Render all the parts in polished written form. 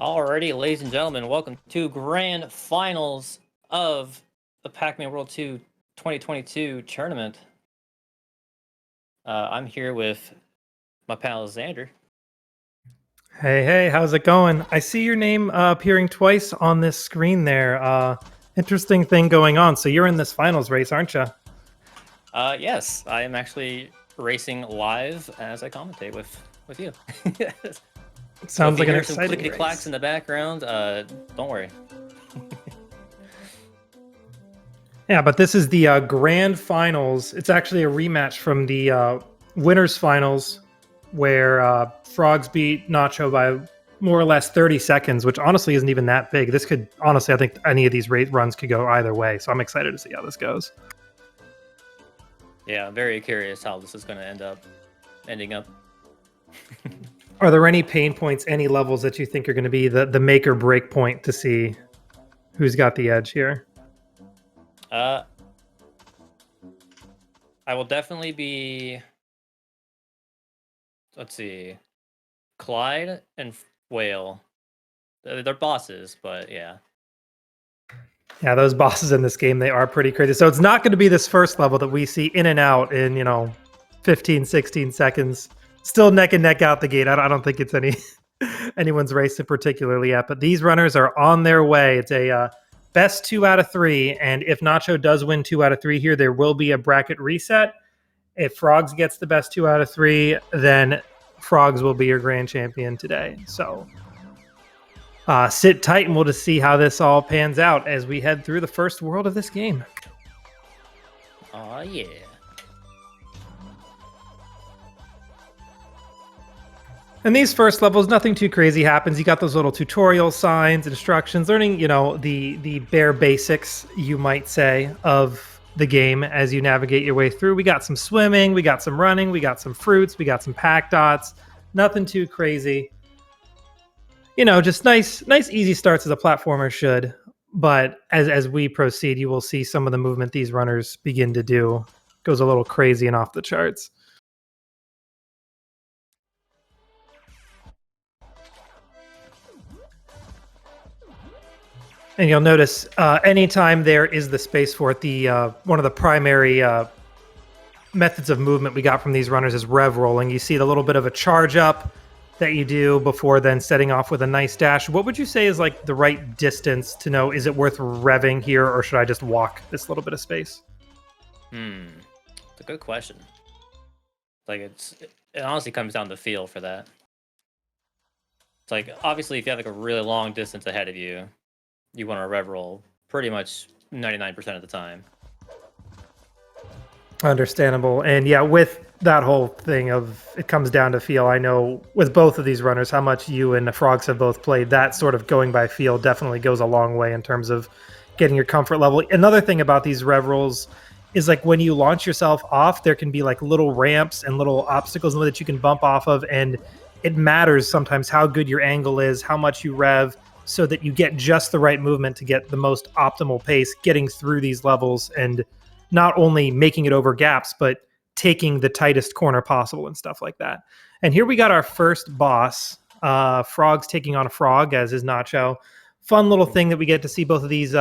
Alrighty, ladies and gentlemen, welcome to Grand Finals of the Pac-Man World 2 2022 tournament. I'm here with my pal Xander. Hey, how's it going? I see your name appearing twice on this screen there. Interesting thing going on. So you're in this finals race, aren't you? Yes, I am actually racing live as I commentate with you. Sounds like an some exciting clickety clacks in the background. Don't worry. Yeah, but this is the grand finals. It's actually a rematch from the winners finals, where Frogs beat Nacho by more or less 30 seconds, which honestly isn't even that big. This could honestly, I think any of these runs could go either way. So I'm excited to see how this goes. Yeah, I'm very curious how this is going to ending up. Are there any pain points, any levels that you think are going to be the make or break point to see who's got the edge here? I will definitely be, let's see, Clyde and Whale. They're bosses, but yeah. Yeah, those bosses in this game, they are pretty crazy. So it's not going to be this first level that we see in and out in, 15, 16 seconds. Still neck and neck out the gate. I don't think it's anyone's race particularly yet, but these runners are on their way. It's a best 2 out of 3, and if Nacho does win 2 out of 3 here, there will be a bracket reset. If Frogs gets the best 2 out of 3, then Frogs will be your grand champion today. So sit tight and we'll just see how this all pans out as we head through the first world of this game. Oh, yeah. In these first levels, nothing too crazy happens. You got those little tutorial signs, instructions, learning, the bare basics, you might say, of the game as you navigate your way through. We got some swimming, we got some running, we got some fruits, we got some pack dots. Nothing too crazy. Just nice, easy starts as a platformer should. But as we proceed, you will see some of the movement these runners begin to do. Goes a little crazy and off the charts. And you'll notice anytime there is the space for it, the one of the primary methods of movement we got from these runners is rev rolling. You see the little bit of a charge up that you do before then setting off with a nice dash. What would you say is like the right distance to know, is it worth revving here or should I just walk this little bit of space? It's a good question. Like it honestly comes down to feel for that. It's like, obviously if you have like a really long distance ahead of you, you want to rev roll pretty much 99% of the time. Understandable. And yeah, with that whole thing of it comes down to feel, I know with both of these runners, how much you and the Frogs have both played, that sort of going by feel definitely goes a long way in terms of getting your comfort level. Another thing about these rev rolls is like when you launch yourself off, there can be like little ramps and little obstacles that you can bump off of. And it matters sometimes how good your angle is, how much you rev, so that you get just the right movement to get the most optimal pace getting through these levels and not only making it over gaps, but taking the tightest corner possible and stuff like that. And here we got our first boss, Frogs taking on a frog, as is Nacho. Fun little thing that we get to see both of these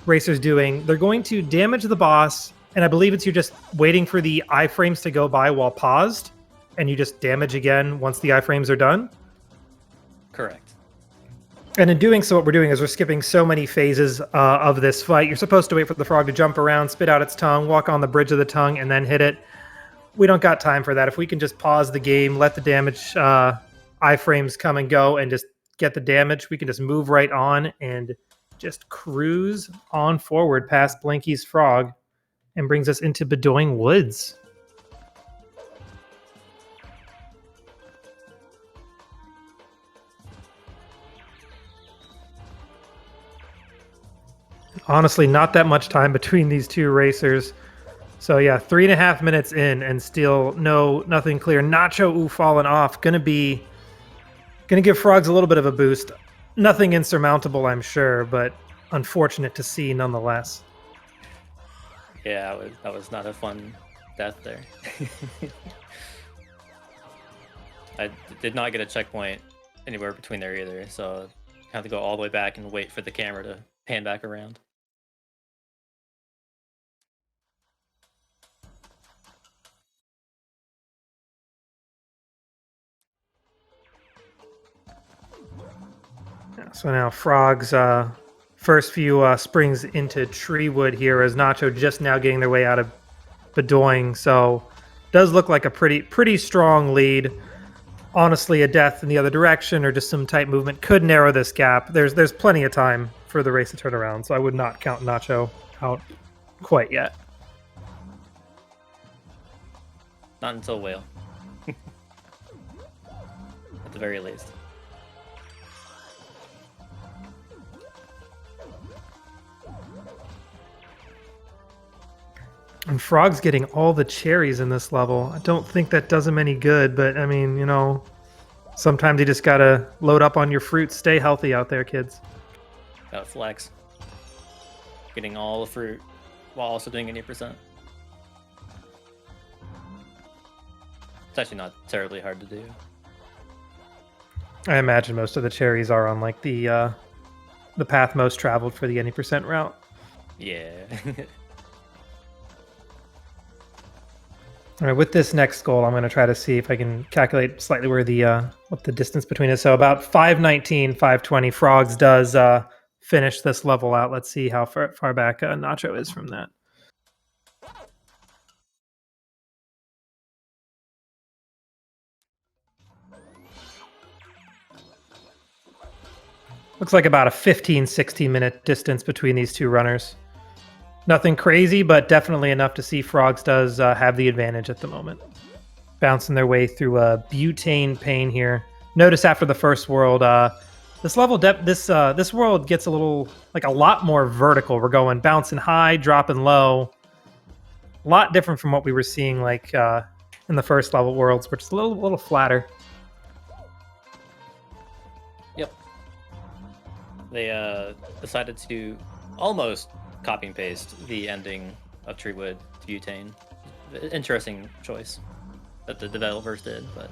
racers doing. They're going to damage the boss, and I believe it's you're just waiting for the iframes to go by while paused, and you just damage again once the iframes are done. Correct. And in doing so, what we're doing is we're skipping so many phases of this fight. You're supposed to wait for the frog to jump around, spit out its tongue, walk on the bridge of the tongue, and then hit it. We don't got time for that. If we can just pause the game, let the damage iframes come and go, and just get the damage, we can just move right on and just cruise on forward past Blinky's frog and brings us into Bedoing Woods. Honestly, not that much time between these two racers. So yeah, 3.5 minutes in and still nothing clear. Nacho falling off. Gonna give Frogs a little bit of a boost. Nothing insurmountable, I'm sure, but unfortunate to see nonetheless. Yeah, that was not a fun death there. I did not get a checkpoint anywhere between there either, so you have to go all the way back and wait for the camera to pan back around. So now Frogs first few springs into Treewood here as Nacho just now getting their way out of Bedoing. So does look like a pretty strong lead. Honestly, a death in the other direction or just some tight movement could narrow this gap. There's plenty of time for the race to turn around, so I would not count Nacho out quite yet. Not until Whale. At the very least. And Frog's getting all the cherries in this level. I don't think that does him any good, but I mean, you know, sometimes you just gotta load up on your fruit. Stay healthy out there, kids. Gotta flex. Getting all the fruit while also doing 80%. It's actually not terribly hard to do. I imagine most of the cherries are on like the path most traveled for the 80% route. Yeah. All right, with this next goal, I'm going to try to see if I can calculate slightly where the what the distance between is. So about 519, 520. Frogs does finish this level out. Let's see how far back Nacho is from that. Looks like about a 15, 16-minute distance between these two runners. Nothing crazy, but definitely enough to see Frogs does have the advantage at the moment. Bouncing their way through a butane pain here. Notice after the first world, this level this world gets a lot more vertical. We're going bouncing high, dropping low. A lot different from what we were seeing like in the first level worlds, which is a little flatter. Yep. They decided to almost copy and paste the ending of Treewood to Butane. Interesting choice that the developers did, but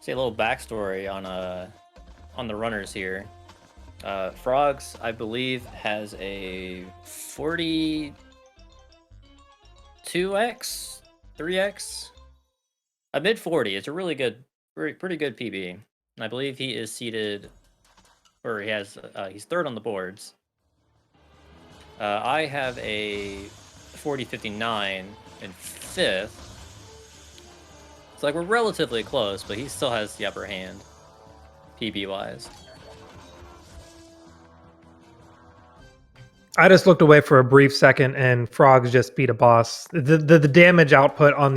see a little backstory on the runners here. Frogs, I believe, has a 42x, 3x. A mid 40. It's a really good, pretty good PB, and I believe he is seated, or he's third on the boards. I have a 40.59 in fifth. It's like we're relatively close, but he still has the upper hand, PB wise. I just looked away for a brief second, and Frogs just beat a boss. The damage output on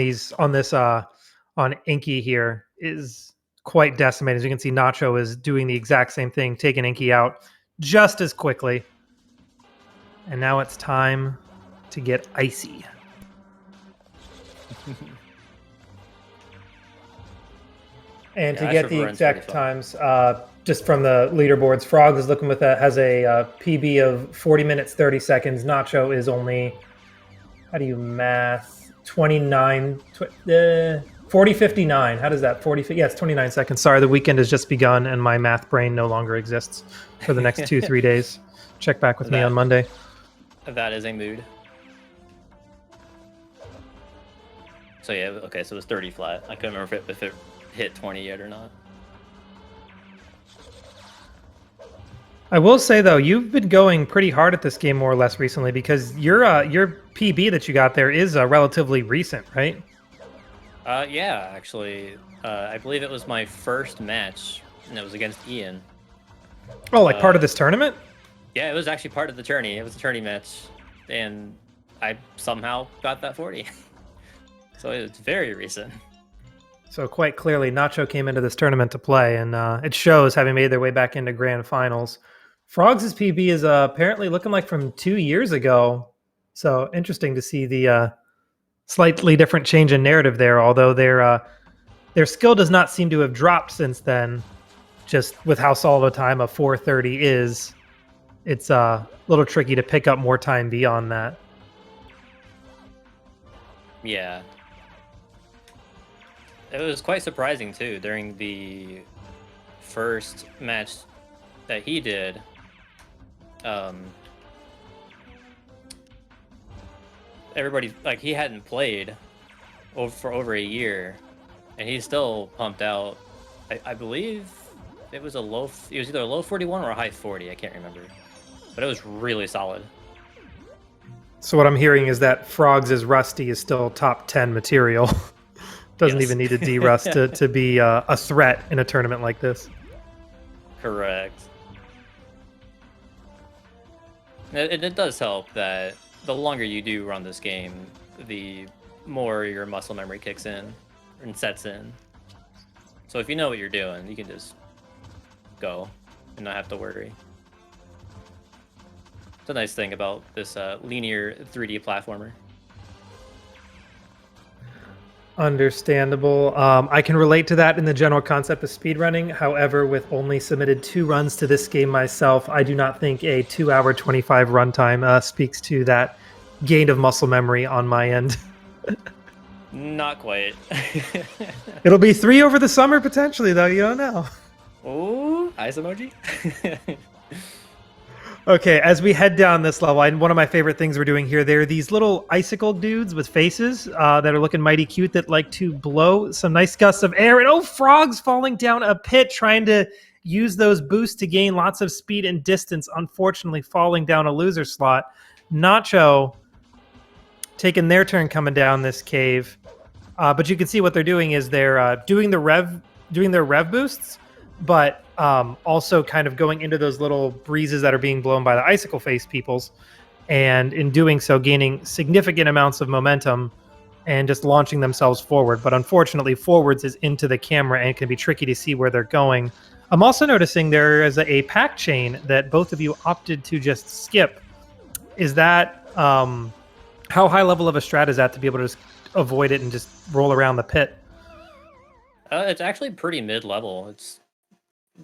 Inky here is quite decimated. As you can see, Nacho is doing the exact same thing, taking Inky out just as quickly. And now it's time to get icy. And to get the exact times, just from the leaderboards, Frogs is looking has a PB of 40 minutes, 30 seconds. Nacho is only, how do you math? 29, 40.59. How does that? 40? Yeah, it's 29 seconds. Sorry, the weekend has just begun and my math brain no longer exists for the next 2-3 days. Check back with me on Monday. That is a mood. So yeah, okay, so it was 30 flat. I couldn't remember if it hit 20 yet or not. I will say though, you've been going pretty hard at this game more or less recently because your PB that you got there is relatively recent, right? Yeah, actually, I believe it was my first match, and it was against Ian. Oh, like part of this tournament? Yeah, it was actually part of the tourney. It was a tourney match, and I somehow got that 40. So it's very recent. So quite clearly, Nacho came into this tournament to play, and it shows, having made their way back into grand finals. Frogs' PB is apparently looking like from 2 years ago. So interesting to see the slightly different change in narrative there, although their skill does not seem to have dropped since then, just with how solid a time of 4:30 is. it's a little tricky to pick up more time beyond that. Yeah. It was quite surprising too during the first match that he did. Everybody, like, he hadn't played for over a year, and he's still pumped out. I believe it was it was either a low 41 or a high 40. I can't remember, but it was really solid. So what I'm hearing is that Frogs' Rusty is still top 10 material. Doesn't even need a D-Rust to be a threat in a tournament like this. Correct. It does help that the longer you do run this game, the more your muscle memory kicks in and sets in. So if you know what you're doing, you can just go and not have to worry. It's a nice thing about this linear 3D platformer. Understandable. I can relate to that in the general concept of speedrunning. However, with only submitted 2 runs to this game myself, I do not think a 2-hour 25 runtime speaks to that gain of muscle memory on my end. Not quite. It'll be 3 over the summer potentially, though. You don't know. Oh, ice emoji. Okay, as we head down this level, one of my favorite things we're doing here, there are these little icicle dudes with faces that are looking mighty cute that like to blow some nice gusts of air. And Frogs falling down a pit trying to use those boosts to gain lots of speed and distance, unfortunately falling down a loser slot. Nacho taking their turn coming down this cave. But you can see what they're doing is they're doing their rev boosts, but also kind of going into those little breezes that are being blown by the icicle face peoples, and in doing so gaining significant amounts of momentum and just launching themselves forward. But unfortunately, forwards is into the camera and it can be tricky to see where they're going. I'm also noticing there is a pack chain that both of you opted to just skip. Is that how high level of a strat is that to be able to just avoid it and just roll around the pit? It's actually pretty mid-level.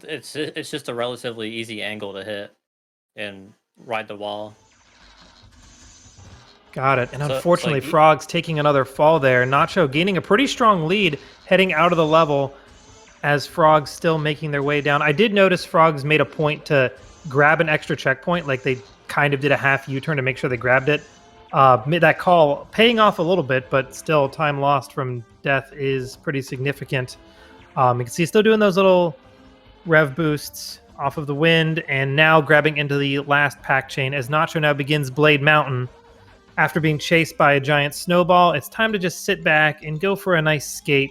It's just a relatively easy angle to hit and ride the wall. Got it. And unfortunately, Frogs taking another fall there. Nacho gaining a pretty strong lead heading out of the level as Frogs still making their way down. I did notice Frogs made a point to grab an extra checkpoint, like they kind of did a half U-turn to make sure they grabbed it. That call paying off a little bit, but still time lost from death is pretty significant. You can see still doing those little rev boosts off of the wind, and now grabbing into the last pack chain as Nacho now begins Blade Mountain. After being chased by a giant snowball, it's time to just sit back and go for a nice skate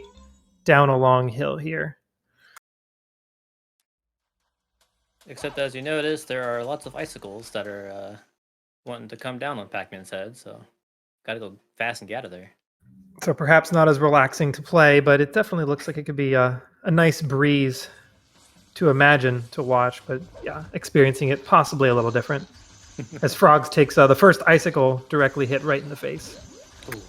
down a long hill here. Except as you notice, there are lots of icicles that are wanting to come down on Pac-Man's head, so gotta go fast and get out of there. So perhaps not as relaxing to play, but it definitely looks like it could be a nice breeze to imagine to watch, but yeah, experiencing it possibly a little different. As Frogs takes the first icicle directly hit right in the face. Ooh.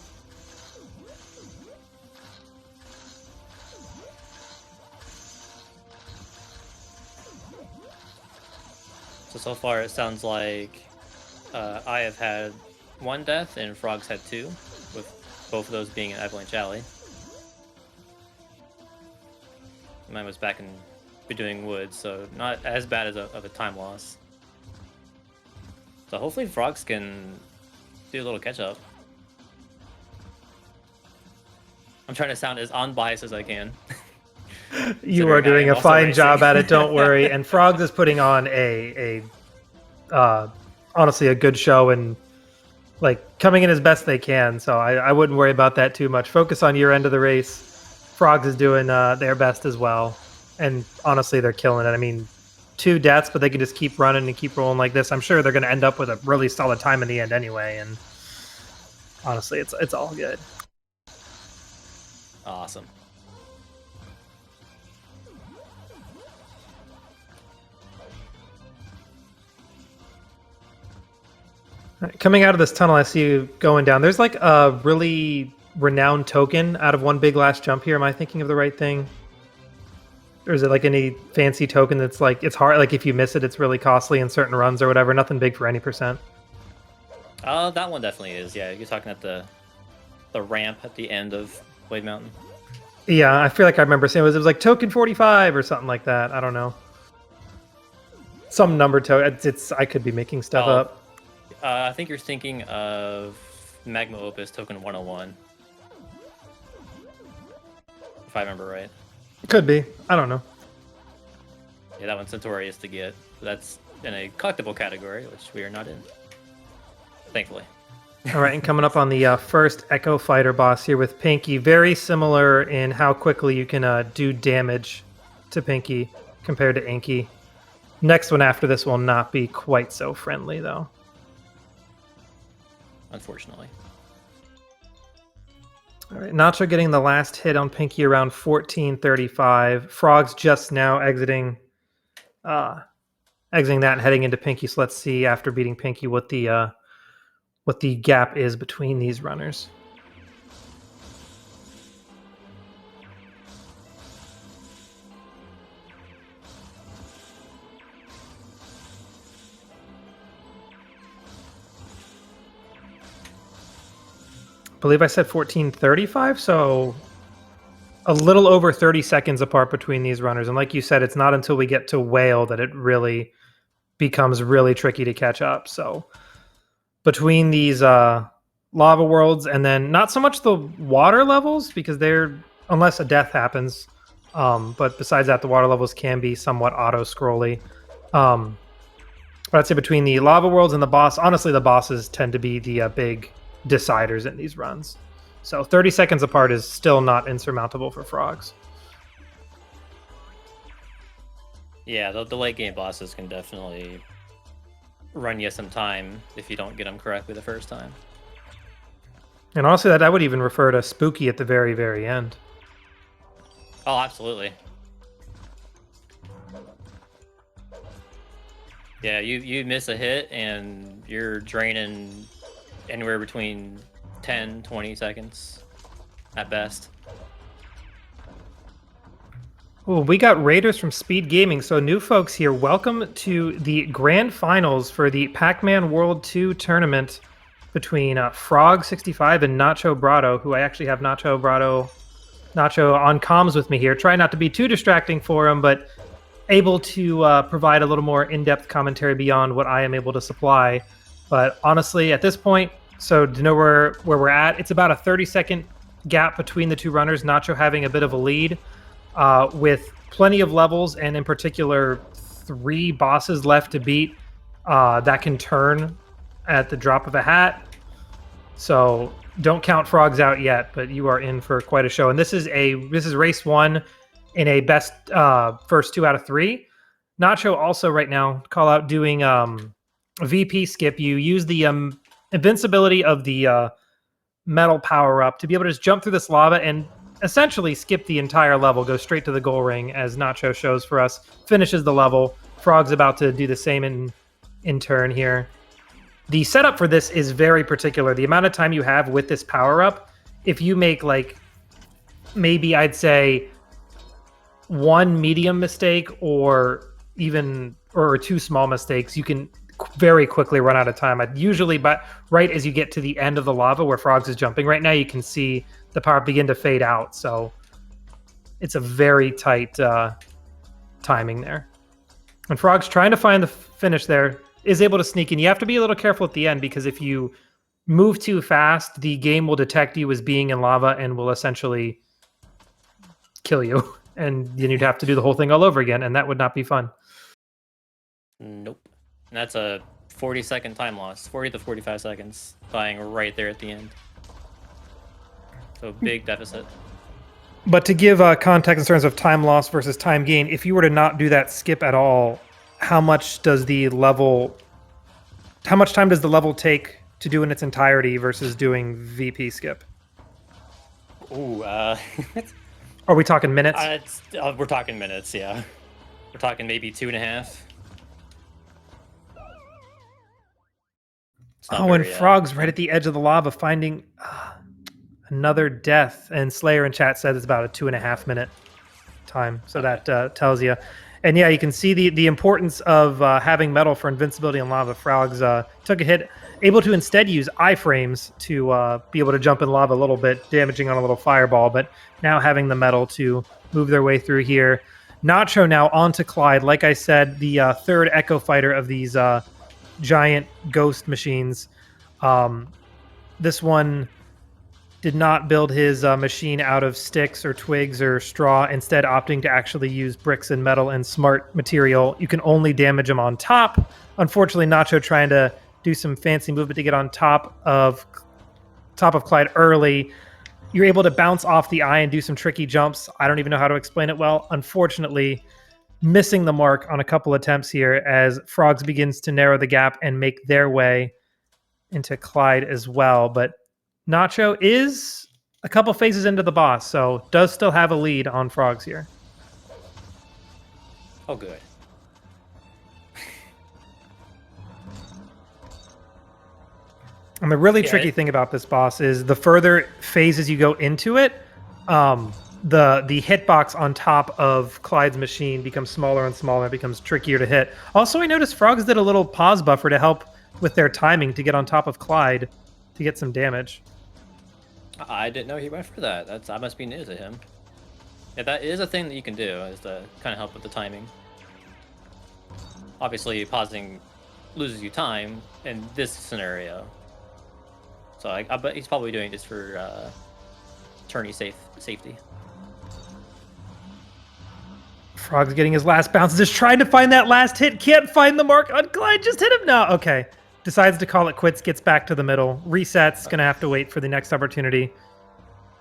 So far it sounds like I have had 1 death and Frogs had 2, with both of those being in Avalanche Alley. Mine was back in Bedewing Woods, so not as bad as of a time loss. So hopefully Frogs can do a little catch up. I'm trying to sound as unbiased as I can. You are doing a fine job at it, don't worry. And Frogs is putting on honestly a good show and like coming in as best they can. So I wouldn't worry about that too much. Focus on your end of the race. Frogs is doing their best as well. And honestly, they're killing it. I mean, 2 deaths, but they can just keep running and keep rolling like this. I'm sure they're going to end up with a really solid time in the end anyway. And honestly, it's all good. Awesome. Coming out of this tunnel, I see you going down. There's like a really renowned token out of one big last jump here. Am I thinking of the right thing? Or is it like any fancy token that's like it's hard? Like if you miss it, it's really costly in certain runs or whatever. Nothing big for any percent. That one definitely is. Yeah, you're talking at the ramp at the end of Blade Mountain. Yeah, I feel like I remember saying it was like token 45 or something like that. I don't know. Some number token. It's I could be making stuff up. I think you're thinking of Magma Opus token 101. If I remember right. Could be. I don't know. Yeah, that one's notorious to get. That's in a collectible category, which we are not in. Thankfully. All right, and coming up on the first Echo Fighter boss here with Pinky. Very similar in how quickly you can do damage to Pinky compared to Inky. Next one after this will not be quite so friendly, though. Unfortunately. All right, Nacho getting the last hit on Pinky around 14:35. Frogs just now exiting that and heading into Pinky. So let's see after beating Pinky what the gap is between these runners. I believe I said 14:35, so a little over 30 seconds apart between these runners. And like you said, it's not until we get to Whale that it really becomes really tricky to catch up. So between these lava worlds and then not so much the water levels, because they're, unless a death happens, but besides that, the water levels can be somewhat auto-scrolly. But I'd say between the lava worlds and the boss, honestly, the bosses tend to be the big deciders in these runs. So 30 seconds apart is still not insurmountable for Frogs. Yeah, the late game bosses can definitely run you some time if you don't get them correctly the first time. And honestly, that I would even refer to Spooky at the very, very end. Oh, absolutely. Yeah, you miss a hit and you're draining anywhere between 10, 20 seconds at best. Well, we got Raiders from SpeedGaming. So new folks here, welcome to the grand finals for the Pac-Man World 2 tournament between Frogs65 and NachoBrado, who I actually have Nacho on comms with me here. Try not to be too distracting for him, but able to provide a little more in-depth commentary beyond what I am able to supply. But honestly, at this point, so to know where we're at, it's about a 30-second gap between the two runners, Nacho having a bit of a lead with plenty of levels, and in particular, 3 bosses left to beat that can turn at the drop of a hat. So don't count Frogs out yet, but you are in for quite a show. And this is race 1 in a best first 2 out of 3. Nacho also right now call out doing VP skip. You use the invincibility of the metal power up to be able to just jump through this lava and essentially skip the entire level, go straight to the goal ring, as Nacho shows for us, finishes the level. Frog's about to do the same in turn here. The setup for this is very particular. The amount of time you have with this power up, if you make like maybe I'd say 1 medium mistake or 2 small mistakes, you can very quickly run out of time. Usually, but right as you get to the end of the lava where Frogs is jumping right now, you can see the power begin to fade out. So it's a very tight timing there. And Frogs trying to find the finish there, is able to sneak in. You have to be a little careful at the end, because if you move too fast, the game will detect you as being in lava and will essentially kill you. And then you'd have to do the whole thing all over again, and that would not be fun. Nope. And that's a 40-second time loss, 40 to 45 seconds, dying right there at the end. So big deficit. But to give context in terms of time loss versus time gain, if you were to not do that skip at all, how much time does the level take to do in its entirety versus doing VP skip? Ooh, are we talking minutes? We're talking minutes, yeah. We're talking maybe 2.5. Oh, and Frog's right at the edge of the lava, finding another death. And Slayer in chat said it's about a 2.5 minute time. So that tells you. And yeah, you can see the importance of having metal for invincibility in lava. Frogs took a hit, able to instead use iframes to be able to jump in lava a little bit, damaging on a little fireball, but now having the metal to move their way through here. Nacho now onto Clyde. Like I said, the third Echo Fighter of these giant ghost machines. This one did not build his machine out of sticks or twigs or straw, instead opting to actually use bricks and metal and smart material. You can only damage him on top. Unfortunately, Nacho trying to do some fancy movement to get on top of Clyde early. You're able to bounce off the eye and do some tricky jumps. I don't even know how to explain it well. Unfortunately, missing the mark on a couple attempts here as Frogs begins to narrow the gap and make their way into Clyde as well. But Nacho is a couple phases into the boss, so does still have a lead on Frogs here. Oh, good. And the really tricky thing about this boss is the further phases you go into it, the hitbox on top of Clyde's machine becomes smaller and smaller. It becomes trickier to hit. Also, I noticed Frogs did a little pause buffer to help with their timing to get on top of Clyde to get some damage. I didn't know he went for that. That must be new to him. Yeah, that is a thing that you can do, is to kind of help with the timing. Obviously, pausing loses you time in this scenario. So I bet he's probably doing it just for tourney safety. Frog's getting his last bounces, just trying to find that last hit. Can't find the mark on Clyde. Just hit him now. Okay. Decides to call it quits, gets back to the middle. Resets, going to have to wait for the next opportunity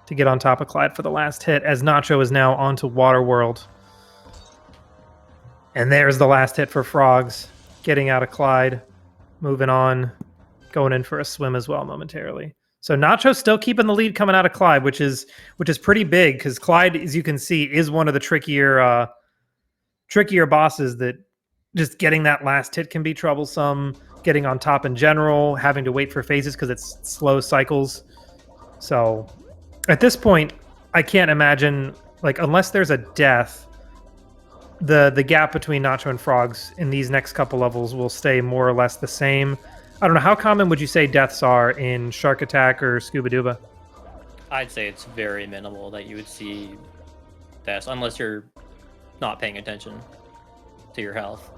to get on top of Clyde for the last hit, as Nacho is now onto Waterworld. And there's the last hit for Frogs, getting out of Clyde, moving on, going in for a swim as well momentarily. So Nacho's still keeping the lead coming out of Clyde, which is pretty big, because Clyde, as you can see, is one of the trickier bosses that just getting that last hit can be troublesome. Getting on top in general, having to wait for phases because it's slow cycles. So at this point, I can't imagine, like, unless there's a death, the gap between Nacho and Frogs in these next couple levels will stay more or less the same. I don't know, how common would you say deaths are in Shark Attack or Scuba Duba? I'd say it's very minimal that you would see deaths, unless you're not paying attention to your health.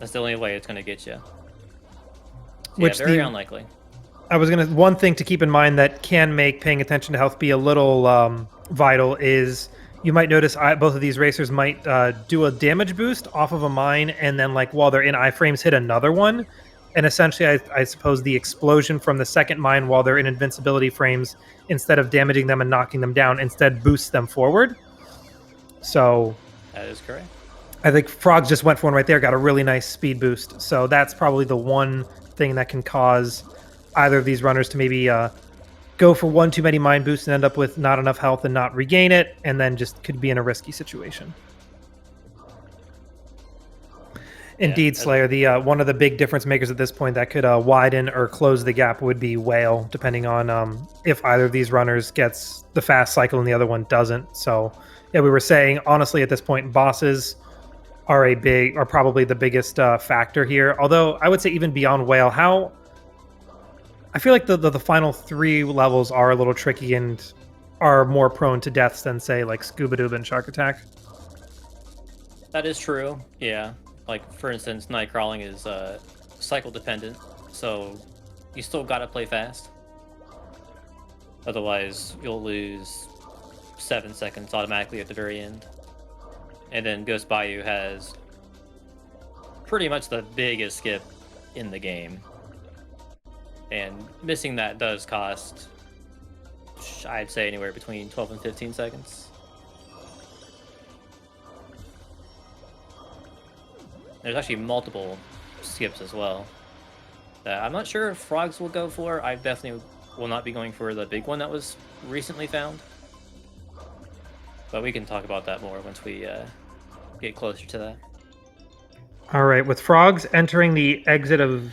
That's the only way it's going to get you. So Which very unlikely. One thing to keep in mind that can make paying attention to health be a little vital is you might notice both of these racers might do a damage boost off of a mine, and then, like, while they're in iframes, hit another one. And essentially, I suppose the explosion from the second mine while they're in invincibility frames, instead of damaging them and knocking them down, instead boosts them forward. So that is correct. I think Frogs just went for one right there, got a really nice speed boost. So that's probably the one thing that can cause either of these runners to maybe go for one too many mine boosts and end up with not enough health and not regain it, and then just could be in a risky situation. Indeed, Slayer. The one of the big difference makers at this point that could widen or close the gap would be Whale, depending on if either of these runners gets the fast cycle and the other one doesn't. So yeah, we were saying, honestly, at this point, bosses are probably the biggest factor here. Although I would say even beyond Whale, I feel like the final three levels are a little tricky and are more prone to deaths than, say, like Scuba Duba and Shark Attack. That is true. Yeah. Like, for instance, night crawling is cycle dependent, so you still gotta play fast. Otherwise, you'll lose 7 seconds automatically at the very end. And then Ghost Bayou has pretty much the biggest skip in the game. And missing that does cost, I'd say, anywhere between 12 and 15 seconds. There's actually multiple skips as well that I'm not sure if Frogs will go for. I definitely will not be going for the big one that was recently found. But we can talk about that more once we get closer to that. All right, with Frogs entering the exit of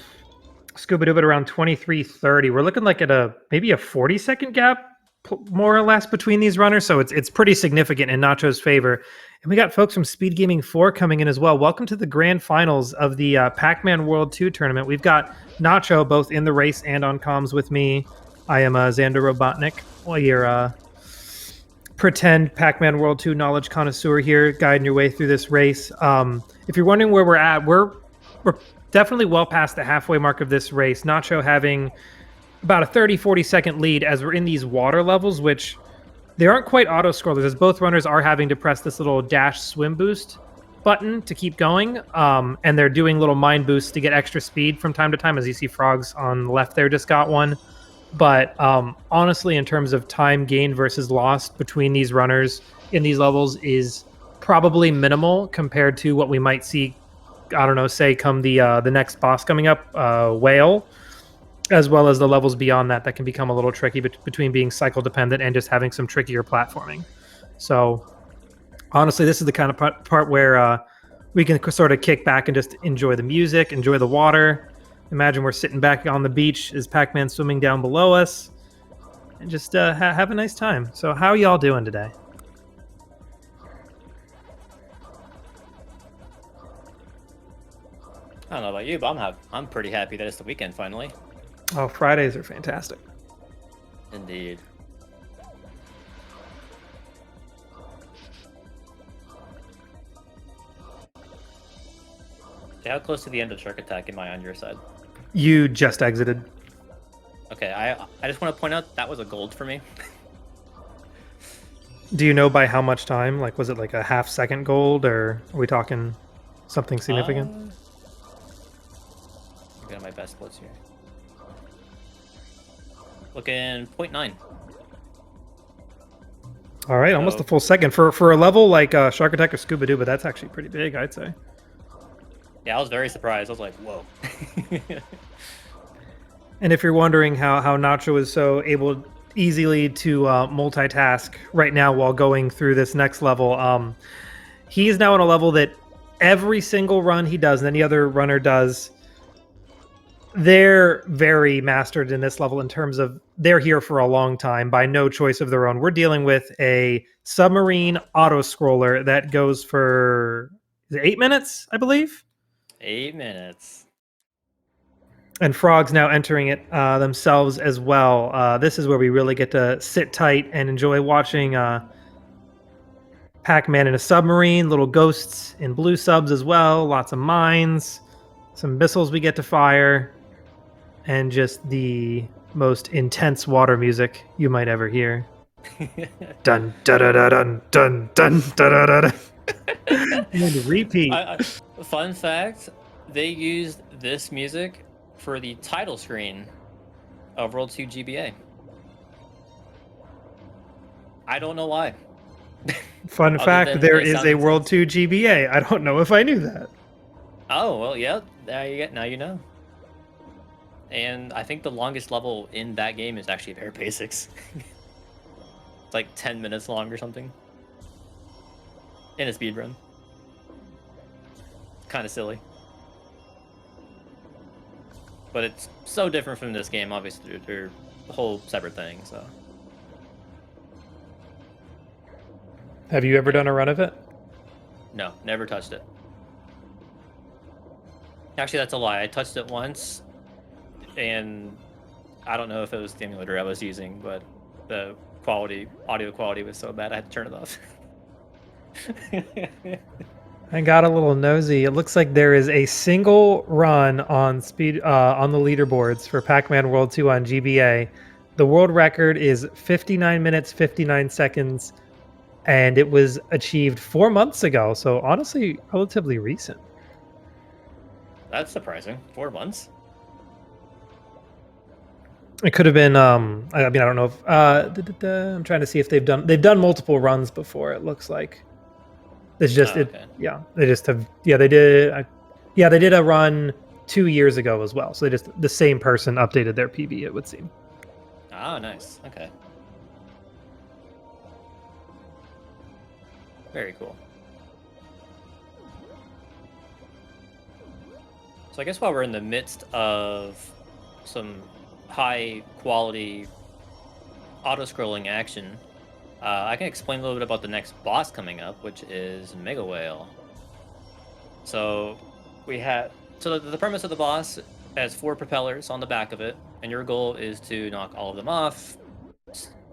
Scuba Duba at around 23:30, we're looking like at maybe a 40-second gap more or less between these runners, so it's pretty significant in Nacho's favor. And we got folks from SpeedGaming 4 coming in as well. Welcome to the grand finals of the Pac-Man World 2 tournament. We've got Nacho both in the race and on comms with me. I am Xander Robotnik, while you're pretend Pac-Man World 2 knowledge connoisseur here, guiding your way through this race. If you're wondering where we're at, we're definitely well past the halfway mark of this race. Nacho having about a 30-40 second lead as we're in these water levels, which they aren't quite auto scrollers, as both runners are having to press this little dash swim boost button to keep going, and they're doing little mine boosts to get extra speed from time to time, as you see Frogs on the left there just got one. But honestly, in terms of time gained versus lost between these runners in these levels is probably minimal compared to what we might see, I don't know, say come the next boss coming up, Whale, as well as the levels beyond that can become a little tricky between being cycle dependent and just having some trickier platforming. So honestly, this is the kind of part where we can sort of kick back and just enjoy the music, enjoy the water. Imagine we're sitting back on the beach as Pac-Man swimming down below us, and just have a nice time. So how are y'all doing today? I don't know about you, but I'm pretty happy that it's the weekend finally. Oh, Fridays are fantastic. Indeed. How close to the end of Shark Attack am I on your side? You just exited. Okay, I just want to point out that was a gold for me. Do you know by how much time? Like, was it like a half-second gold, or are we talking something significant? I'm getting my best splits here. Looking 0.9. All right, almost a full second for a level like Shark Attack or Scuba Doo, but that's actually pretty big, I'd say. Yeah, I was very surprised. I was like, whoa. And if you're wondering how Nacho is so able easily to multitask right now while going through this next level, he is now on a level that every single run he does and any other runner does, they're very mastered in this level in terms of they're here for a long time by no choice of their own. We're dealing with a submarine auto-scroller that goes for 8 minutes, I believe? 8 minutes. And Frogs now entering it themselves as well. This is where we really get to sit tight and enjoy watching Pac-Man in a submarine, little ghosts in blue subs as well, lots of mines, some missiles we get to fire, and just the most intense water music you might ever hear. Dun da da da dun dun dun da da da da. And repeat. Fun fact: they used this music for the title screen of World 2 GBA. I don't know why. Fun fact: there is a World 2 GBA. I don't know if I knew that. Oh well, yeah. There you go. Now you know. And I think the longest level in that game is actually Bare Basics. It's like 10 minutes long or something. In a speedrun. Kind of silly. But it's so different from this game, obviously. They're a whole separate thing, so. Have you ever done a run of it? No, never touched it. Actually, that's a lie. I touched it once, and I don't know if it was the emulator I was using, but the audio quality was so bad I had to turn it off. I got a little nosy. It looks like there is a single run on on the leaderboards for Pac-Man World 2 on GBA. The world record is 59 minutes, 59 seconds, and it was achieved 4 months ago. So honestly, relatively recent. That's surprising. 4 months? It could have been. I mean, I don't know if. I'm trying to see if they've done multiple runs before. It looks like. It's just okay. Yeah. They just have. Yeah, they did. Yeah, they did a run 2 years ago as well. So the same person updated their PB. It would seem. Oh, nice. Okay. Very cool. So I guess while we're in the midst of some high quality auto-scrolling action, I can explain a little bit about the next boss coming up, which is Mega Whale. So the premise of the boss has 4 propellers on the back of it, and your goal is to knock all of them off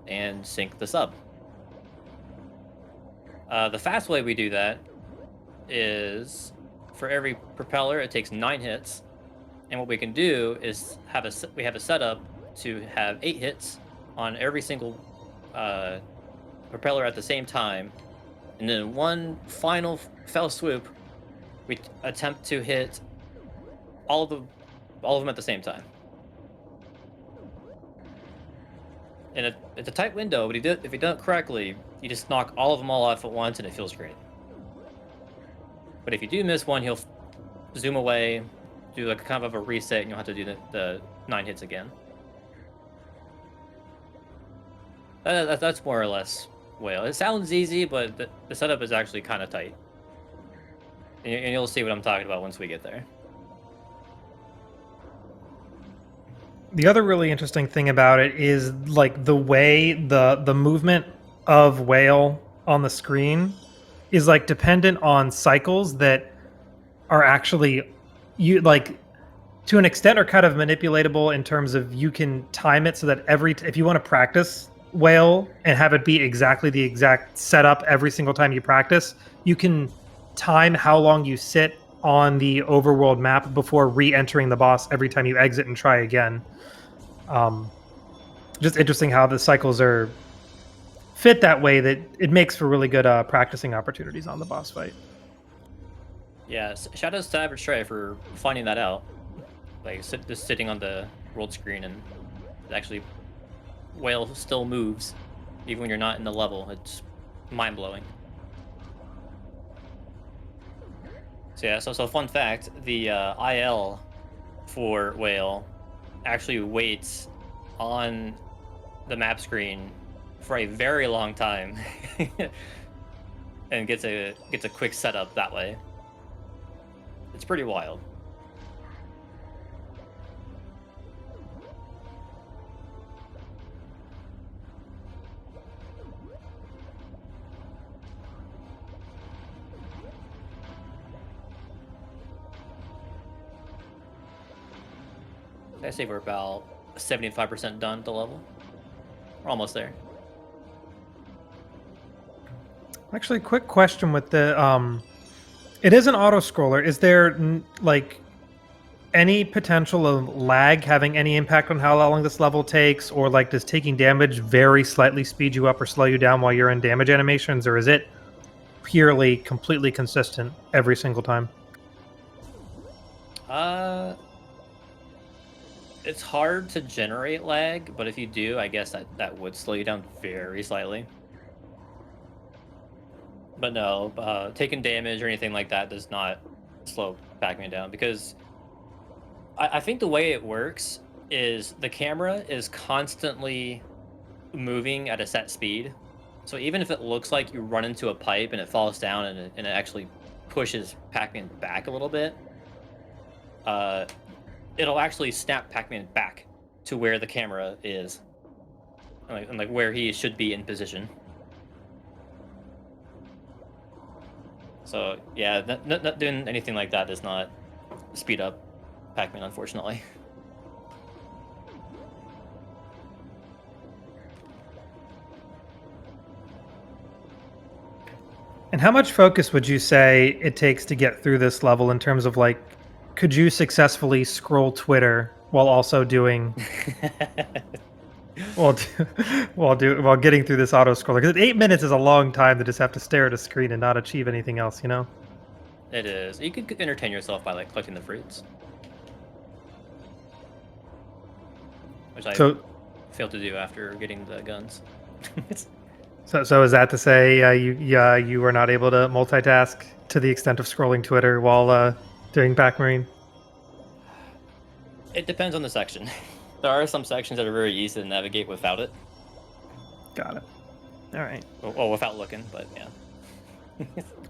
and sink the sub. The fast way we do that is for every propeller, it takes 9 hits, and what we can do is we have a setup to have 8 hits on every single propeller at the same time, and then one final fell swoop, we attempt to hit all of them at the same time. And it's a tight window, but if you do it correctly, you just knock all of them off at once, and it feels great. But if you do miss one, he'll zoom away, do like kind of a reset, and you'll have to do the 9 hits again. That's more or less Whale. It sounds easy, but the setup is actually kind of tight. And you'll see what I'm talking about once we get there. The other really interesting thing about it is like the way the movement of Whale on the screen is like dependent on cycles that are actually to an extent are kind of manipulatable in terms of you can time it so that if you want to practice Whale and have it be exactly the exact setup every single time you practice, you can time how long you sit on the overworld map before re-entering the boss every time you exit and try again. Just interesting how the cycles are fit that way that it makes for really good practicing opportunities on the boss fight. Yeah, shoutouts to Average Try for finding that out. Like just sitting on the world screen, and actually Whale still moves even when you're not in the level. It's mind-blowing. So yeah, so fun fact, the IL for Whale actually waits on the map screen for a very long time and gets a quick setup that way. It's pretty wild. I say we're about 75% done the level. We're almost there. Actually, quick question with the it is an auto scroller. Is there like any potential of lag having any impact on how long this level takes, or like does taking damage very slightly speed you up or slow you down while you're in damage animations, or is it purely completely consistent every single time? It's hard to generate lag, but if you do, I guess that would slow you down very slightly. But no, taking damage or anything like that does not slow Pac-Man down, because I think the way it works is the camera is constantly moving at a set speed. So even if it looks like you run into a pipe and it falls down and it actually pushes Pac-Man back a little bit, it'll actually snap Pac-Man back to where the camera is, and like where he should be in position. So yeah, not doing anything like that does not speed up Pac-Man, unfortunately. And how much focus would you say it takes to get through this level in terms of like, could you successfully scroll Twitter while also doing while getting through this auto scroller? Because 8 minutes is a long time to just have to stare at a screen and not achieve anything else, you know? It is. You could entertain yourself by like collecting the fruits, which I failed to do after getting the guns. So is that to say you were not able to multitask to the extent of scrolling Twitter while doing Pac-Marine? It depends on the section. There are some sections that are very easy to navigate without it. Got it. All right. Well, without looking, but yeah.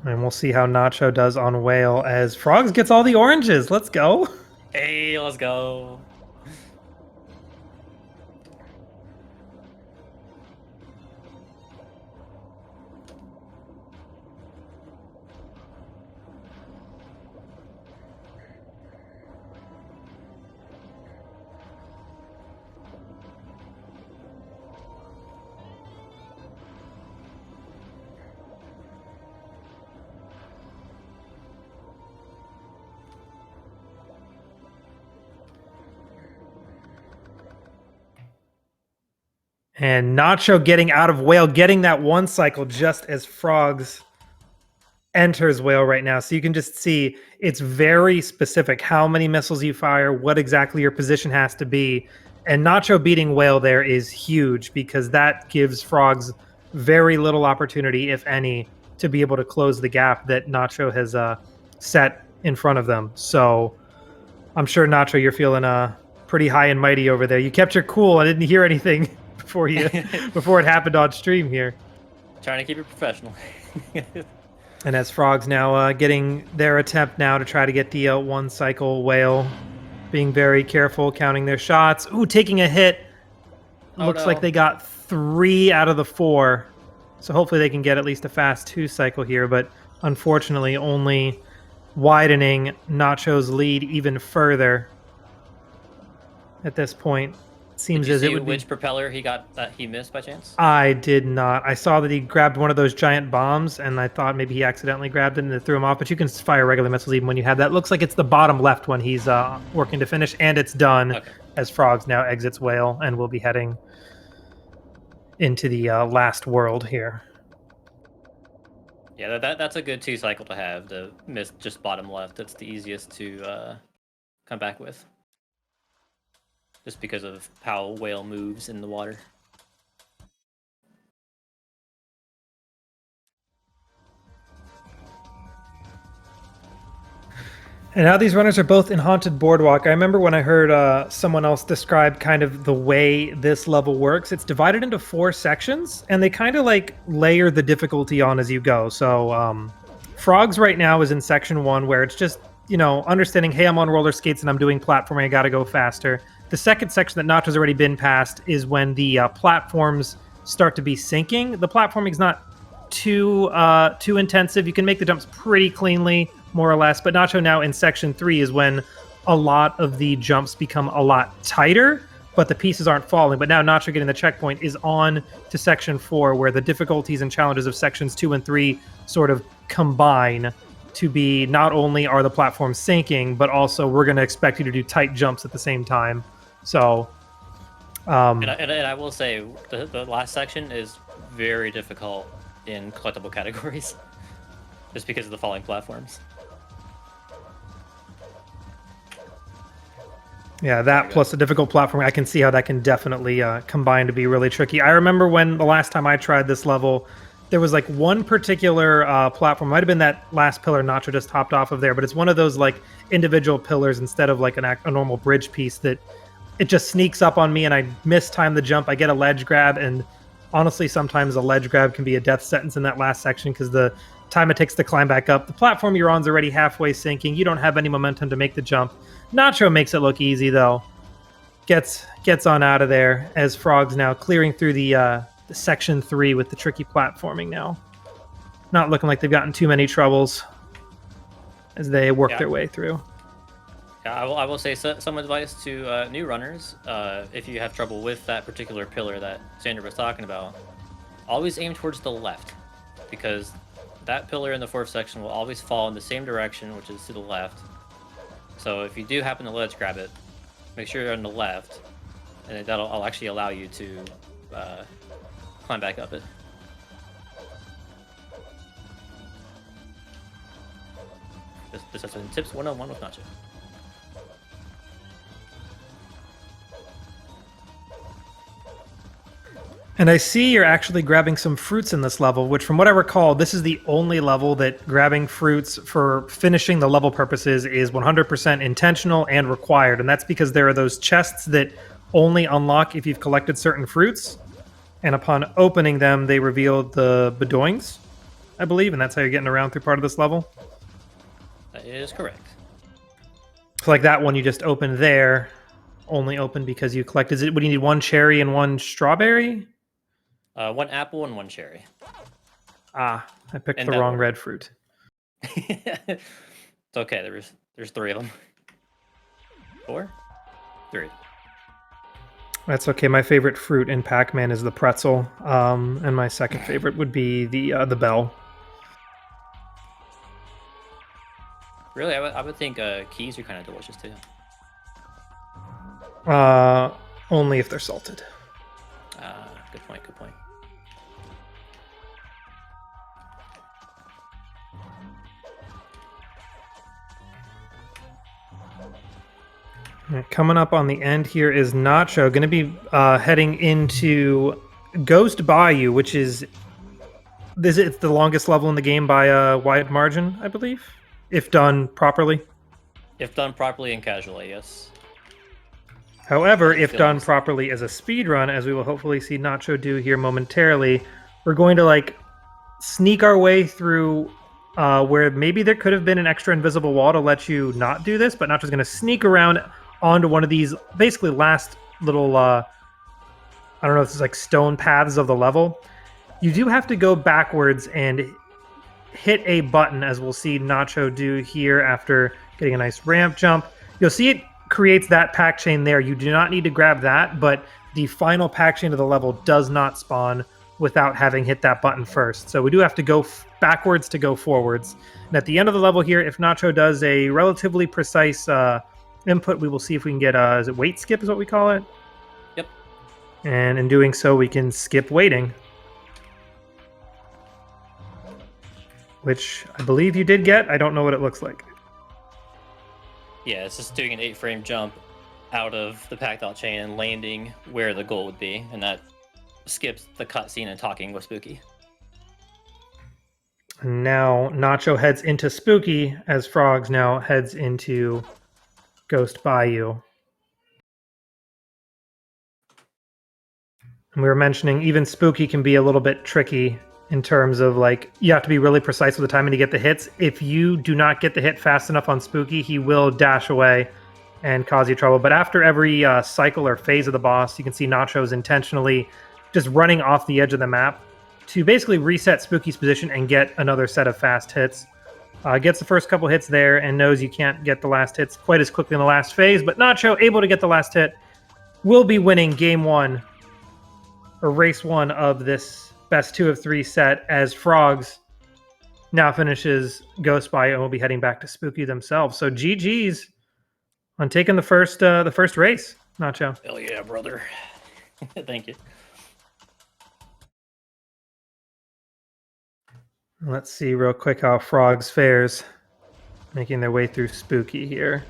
And we'll see how Nacho does on Whale as Frogs gets all the oranges. Let's go. Hey, let's go. And Nacho getting out of Whale, getting that one cycle just as Frogs enters Whale right now. So you can just see it's very specific how many missiles you fire, what exactly your position has to be. And Nacho beating Whale there is huge because that gives Frogs very little opportunity, if any, to be able to close the gap that Nacho has set in front of them. So I'm sure, Nacho, you're feeling pretty high and mighty over there. You kept your cool. I didn't hear anything before it happened on stream here. Trying to keep it professional. And as Frogs now getting their attempt now to try to get the one cycle Whale, being very careful, counting their shots. Ooh, taking a hit. Looks like they got 3 out of the 4. So hopefully they can get at least a fast 2 cycle here, but unfortunately only widening Nacho's lead even further at this point. Seems as it would be. Which propeller he got that he missed by chance? I did not. I saw that he grabbed one of those giant bombs, and I thought maybe he accidentally grabbed it and it threw him off. But you can fire regular missiles even when you have that. Looks like it's the bottom left one he's working to finish, and it's done as Frogs now exits Whale and will be heading into the last world here. Yeah, that's a good 2 cycle to have. To miss just bottom left, that's the easiest to come back with. Just because of how Whale moves in the water. And now these runners are both in Haunted Boardwalk. I remember when I heard someone else describe kind of the way this level works. It's divided into 4 sections, and they kind of like layer the difficulty on as you go. So Frogs right now is in section 1, where it's just, you know, understanding, hey, I'm on roller skates and I'm doing platforming, I gotta go faster. The second section that Nacho's already been past is when the platforms start to be sinking. The platforming's not too intensive. You can make the jumps pretty cleanly, more or less. But Nacho now in section 3 is when a lot of the jumps become a lot tighter, but the pieces aren't falling. But now Nacho getting the checkpoint is on to section 4, where the difficulties and challenges of sections 2 and 3 sort of combine to be not only are the platforms sinking, but also we're going to expect you to do tight jumps at the same time. So, and I will say the last section is very difficult in collectible categories, just because of the falling platforms. Yeah, that plus a difficult platform, I can see how that can definitely combine to be really tricky. I remember when the last time I tried this level, there was like one particular platform, might have been that last pillar Nacho just hopped off of there, but it's one of those like individual pillars instead of like a normal bridge piece that it just sneaks up on me and I mistime the jump. I get a ledge grab, and honestly, sometimes a ledge grab can be a death sentence in that last section because the time it takes to climb back up. The platform you're on is already halfway sinking. You don't have any momentum to make the jump. Nacho makes it look easy though. Gets on out of there as Frogs now clearing through the section 3 with the tricky platforming now. Not looking like they've gotten too many troubles as they work their way through. Yeah, I will say some advice to new runners. If you have trouble with that particular pillar that Sandra was talking about, always aim towards the left, because that pillar in the 4th section will always fall in the same direction, which is to the left. So if you do happen to ledge grab it, make sure you're on the left, and that'll actually allow you to climb back up it. This has been Tips 101 with Nacho. And I see you're actually grabbing some fruits in this level, which from what I recall, this is the only level that grabbing fruits for finishing the level purposes is 100% intentional and required. And that's because there are those chests that only unlock if you've collected certain fruits. And upon opening them, they reveal the bedoings, I believe. And that's how you're getting around through part of this level. That is correct. So like that one you just opened there, only opened because you collected it. Would you need 1 cherry and 1 strawberry? 1 apple and 1 cherry. Ah, I picked the wrong red fruit. It's okay. There's 3 of them. 4? 3. That's okay. My favorite fruit in Pac-Man is the pretzel, and my second favorite would be the bell. Really, I would think keys are kind of delicious too. Only if they're salted. Good point. Good point. Coming up on the end here is Nacho, going to be heading into Ghost Bayou, which is it's the longest level in the game by a wide margin, I believe, if done properly. If done properly and casually, yes. However, if done properly as a speed run, as we will hopefully see Nacho do here momentarily, we're going to like sneak our way through where maybe there could have been an extra invisible wall to let you not do this, but Nacho's going to sneak around onto one of these basically last little I don't know if it's like stone paths of the level. You do have to go backwards and hit a button, as we'll see Nacho do here after getting a nice ramp jump. You'll see it creates that pack chain there. You do not need to grab that, but the final pack chain of the level does not spawn without having hit that button first. So we do have to go backwards to go forwards. And at the end of the level here, if Nacho does a relatively precise input, we will see if we can get is it wait skip is what we call it? Yep. And in doing so, we can skip waiting, which I believe you did get. I don't know what it looks like. Yeah, it's just doing an 8-frame jump out of the packed out chain and landing where the goal would be, and that skips the cutscene and talking with Spooky. And now Nacho heads into Spooky as Frogs now heads into Ghost Bayou. And we were mentioning even Spooky can be a little bit tricky in terms of like you have to be really precise with the timing to get the hits. If you do not get the hit fast enough on Spooky, he will dash away and cause you trouble. But after every cycle or phase of the boss, you can see Nacho's intentionally just running off the edge of the map to basically reset Spooky's position and get another set of fast hits. Gets the first couple hits there and knows you can't get the last hits quite as quickly in the last phase, but Nacho, able to get the last hit, will be winning game one, or race one of this best 2 of 3 set, as Frogs now finishes Ghost Bayou and will be heading back to Spooky themselves. So GG's on taking the first race, Nacho. Hell yeah, brother. Thank you. Let's see real quick how Frogs fares, making their way through Spooky here.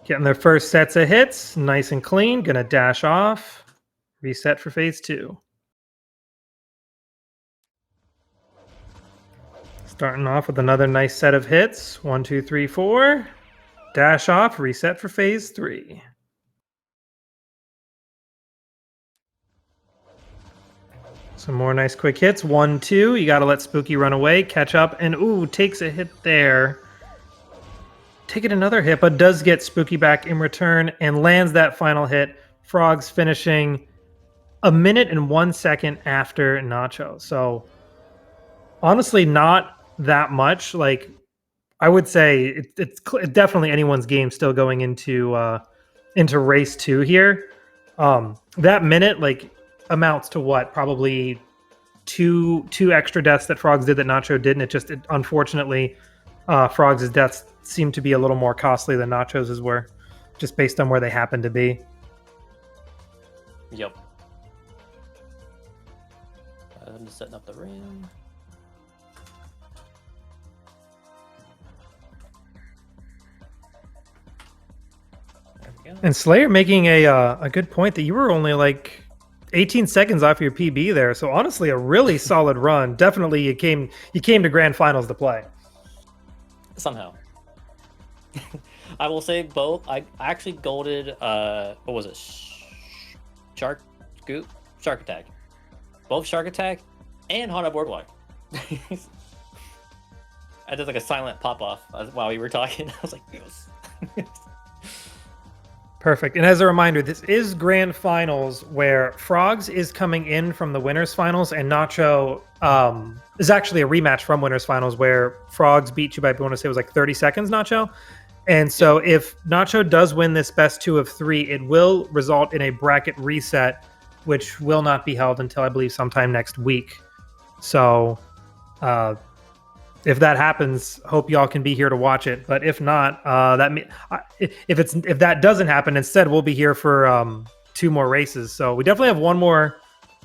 Getting their first sets of hits, nice and clean. Gonna dash off, reset for phase 2. Starting off with another nice set of hits. 1, 2, 3, 4. Dash off, reset for phase 3. Some more nice quick hits. 1, 2. You got to let Spooky run away, catch up, and ooh, takes a hit there. Taking another hit, but does get Spooky back in return and lands that final hit. Frogs finishing 1 minute and 1 second after Nacho. So honestly, not that much. Like I would say it's definitely anyone's game still going into race 2 here. That minute like amounts to what, probably two extra deaths that Frogs did that Nacho didn't. Unfortunately Frogs' deaths seem to be a little more costly than Nacho's were, just based on where they happen to be. Yep. I'm just setting up the rim. And Slayer making a good point that you were only like 18 seconds off your PB there. So honestly, a really solid run. Definitely you came to grand finals to play. Somehow. I will say both. I actually golded what was it? Shark Attack. Both Shark Attack and Haunted Boardwalk. I did like a silent pop off while we were talking. I was like, yes. Perfect. And as a reminder, this is grand finals where Frogs is coming in from the winners finals, and Nacho is actually a rematch from winners finals where Frogs beat you by, I want to say it was like 30 seconds, Nacho. And so if Nacho does win this best 2 of 3, it will result in a bracket reset, which will not be held until I believe sometime next week. So if that happens, hope y'all can be here to watch it. But if not, if that doesn't happen, instead we'll be here for 2 more races. So we definitely have one more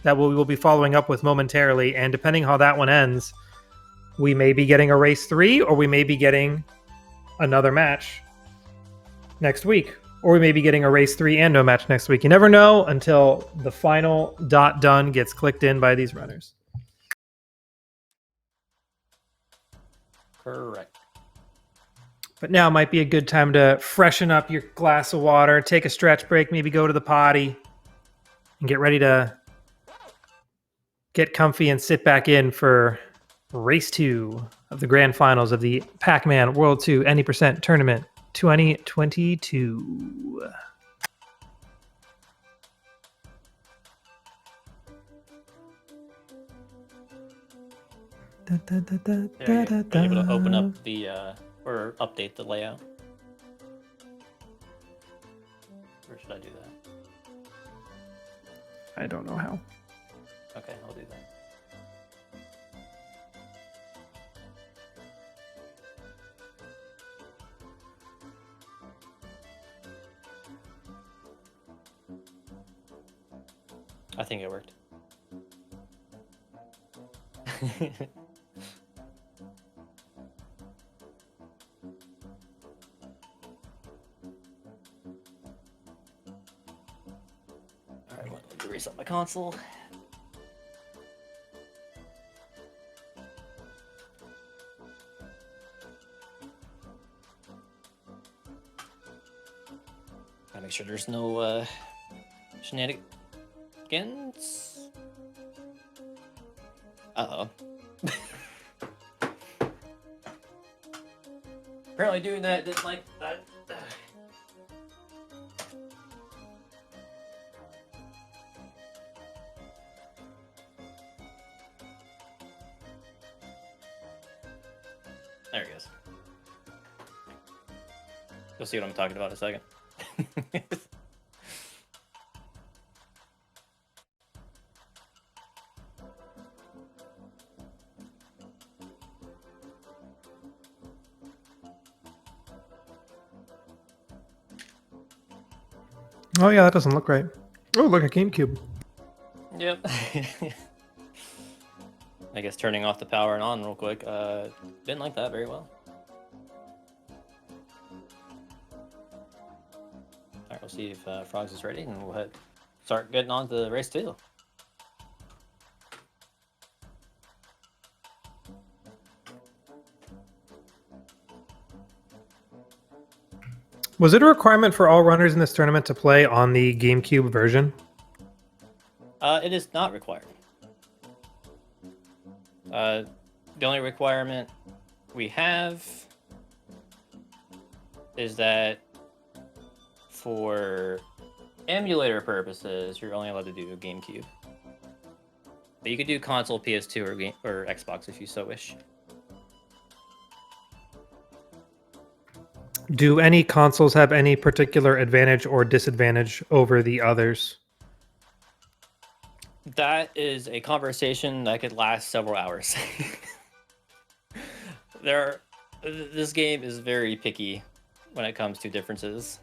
that we will be following up with momentarily. And depending how that one ends, we may be getting a race 3, or we may be getting another match next week. Or we may be getting a race 3 and no match next week. You never know until the final dot done gets clicked in by these runners. Correct. But now might be a good time to freshen up your glass of water, take a stretch break, maybe go to the potty, and get ready to get comfy and sit back in for race 2 of the grand finals of the Pac-Man World 2 Any% Tournament 2022. There you go. Are you able to open up the or update the layout? Or should I do that? I don't know how. Okay, I'll do that. I think it worked. Alright, well, let me reset my console. Gotta make sure there's no shenanigans. Uh-oh. Apparently doing that didn't like that. There he goes. You'll see what I'm talking about in a second. Oh yeah, that doesn't look right. Oh, look at GameCube. Yep. I guess turning off the power and on real quick. Didn't like that very well. Alright, we'll see if Frogs is ready, and we'll start getting on to race 2. Was it a requirement for all runners in this tournament to play on the GameCube version? It is not required. The only requirement we have is that for emulator purposes, you're only allowed to do GameCube. But you could do console, PS2, or Xbox if you so wish. Do any consoles have any particular advantage or disadvantage over the others? That is a conversation that could last several hours. This game is very picky when it comes to differences.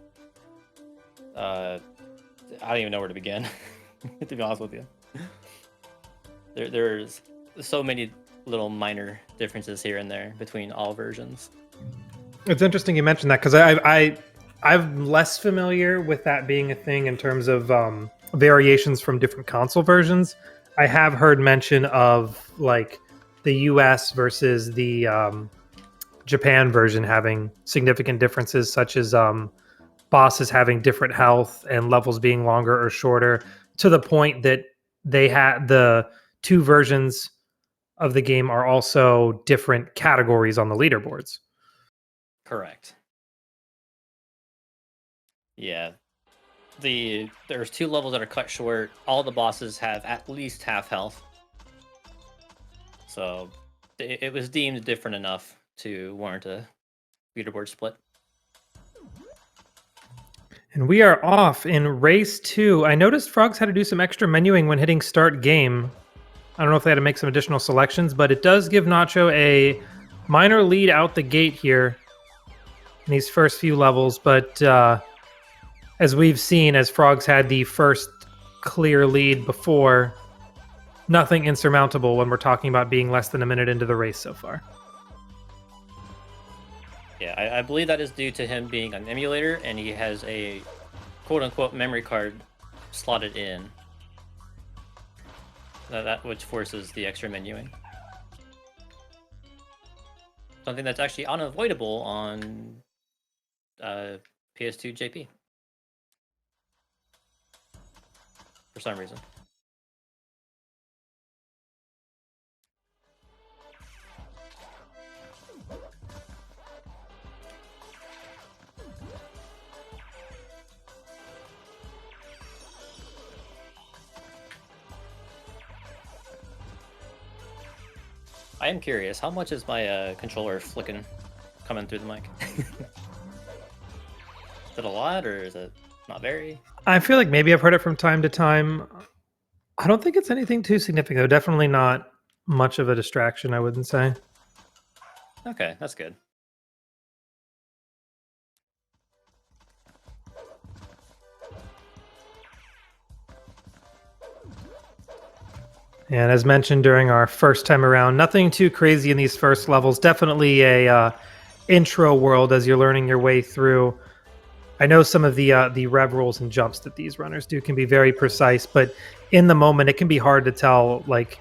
I don't even know where to begin, to be honest with you. There's so many little minor differences here and there between all versions. It's interesting you mentioned that, because I'm less familiar with that being a thing in terms of variations from different console versions. I have heard mention of like the US versus the Japan version having significant differences, such as bosses having different health and levels being longer or shorter, to the point that they had the two versions of the game are also different categories on the leaderboards. Correct. Yeah. There's 2 levels that are cut short. All the bosses have at least half health. So it was deemed different enough to warrant a leaderboard split. And we are off in race 2. I noticed Frogs had to do some extra menuing when hitting start game. I don't know if they had to make some additional selections, but it does give Nacho a minor lead out the gate here in these first few levels. But as we've seen, as Frogs had the first clear lead before, nothing insurmountable when we're talking about being less than a minute into the race so far. Yeah, I believe that is due to him being an emulator, and he has a quote-unquote memory card slotted in. That which forces the extra menuing. Something that's actually unavoidable on PS2 JP. For some reason. I am curious, how much is my controller flicking coming through the mic? Is it a lot, or is it not very? I feel like maybe I've heard it from time to time. I don't think it's anything too significant, though. Definitely not much of a distraction, I wouldn't say. Okay, that's good. And as mentioned during our first time around, nothing too crazy in these first levels. Definitely a intro world as you're learning your way through. I know some of the rev rolls and jumps that these runners do can be very precise, but in the moment it can be hard to tell. Like,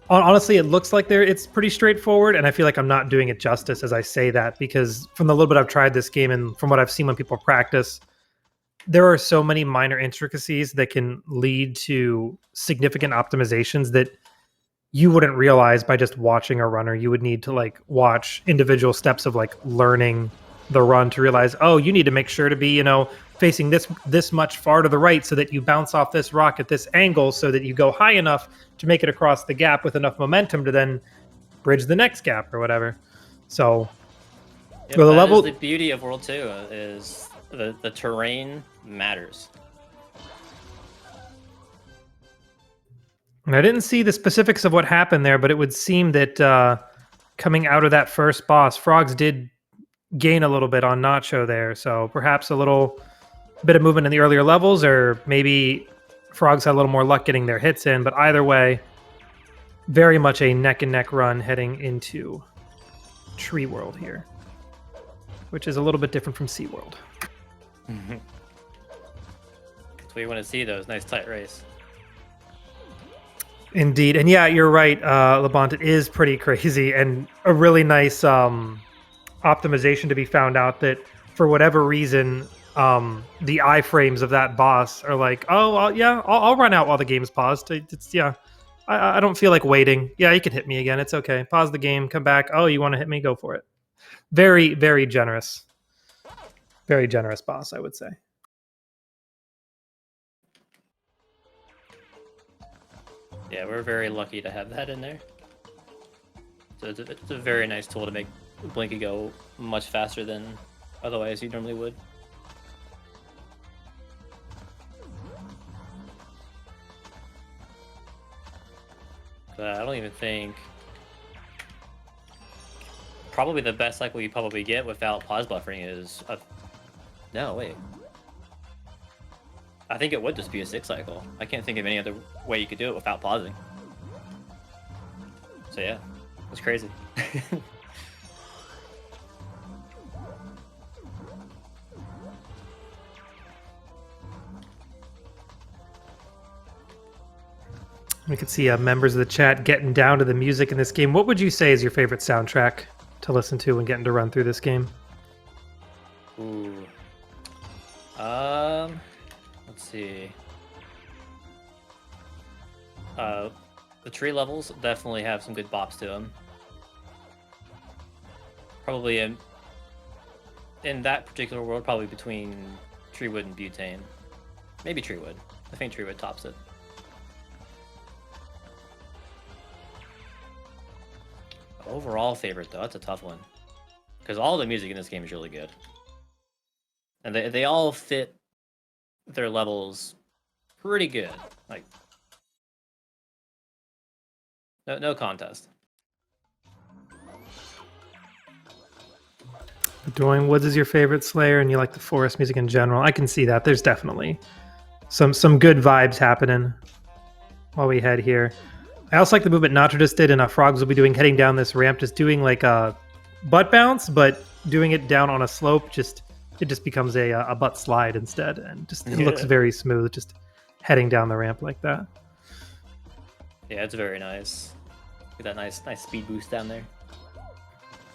honestly, it looks like it's pretty straightforward, and I feel like I'm not doing it justice as I say that, because from the little bit I've tried this game and from what I've seen when people practice, there are so many minor intricacies that can lead to significant optimizations that you wouldn't realize by just watching a runner. You would need to like watch individual steps of like learning the run to realize, oh, you need to make sure to be, facing this much far to the right so that you bounce off this rock at this angle so that you go high enough to make it across the gap with enough momentum to then bridge the next gap or whatever. So Yep, well, the that level is the beauty of World 2 is the terrain matters. And I didn't see the specifics of what happened there, but it would seem that coming out of that first boss, Frogs did gain a little bit on Nacho there. So perhaps a little bit of movement in the earlier levels, or maybe Frogs had a little more luck getting their hits in. But either way, very much a neck-and-neck run heading into Tree World here, which is a little bit different from Sea World. That's what you want to see, though, is nice tight race. Indeed. And yeah, you're right, Labont. It is pretty crazy and a really nice optimization to be found out that for whatever reason, the iframes of that boss are like, oh, I'll run out while the game's paused. I don't feel like waiting. Yeah, you can hit me again. It's okay. Pause the game, come back. Oh, you want to hit me? Go for it. Very, very generous. Very generous boss, I would say. Yeah, we're very lucky to have that in there. So it's a very nice tool to make Blinky go much faster than otherwise you normally would. I don't even think... Probably the best cycle you probably get without pause buffering is... No, wait. I think it would just be a 6 cycle. I can't think of any other way you could do it without pausing. So yeah, it's crazy. We could see members of the chat getting down to the music in this game. What would you say is your favorite soundtrack to listen to when getting to run through this game? Ooh. Let's see. The tree levels definitely have some good bops to them. Probably in that particular world, probably between Treewood and Butane. Maybe Treewood. I think Treewood tops it. Overall favorite, though, that's a tough one. Because all the music in this game is really good. And they all fit their levels pretty good. Like, no contest. Dwayne Woods is your favorite Slayer, and you like the forest music in general. I can see that. There's definitely some good vibes happening. while we head here. I also like the movement Nacho just did, and Frogs will be doing heading down this ramp, just doing like a butt bounce, but doing it down on a slope. It just becomes a butt slide instead, and just it looks very smooth, just heading down the ramp like that. Yeah, it's very nice. Get that nice speed boost down there.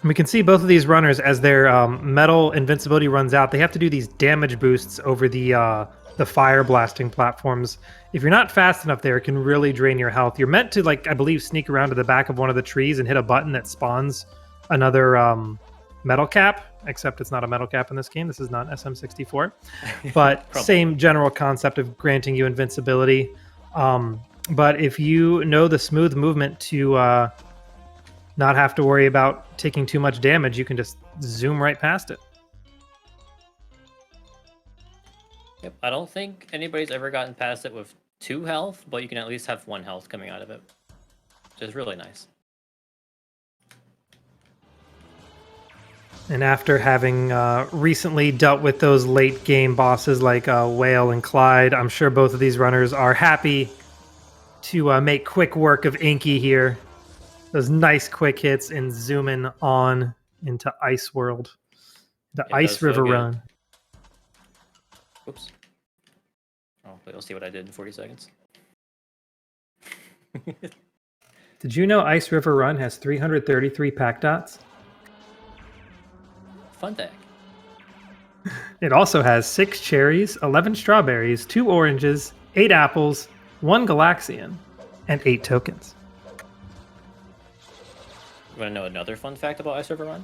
And we can see both of these runners as their metal invincibility runs out. They have to do these damage boosts over the fire blasting platforms. If you're not fast enough there, it can really drain your health. You're meant to, like, I believe, sneak around to the back of one of the trees and hit a button that spawns another metal cap, except it's not a metal cap in this game. This is not SM64. But same general concept of granting you invincibility. But if you know the smooth movement to not have to worry about taking too much damage, you can just zoom right past it. Yep, I don't think anybody's ever gotten past it with 2 health, but you can at least have 1 health coming out of it, which is really nice. And after having recently dealt with those late game bosses like Whale and Clyde, I'm sure both of these runners are happy to make quick work of Inky here. Those nice quick hits and zooming on into Ice World. The Ice River Run. Oops. Oh, wait, we'll see what I did in 40 seconds. Did you know Ice River Run has 333 pack dots? Fun fact. It also has 6 cherries, 11 strawberries, 2 oranges, 8 apples, 1 Galaxian, and 8 tokens. You want to know another fun fact about Ice River Run?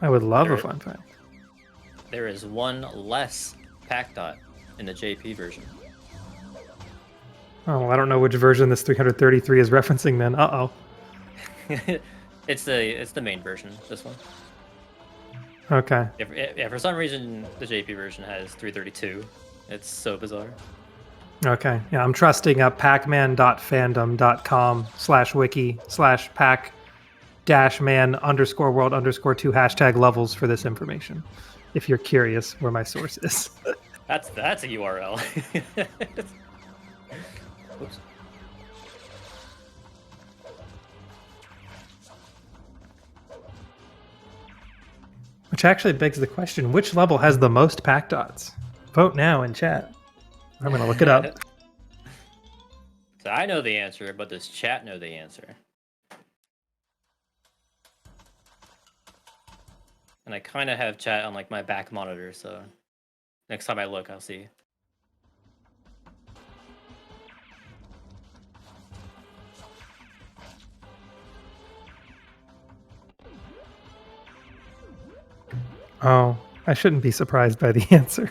I would love a fun fact. There is 1 less pack dot in the JP version. Oh, well, I don't know which version this 333 is referencing then. Uh-oh. It's the main version, this one. Okay. Yeah, for some reason, the JP version has 332. It's so bizarre. Okay. Yeah, I'm trusting pacman.fandom.com/wiki/pac-man_world_2 #levels for this information, if you're curious where my source is. That's a URL. Oops. Which actually begs the question, which level has the most pack dots? Vote now in chat. I'm going to look it up. So I know the answer, but does chat know the answer? And I kind of have chat on like my back monitor, so next time I look, I'll see. Oh, I shouldn't be surprised by the answer.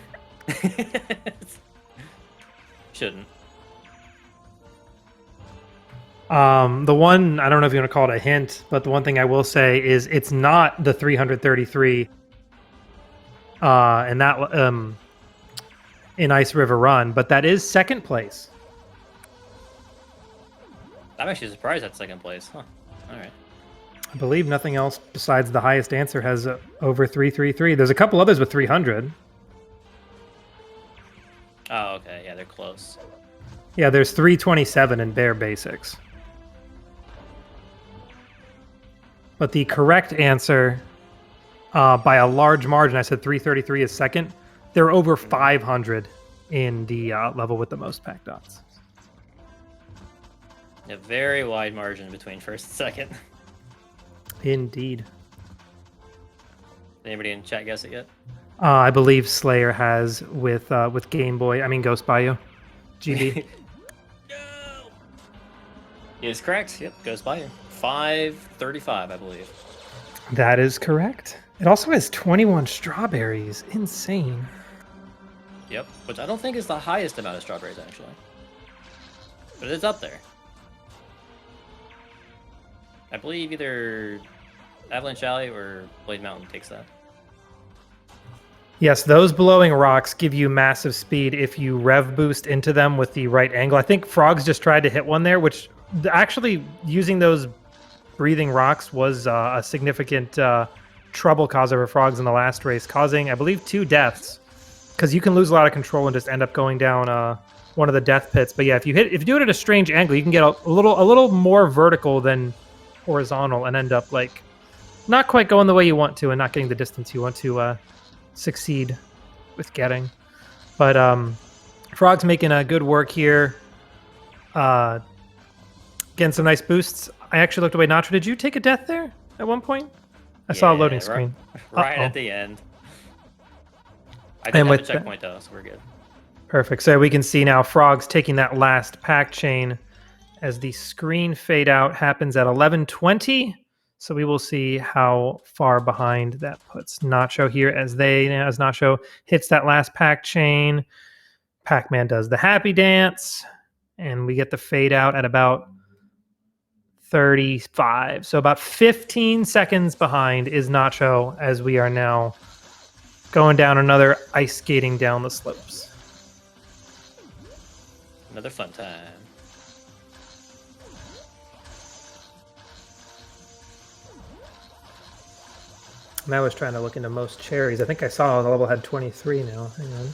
Shouldn't. The one, I don't know if you want to call it a hint, but the one thing I will say is it's not the 333 and that in Ice River Run, but that is second place. I'm actually surprised that's second place. Huh. All right. I believe nothing else besides the highest answer has over 333. There's a couple others with 300. Oh, okay. Yeah, they're close. Yeah, there's 327 in bare basics. But the correct answer, by a large margin, I said 333 is second. There are over 500 in the level with the most pack dots. A very wide margin between first and second. Indeed. Anybody in chat guess it yet? I believe Slayer has with Game Boy. I mean Ghost Bayou. GB. No! He is correct. Yep, goes by you. 535, I believe. That is correct. It also has 21 strawberries. Insane. Yep, which I don't think is the highest amount of strawberries, actually. But it's up there. I believe either Avalanche Alley or Blade Mountain takes that. Yes, those blowing rocks give you massive speed if you rev boost into them with the right angle. I think Frogs just tried to hit one there, which actually using those breathing rocks was a significant trouble causer for Frogs in the last race, causing, I believe, 2 deaths. Because you can lose a lot of control and just end up going down one of the death pits. But yeah, if you do it at a strange angle, you can get a little more vertical than horizontal and end up like not quite going the way you want to and not getting the distance you want to succeed with getting. But Frog's making a good work here. Getting some nice boosts. I actually looked away. Nacho, did you take a death there at one point? I saw a loading screen. Right at the end. I didn't have a checkpoint though, so we're good. Perfect. So we can see now Frog's taking that last pack chain as the screen fade out happens at 11:20. So we will see how far behind that puts Nacho here as Nacho hits that last pack chain. Pac-Man does the happy dance, and we get the fade out at about 35. So about 15 seconds behind is Nacho as we are now going down another ice skating down the slopes. Another fun time. And I was trying to look into most cherries. I think I saw the level had 23 now. Hang on.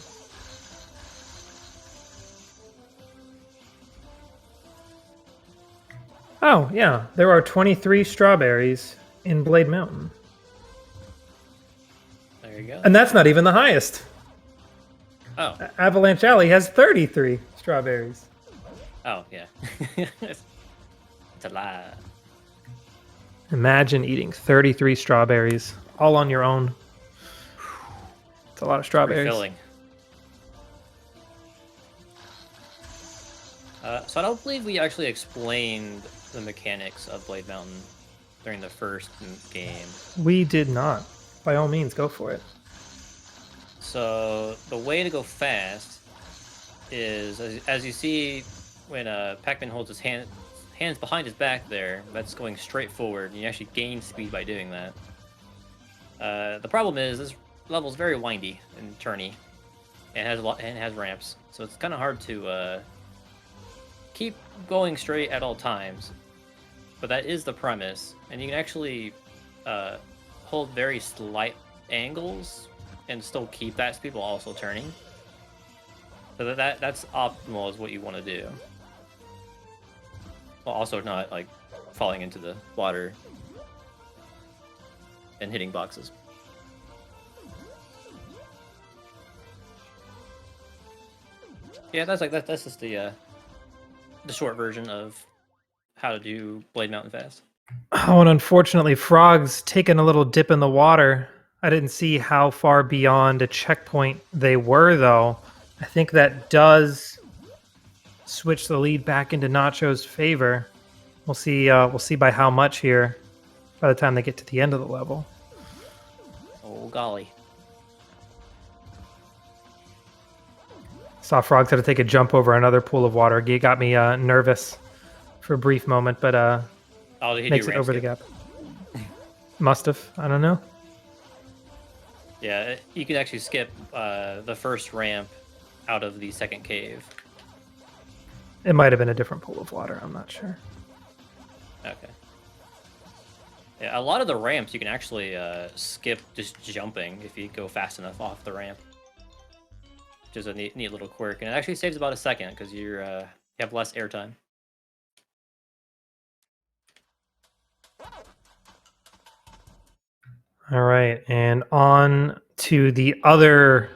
Oh, yeah. There are 23 strawberries in Blade Mountain. There you go. And that's not even the highest. Oh. Avalanche Alley has 33 strawberries. Oh, yeah. It's a lie. Imagine eating 33 strawberries all on your own. It's a lot of strawberries. Refilling. So I don't believe we actually explained the mechanics of Blade Mountain during the first game. We did not. By all means, go for it. So the way to go fast is, as you see, when Pac-Man holds his hands behind his back there, that's going straight forward, and you actually gain speed by doing that. The problem is this level is very windy and turny, and has ramps, so it's kind of hard to keep going straight at all times. But that is the premise, and you can actually hold very slight angles and still keep that speed while also turning. So that's optimal is what you want to do. While also not like falling into the water and hitting boxes. Yeah, that's just the short version of how to do Blade Mountain fast. Oh, and unfortunately, Frog's taken a little dip in the water. I didn't see how far beyond a checkpoint they were, though. I think that does switch the lead back into Nacho's favor. We'll see. We'll see by how much here by the time they get to the end of the level. Oh golly! Saw Frogs had to take a jump over another pool of water. It got me nervous for a brief moment, but makes it over the gap. Must have. I don't know. Yeah, you can actually skip the first ramp out of the second cave. It might have been a different pool of water. I'm not sure. Okay. Yeah, a lot of the ramps you can actually skip just jumping if you go fast enough off the ramp. Which is a neat little quirk, and it actually saves about a second because you have less airtime. All right, and on to the other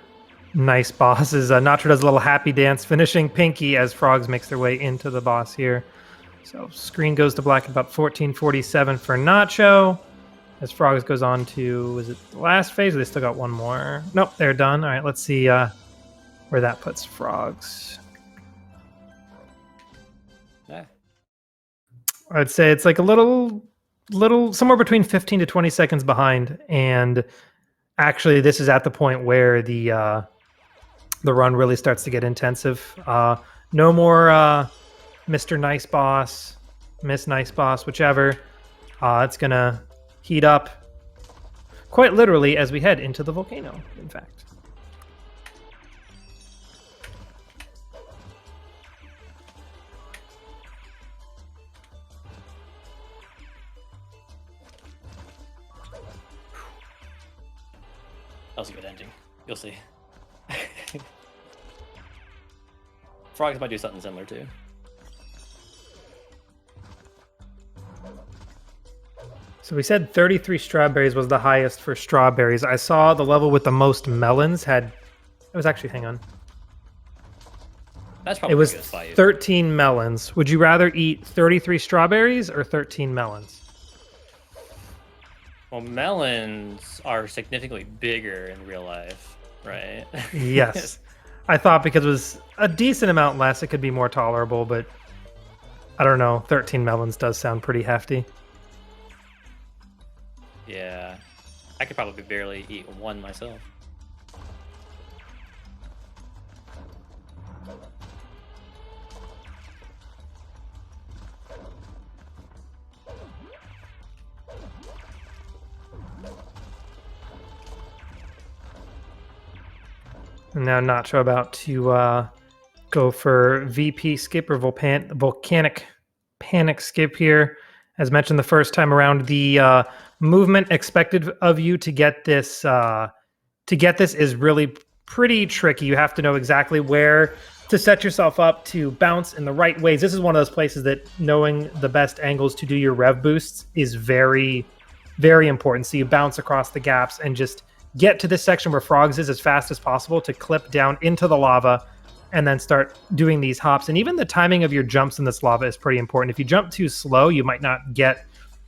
nice bosses. Nacho does a little happy dance, finishing Pinky as Frogs makes their way into the boss here. So screen goes to black at about 14:47 for Nacho. As Frogs goes on to, is it the last phase or they still got one more? Nope, they're done. All right, let's see where that puts Frogs. Yeah. I'd say it's like a little somewhere between 15 to 20 seconds behind, and actually this is at the point where the run really starts to get intensive. No more Mr. Nice Boss, Miss Nice Boss, whichever. It's gonna heat up quite literally as we head into the volcano, in fact. That was a good ending. You'll see. Frogs might do something similar too. So we said 33 strawberries was the highest for strawberries. I saw the level with the most melons had... It was actually... Hang on. That's probably it was a good fight. 13 melons. Would you rather eat 33 strawberries or 13 melons? Well, melons are significantly bigger in real life, right? Yes. I thought because it was a decent amount less, it could be more tolerable, but I don't know. 13 melons does sound pretty hefty. Yeah. I could probably barely eat one myself. And now Nacho about to go for VP skip or volcanic panic skip here. As mentioned the first time around, the movement expected of you to get this is really pretty tricky. You have to know exactly where to set yourself up to bounce in the right ways. This is one of those places that knowing the best angles to do your rev boosts is very, very important. So you bounce across the gaps and just get to this section where Frogs is as fast as possible to clip down into the lava and then start doing these hops. And even the timing of your jumps in this lava is pretty important. If you jump too slow, you might not get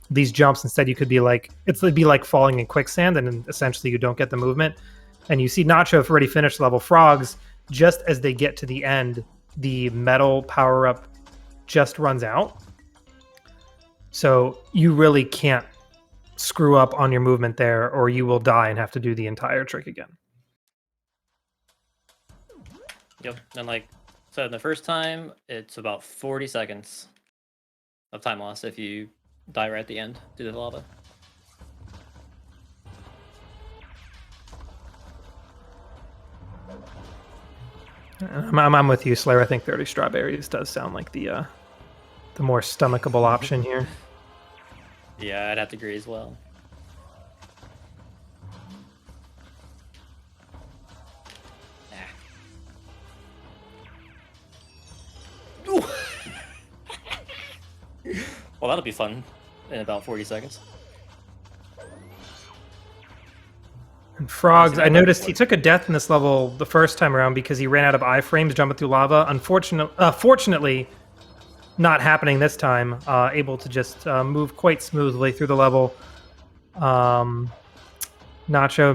these jumps. Instead, you could be like, it'd be like falling in quicksand, and then essentially you don't get the movement. And you see Nacho have already finished level. Frogs, just as they get to the end, the metal power-up just runs out. So you really can't screw up on your movement there, or you will die and have to do the entire trick again. Yep, and like so the first time, it's about 40 seconds of time loss if you die right at the end due to the lava. I'm with you, Slayer. I think 30 strawberries does sound like the more stomachable option here. Yeah, I'd have to agree as well. Well, that'll be fun in about 40 seconds. And Frogs, I noticed he took a death in this level the first time around because he ran out of iframes jumping through lava. Fortunately, not happening this time. Able to just move quite smoothly through the level. Nacho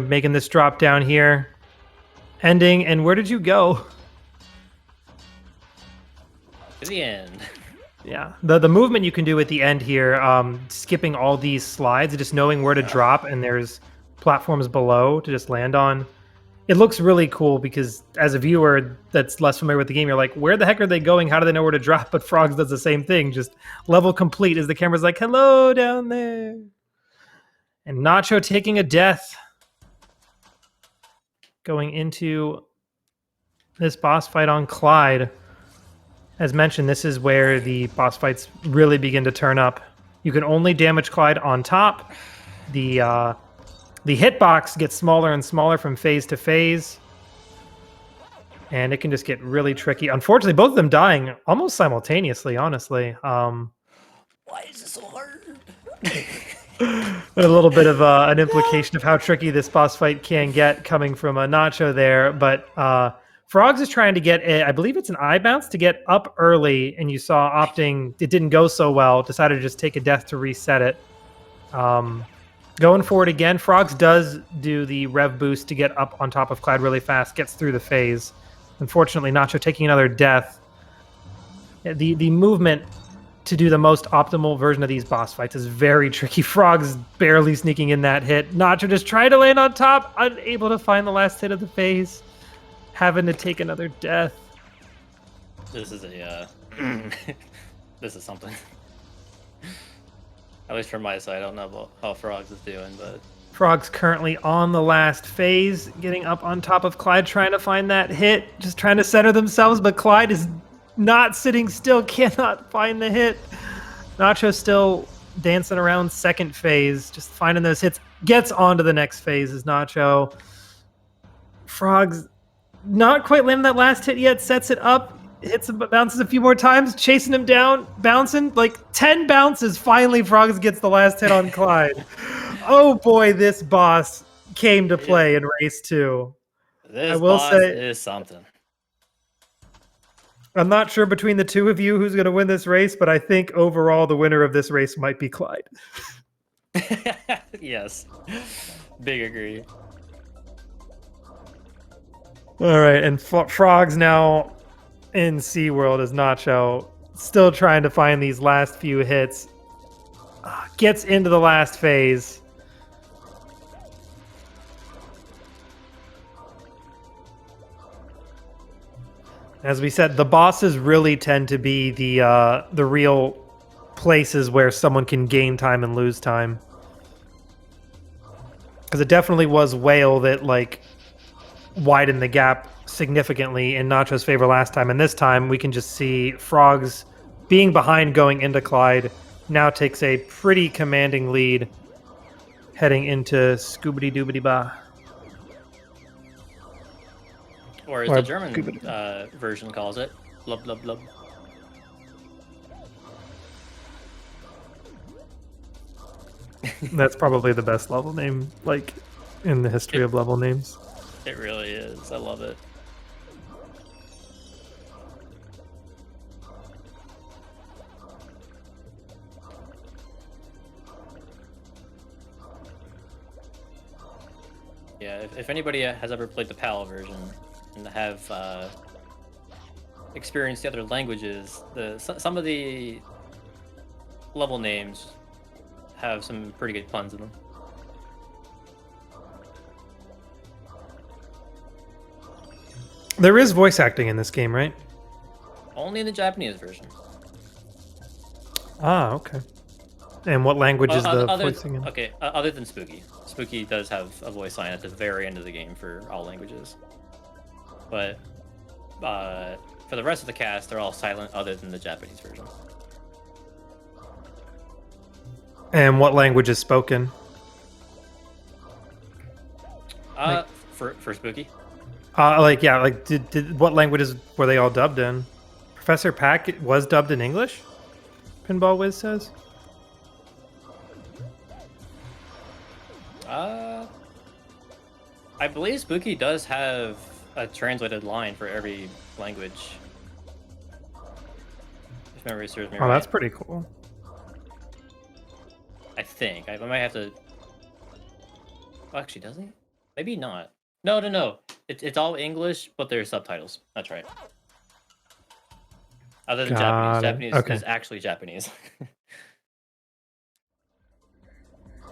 making this drop down here. Ending, and where did you go? To the end. Yeah, the movement you can do at the end here, skipping all these slides, just knowing where to drop, and there's platforms below to just land on. It looks really cool because as a viewer that's less familiar with the game, you're like, where the heck are they going? How do they know where to drop? But Frogs does the same thing, just level complete as the camera's like, hello down there. And Nacho taking a death. Going into this boss fight on Clyde. As mentioned, this is where the boss fights really begin to turn up. You can only damage Clyde on top. The hitbox gets smaller and smaller from phase to phase. And it can just get really tricky. Unfortunately, both of them dying almost simultaneously, honestly. Why is it so hard? A little bit of an implication of how tricky this boss fight can get coming from a Nacho there. But Frogs is trying to get, I believe it's an eye bounce to get up early. And you saw opting, it didn't go so well. Decided to just take a death to reset it. Going for it again. Frogs does do the rev boost to get up on top of Clyde really fast. Gets through the phase. Unfortunately, Nacho taking another death. The movement to do the most optimal version of these boss fights is very tricky. Frogs barely sneaking in that hit. Nacho just trying to land on top. Unable to find the last hit of the phase. Having to take another death. This is a this is something. At least from my side, I don't know about how Frogs is doing, but Frogs currently on the last phase, getting up on top of Clyde, trying to find that hit, just trying to center themselves, but Clyde is not sitting still, cannot find the hit. Nacho still dancing around second phase, just finding those hits, gets on to the next phase as Nacho. Frogs not quite landing that last hit yet, sets it up. hits him, bounces a few more times, chasing him down, bouncing. Like 10 bounces, finally Frogs gets the last hit on Clyde. Oh boy, this boss came to play in race 2. This I will boss say, is something. I'm not sure between the two of you who's going to win this race, but I think overall the winner of this race might be Clyde. Yes. Big agree. All right, and Frogs now in SeaWorld as Nacho, still trying to find these last few hits. Gets into the last phase. As we said, the bosses really tend to be the real places where someone can gain time and lose time. Because it definitely was Whale that like widened the gap significantly in Nacho's favor last time, and this time we can just see Frogs being behind going into Clyde now takes a pretty commanding lead heading into Scoobity Doobity Ba. Or as the German version calls it, blub blub blub. That's probably the best level name, like, in the history of level names. It really is. I love it. Yeah, if anybody has ever played the PAL version and have experienced the other languages, some of the level names have some pretty good puns in them. There is voice acting in this game, right? Only in the Japanese version. Ah, okay. And what language is the voicing in? Okay, other than Spooky. Spooky does have a voice line at the very end of the game for all languages. But for the rest of the cast, they're all silent other than the Japanese version. And what language is spoken? For Spooky? Did what languages were they all dubbed in? Professor Pack was dubbed in English? Pinball Wiz says. I believe Spooky does have a translated line for every language. If memory serves me right. Oh, that's pretty cool. I think. I might have to... Oh, actually, does he? Maybe not. No. It's all English, but there's subtitles. That's right. Other than Japanese. Japanese okay. is actually Japanese.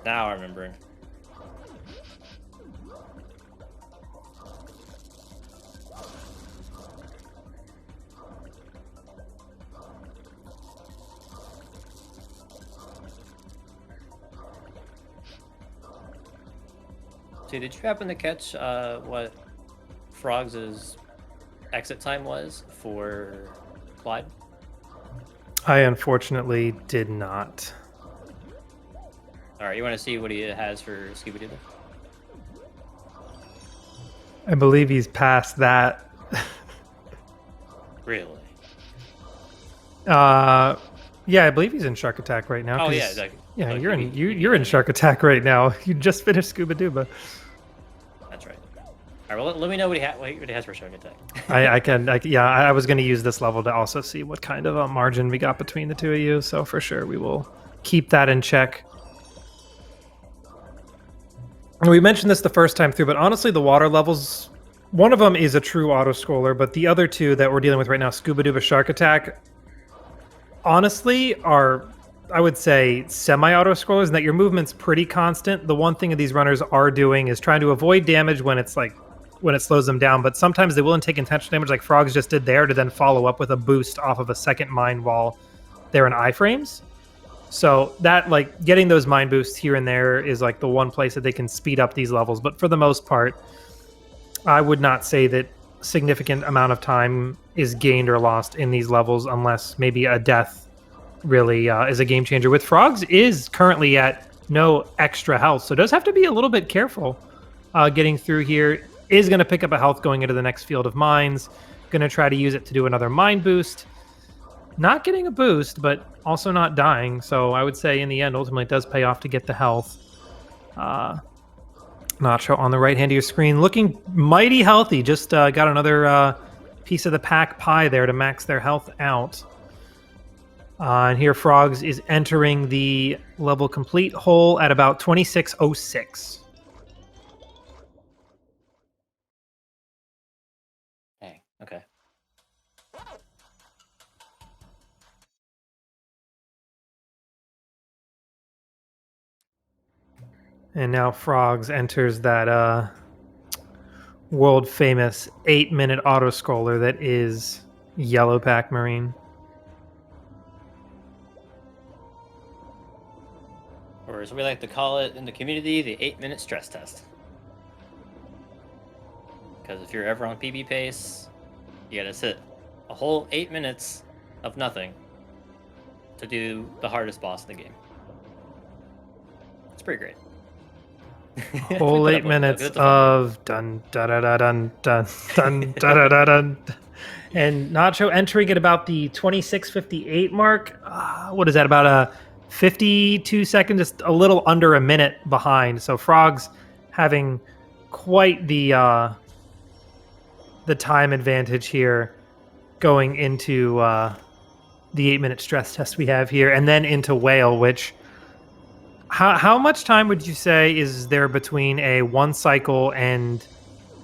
Now I'm remembering. So did you happen to catch what Frogs' exit time was for Clyde? I unfortunately did not. All right, you want to see what he has for Scooby-Doo? I believe he's past that. Really? Yeah, I believe he's in Shark Attack right now. Oh yeah, like, you're in Shark Attack right now. You just finished Scuba Dooba. That's right. All right, well, let me know what he has for Shark Attack. I was going to use this level to also see what kind of a margin we got between the two of you. So for sure, we will keep that in check. We mentioned this the first time through, but honestly, the water levels, one of them is a true auto-scroller, but the other two that we're dealing with right now, Scuba Dooba Shark Attack, honestly are, I would say, semi-auto-scrollers, in that your movement's pretty constant. The one thing that these runners are doing is trying to avoid damage when it slows them down, but sometimes they will take intentional damage like Frogs just did there to then follow up with a boost off of a second mine while they're in iframes. So that, like, getting those mine boosts here and there is like the one place that they can speed up these levels. But for the most part, I would not say that significant amount of time is gained or lost in these levels unless maybe a death really is a game changer. With Frogs is currently at no extra health, so does have to be a little bit careful getting through here. Is going to pick up a health going into the next field of mines. Gonna try to use it to do another mind boost. Not getting a boost, but also not dying. So I would say in the end, ultimately, it does pay off to get the health. Nacho on the right hand of your screen, looking mighty healthy. Just got another piece of the pack pie there to max their health out. And here Frogs is entering the level complete hole at about 2606. Dang, okay. And now Frogs enters that world famous 8-minute auto scroller that is Yellow Pack Marine. Or as we like to call it in the community, the 8-minute stress test. Because if you're ever on PB pace, you gotta sit a whole 8 minutes of nothing to do the hardest boss in the game. It's pretty great. Whole 8 minutes of dun da da da dun dun dun da da da dun. And Nacho entering at about the 26:58 mark. What is that? About a 52 seconds, just a little under a minute behind. So Frogs having quite the time advantage here, going into the 8-minute stress test we have here, and then into Whale, which. How much time would you say is there between a 1 cycle and,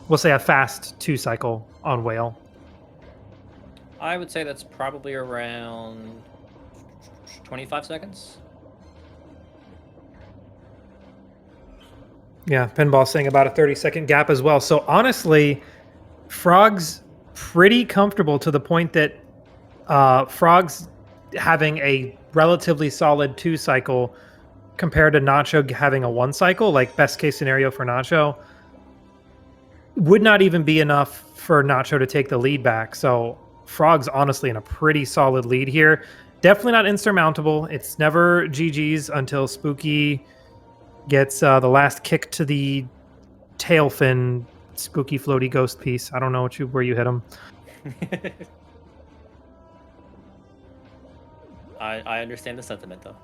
we'll say, a fast 2 cycle on Whale? I would say that's probably around 25 seconds. Yeah, Pinball's saying about a 30-second gap as well. So honestly, Frog's pretty comfortable to the point that Frog's having a relatively solid 2 cycle compared to Nacho having a 1 cycle, like best case scenario for Nacho, would not even be enough for Nacho to take the lead back. So Frog's honestly in a pretty solid lead here. Definitely not insurmountable. It's never GG's until Spooky gets the last kick to the tail fin, spooky floaty ghost piece. I don't know where you hit him. I understand the sentiment though.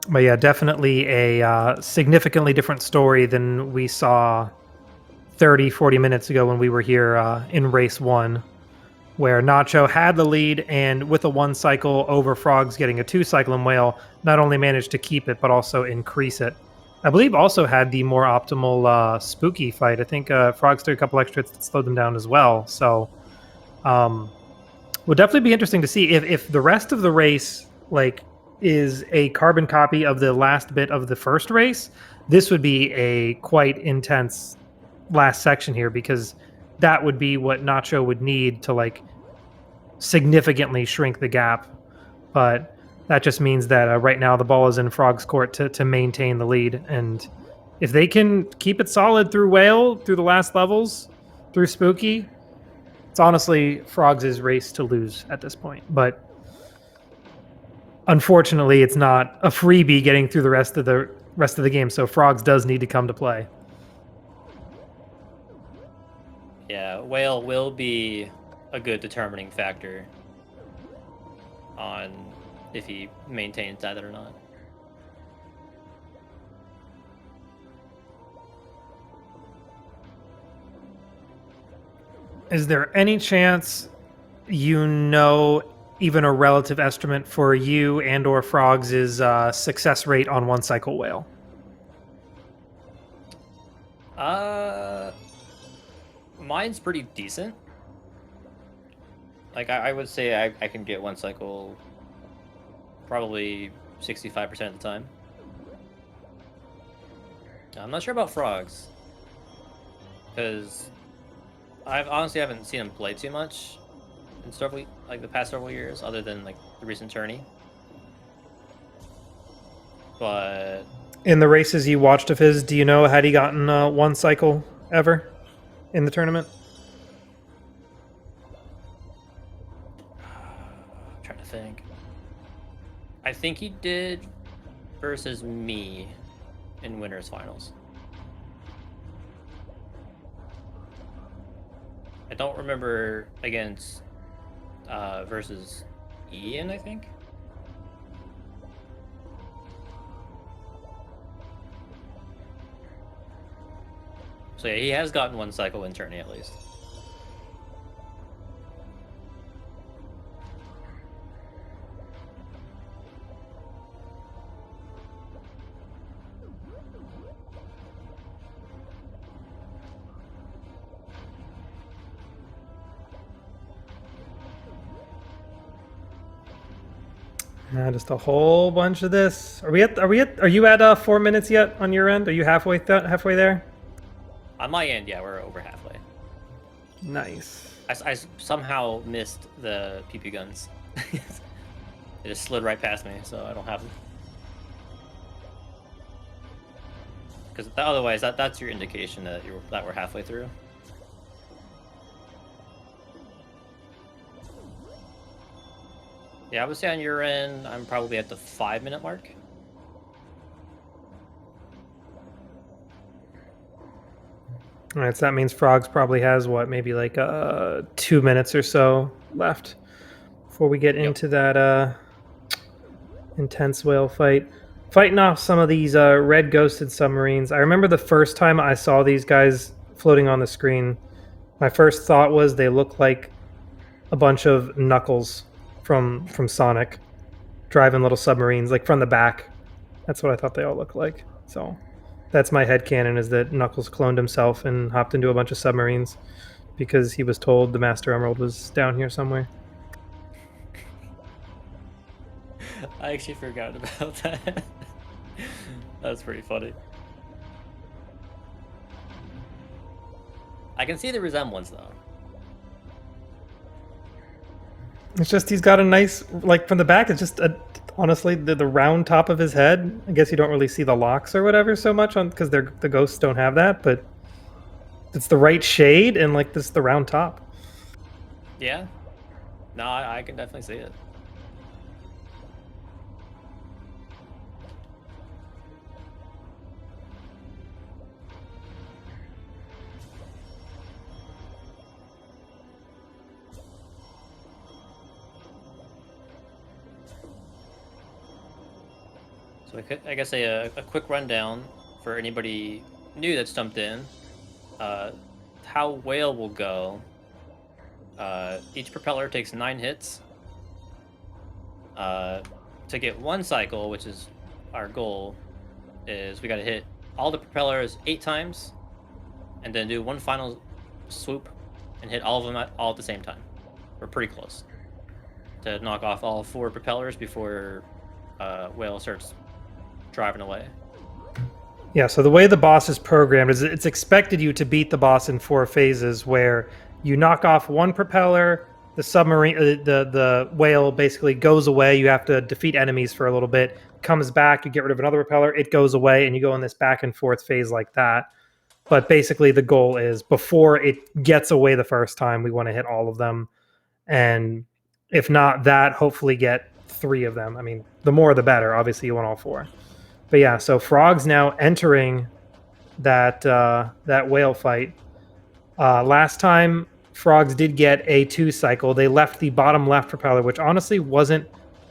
But yeah, definitely a significantly different story than we saw 30, 40 minutes ago when we were here in race 1, where Nacho had the lead and with a 1 cycle over Frogs getting a 2 cycle in Whale, not only managed to keep it, but also increase it. I believe also had the more optimal Spooky fight. I think Frogs threw a couple extra hits that slowed them down as well. So will definitely be interesting to see if the rest of the race, like, is a carbon copy of the last bit of the first race. This would be a quite intense last section here, because that would be what Nacho would need to like significantly shrink the gap. But that just means that right now the ball is in Frog's court to maintain the lead. And if they can keep it solid through Whale, through the last levels, through Spooky, it's honestly Frogs' race to lose at this point. But unfortunately, it's not a freebie getting through the rest of the game, so Frogs does need to come to play. Yeah, Whale will be a good determining factor on if he maintains that or not. Is there any chance even a relative estimate for you and or Frogs' success rate on 1 cycle Whale? Mine's pretty decent. Like, I would say I can get 1 cycle probably 65% of the time. I'm not sure about Frogs, because I honestly haven't seen him play too much in the past several years, other than like the recent tourney. But in the races you watched of his, do you know, had he gotten 1 cycle ever in the tournament? I'm trying to think. I think he did versus me in winners finals. don't remember against versus Ian, I think. So yeah, he has gotten one cycle in tourney at least. Just a whole bunch of this. Are you at 4 minutes yet on your end? Are you halfway there? On my end, yeah, we're over halfway. Nice. I somehow missed the PP guns. It just slid right past me, so I don't have them. Because otherwise, that's your indication that we're halfway through. Yeah, I would say on your end, I'm probably at the 5-minute mark. All right, so that means Frogs probably has what, maybe like 2 minutes or so left before we get into that intense whale fight. Fighting off some of these red ghosted submarines. I remember the first time I saw these guys floating on the screen, my first thought was they look like a bunch of Knuckles from Sonic driving little submarines, like from the back. That's what I thought they all looked like. So that's my headcanon, is that Knuckles cloned himself and hopped into a bunch of submarines because he was told the Master Emerald was down here somewhere. I actually forgot about that. That's pretty funny. I can see the resemblance, though. It's just he's got a nice, like from the back, it's just honestly the round top of his head. I guess you don't really see the locks or whatever so much on because the ghosts don't have that, but it's the right shade and like the round top. Yeah. No, I can definitely see it. So I guess a quick rundown for anybody new that's jumped in. How whale will go. Each propeller takes 9 hits. To get 1 cycle, which is our goal, is we got to hit all the propellers 8 times, and then do 1 final swoop and hit all of them all at the same time. We're pretty close to knock off all 4 propellers before whale starts driving away. Yeah, so the way the boss is programmed is it's expected you to beat the boss in 4 phases, where you knock off 1 propeller, the submarine, the whale basically goes away. You have to defeat enemies for a little bit, comes back, you get rid of another propeller, it goes away, and you go in this back and forth phase like that. But basically the goal is before it gets away the first time, we want to hit all of them. And if not that, hopefully get 3 of them. I mean, the more the better. Obviously you want all 4. But yeah, so Frog's now entering that whale fight. Last time Frogs did get a 2 cycle. They left the bottom left propeller, which honestly wasn't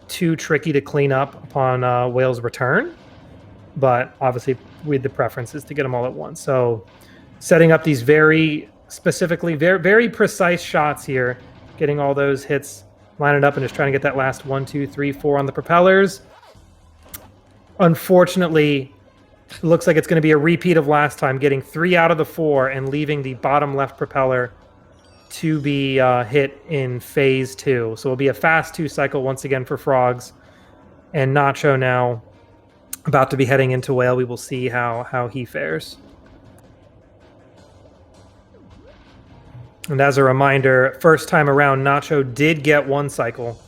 too tricky to clean up upon Whale's return. But obviously the preference is to get them all at once. So setting up these very specifically, very, very precise shots here, getting all those hits, lining up and just trying to get that last 1, 2, 3, 4 on the propellers. Unfortunately, it looks like it's going to be a repeat of last time, getting 3 out of the 4 and leaving the bottom left propeller to be hit in phase 2. So it'll be a fast 2 cycle once again for Frogs. And Nacho now about to be heading into whale. We will see how he fares. And as a reminder, first time around, Nacho did get 1 cycle,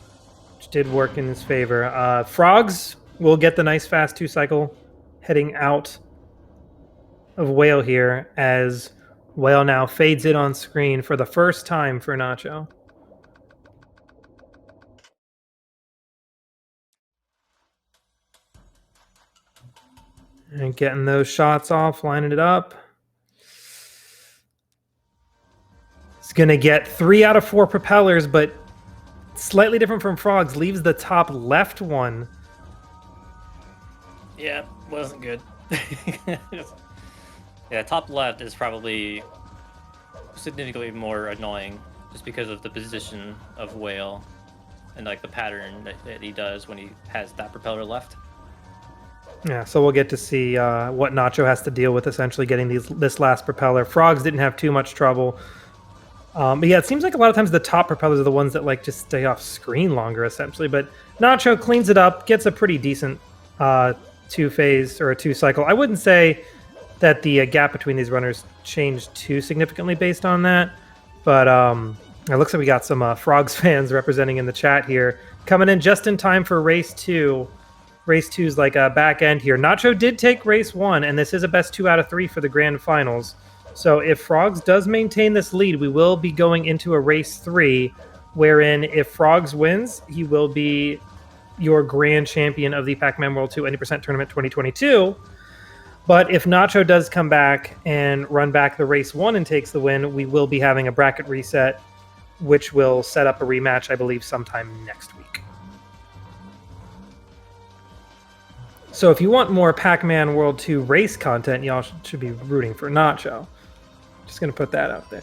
which did work in his favor. Frogs will get the nice fast 2 cycle heading out of whale here, as whale now fades in on screen for the first time for Nacho. And getting those shots off, lining it up. It's going to get 3 out of 4 propellers, but slightly different from Frogs. Leaves the top left one. Yeah, wasn't good. Yeah, top left is probably significantly more annoying just because of the position of Whale and like the pattern that he does when he has that propeller left. Yeah, so we'll get to see what Nacho has to deal with essentially getting this last propeller. Frogs didn't have too much trouble. But yeah, it seems like a lot of times the top propellers are the ones that like just stay off screen longer essentially. But Nacho cleans it up, gets a pretty decent 2-phase or a 2-cycle. I wouldn't say that the gap between these runners changed too significantly based on that. But it looks like we got some Frogs fans representing in the chat here. Coming in just in time for race 2. Race 2 is like a back end here. Nacho did take race 1, and this is a best 2 out of 3 for the grand finals. So if Frogs does maintain this lead, we will be going into a race 3, wherein if Frogs wins, he will be your grand champion of the Pac-Man World 2 80% Tournament 2022. But if Nacho does come back and run back the race 1 and takes the win, we will be having a bracket reset, which will set up a rematch, I believe, sometime next week. So if you want more Pac-Man World 2 race content, y'all should be rooting for Nacho. Just going to put that out there.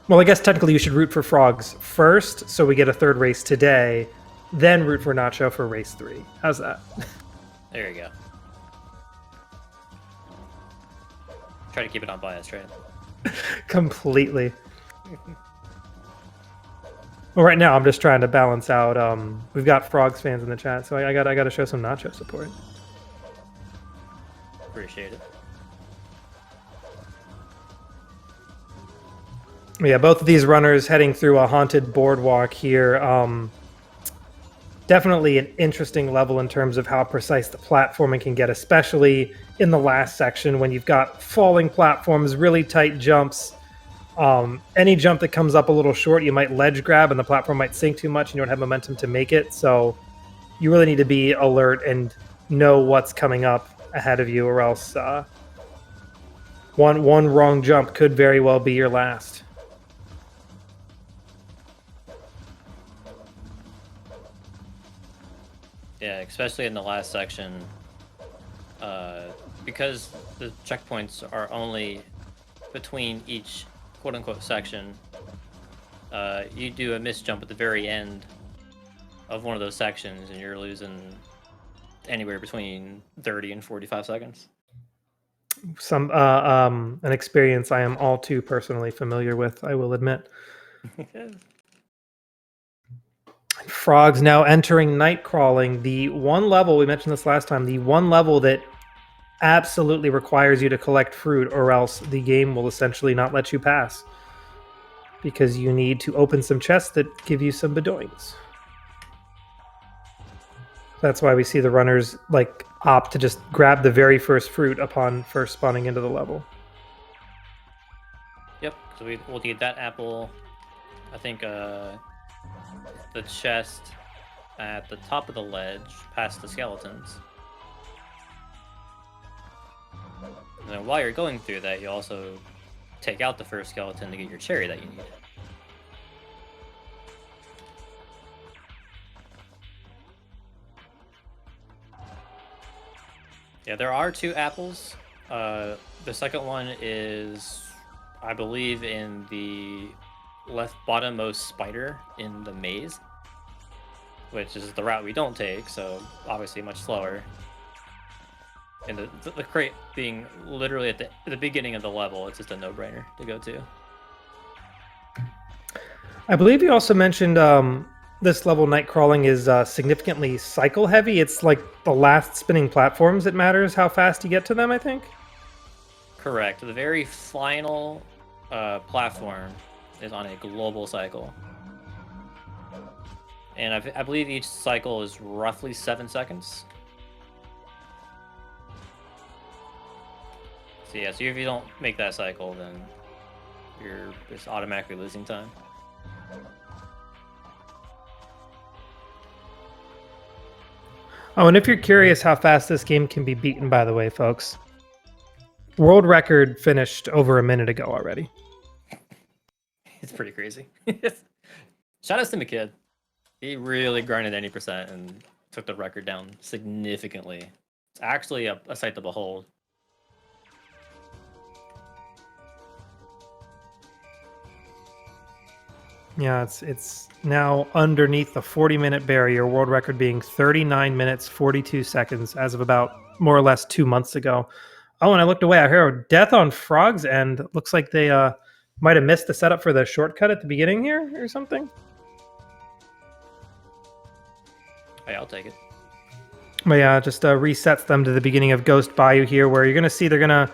Well, I guess technically you should root for Frogs first, so we get a 3rd race today, then root for Nacho for race 3. How's that? There you go. Try to keep it unbiased, right? Completely. Well, right now I'm just trying to balance out. We've got Frogs fans in the chat, so I got to show some Nacho support. Appreciate it. Yeah, both of these runners heading through a haunted boardwalk here. Definitely an interesting level in terms of how precise the platforming can get, especially in the last section when you've got falling platforms, really tight jumps. Any jump that comes up a little short, you might ledge grab and the platform might sink too much and you don't have momentum to make it. So you really need to be alert and know what's coming up ahead of you, or else one wrong jump could very well be your last. Yeah, especially in the last section, because the checkpoints are only between each quote-unquote section. You do a missed jump at the very end of one of those sections, and you're losing anywhere between 30 and 45 seconds. An experience I am all too personally familiar with, I will admit. Frogs now entering night crawling. The one level, we mentioned this last time, the one level that absolutely requires you to collect fruit, or else the game will essentially not let you pass. Because you need to open some chests that give you some bedoings. That's why we see the runners like opt to just grab the very first fruit upon first spawning into the level. Yep, so we'll get that apple. I think the chest at the top of the ledge past the skeletons. And then while you're going through that, you also take out the first skeleton to get your cherry that you need. Yeah, there are 2 apples. The second one is, I believe, in the left bottommost spider in the maze, which is the route we don't take, so obviously much slower. And the crate being literally at the beginning of the level, it's just a no-brainer to go to. I believe you also mentioned this level night crawling is significantly cycle heavy. It's like the last spinning platforms that matters how fast you get to them, I think. Correct. The very final platform is on a global cycle. And I believe each cycle is roughly 7 seconds. So yeah, so if you don't make that cycle, then you're just automatically losing time. Oh, and if you're curious how fast this game can be beaten, by the way, folks, World record finished over a minute ago already. It's pretty crazy. Shout out to McKid. He really grinded 90% and took the record down significantly. It's actually a sight to behold. Yeah, it's now underneath the 40-minute barrier, world record being 39 minutes, 42 seconds as of about more or less 2 months ago. Oh, and I looked away. I heard a death on Frogs, and looks like they might have missed the setup for the shortcut at the beginning here or something. Hey, I'll take it. But yeah, just resets them to the beginning of Ghost Bayou here, where you're going to see they're going to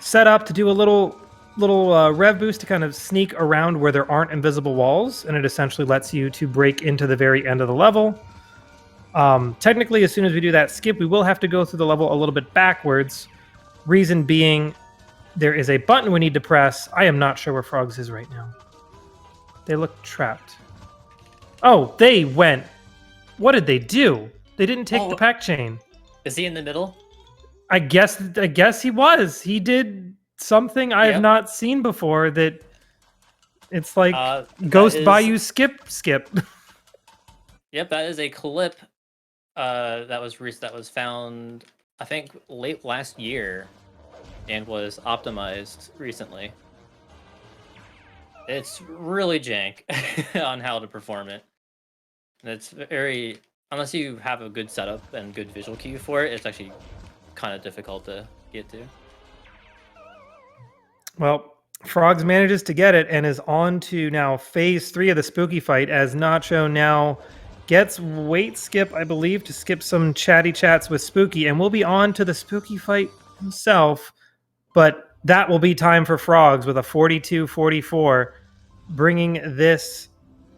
set up to do a little rev boost to kind of sneak around where there aren't invisible walls, and it essentially lets you to break into the very end of the level. Technically, as soon as we do that skip, we will have to go through the level a little bit backwards. Reason being, there is a button we need to press. I am not sure where Frogs is right now. They look trapped. Oh, they went. What did they do? They didn't take the pack chain. Is he in the middle? I guess he was. He did something I have not seen before. That it's like Ghost Bayou skip. Yep, that is a clip that was found, I think, late last year, and was optimized recently. It's really jank on how to perform it. And it's very, unless you have a good setup and good visual cue for it, it's actually kind of difficult to get to. Well, Frogs manages to get it and is on to now phase 3 of the spooky fight, as Nacho now gets wait skip, I believe, to skip some chatty chats with Spooky, and we'll be on to the spooky fight himself. But that will be time for Frogs with a 42-44, bringing this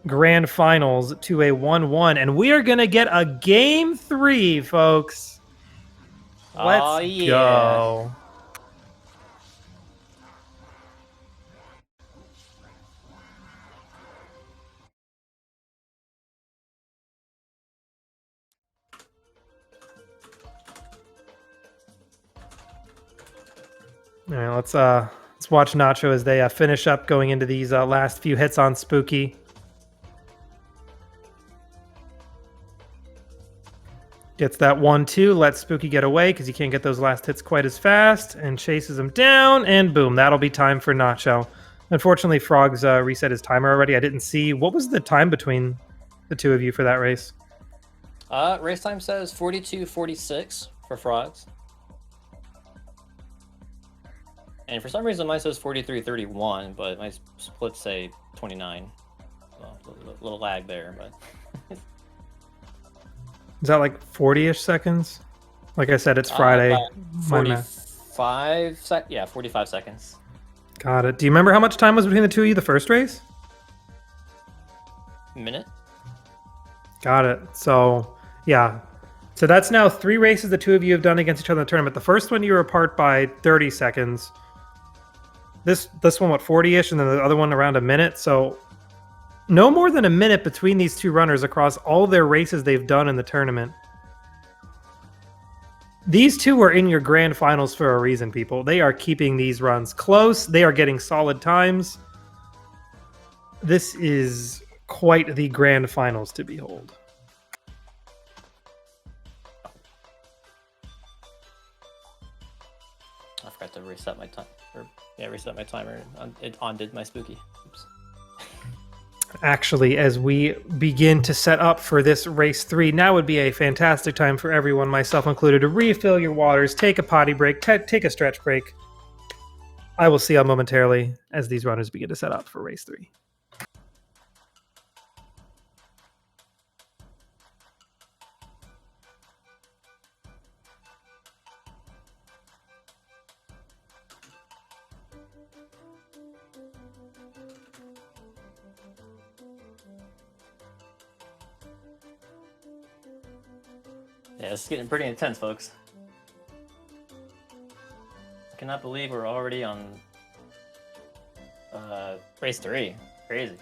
grand finals to a 1-1. And we are going to get a game 3, folks. Let's go. All right, let's watch Nacho as they finish up going into these last few hits on Spooky. Gets that 1-2, lets Spooky get away because he can't get those last hits quite as fast, and chases him down, and boom, that'll be time for Nacho. Unfortunately, Frogs reset his timer already. I didn't see. What was the time between the two of you for that race? Race time says 42-46 for Frogs. And for some reason, mine says 43-31, but my splits say 29. Well, a little lag there, but... Is that like 40-ish seconds? Like I said, it's Friday. 45 seconds. Got it. Do you remember how much time was between the two of you the first race? Minute. Got it. So, yeah. So that's now 3 races the two of you have done against each other in the tournament. The first one you were apart by 30 seconds. This one, what, 40-ish, and then the other one around a minute. So no more than a minute between these two runners across all their races they've done in the tournament. These two are in your grand finals for a reason, people. They are keeping these runs close. They are getting solid times. This is quite the grand finals to behold. I forgot to reset my time. Reset my timer. It undid my Spooky. Oops. Actually, as we begin to set up for this race 3, now would be a fantastic time for everyone, myself included, to refill your waters, take a potty break, take a stretch break. I will see you momentarily as these runners begin to set up for race 3. Yeah, it's getting pretty intense, folks. I cannot believe we're already on race 3. Crazy.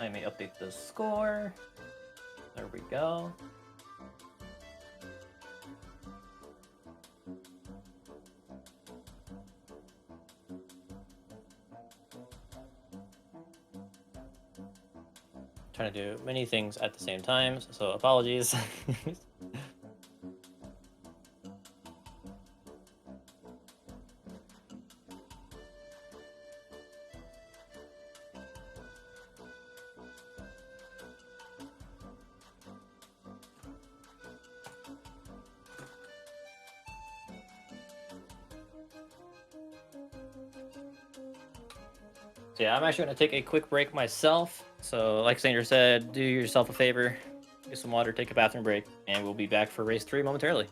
Let me update the score. There we go. trying to do many things at the same time, so apologies. So yeah, I'm actually going to take a quick break myself. So like Sander said, do yourself a favor, get some water, take a bathroom break, and we'll be back for race 3 momentarily.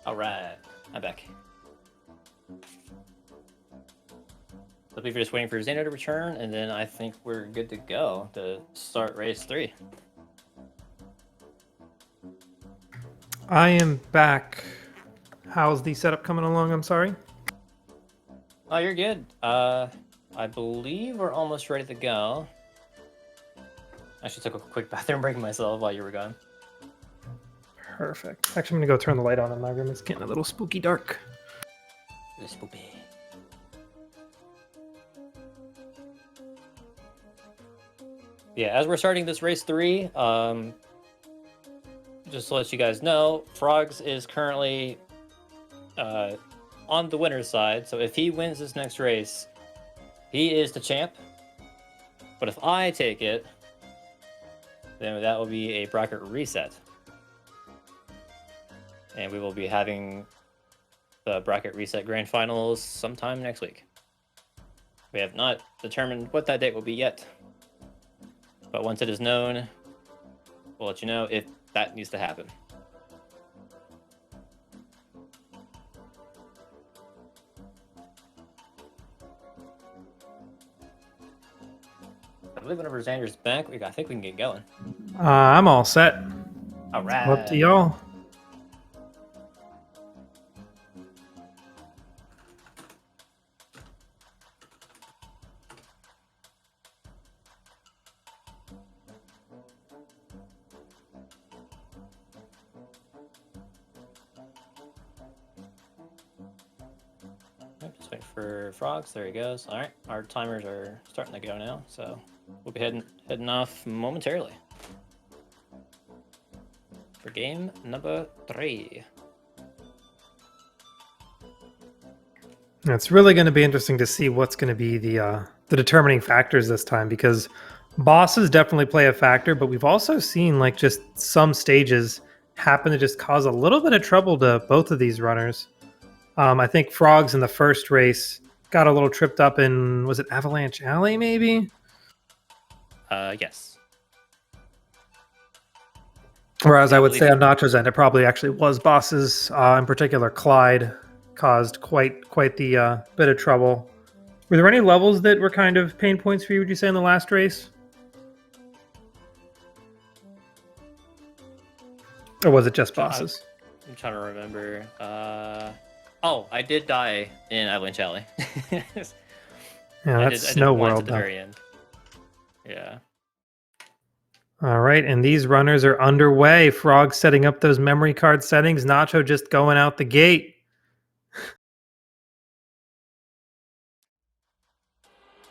All right, I'm back. I believe we're just waiting for Xander to return, and then I think we're good to go to start race 3. I am back. How's the setup coming along? I'm sorry. Oh, you're good. I believe we're almost ready to go. I actually took a quick bathroom break myself while you were gone. Perfect. Actually, I'm going to go turn the light on in my room. It's getting a little spooky dark. Spooky. Yeah, as we're starting this race 3, just to let you guys know, Frogs is currently on the winner's side. So if he wins this next race, he is the champ. But if I take it, then that will be a bracket reset. And we will be having the bracket reset grand finals sometime next week. We have not determined what that date will be yet. But once it is known, we'll let you know if that needs to happen. I believe whenever Xander's back, I think we can get going. I'm all set. All right. Up to y'all. Just wait for Frogs. There he goes. All right, our timers are starting to go now, so we'll be heading off momentarily for game number 3. It's really going to be interesting to see what's going to be the determining factors this time, because bosses definitely play a factor, but we've also seen like just some stages happen to just cause a little bit of trouble to both of these runners. I think Frogs in the first race got a little tripped up in, was it Avalanche Alley maybe? Yes. Whereas I would say on Nacho's end, it probably actually was bosses. In particular, Clyde caused quite the bit of trouble. Were there any levels that were kind of pain points for you, would you say, in the last race? Or was it just bosses? I'm trying to remember. Oh, I did die in Avalanche Alley. Yeah, that's Snow World. At the very end. Yeah. All right, and these runners are underway. Frog setting up those memory card settings. Nacho just going out the gate.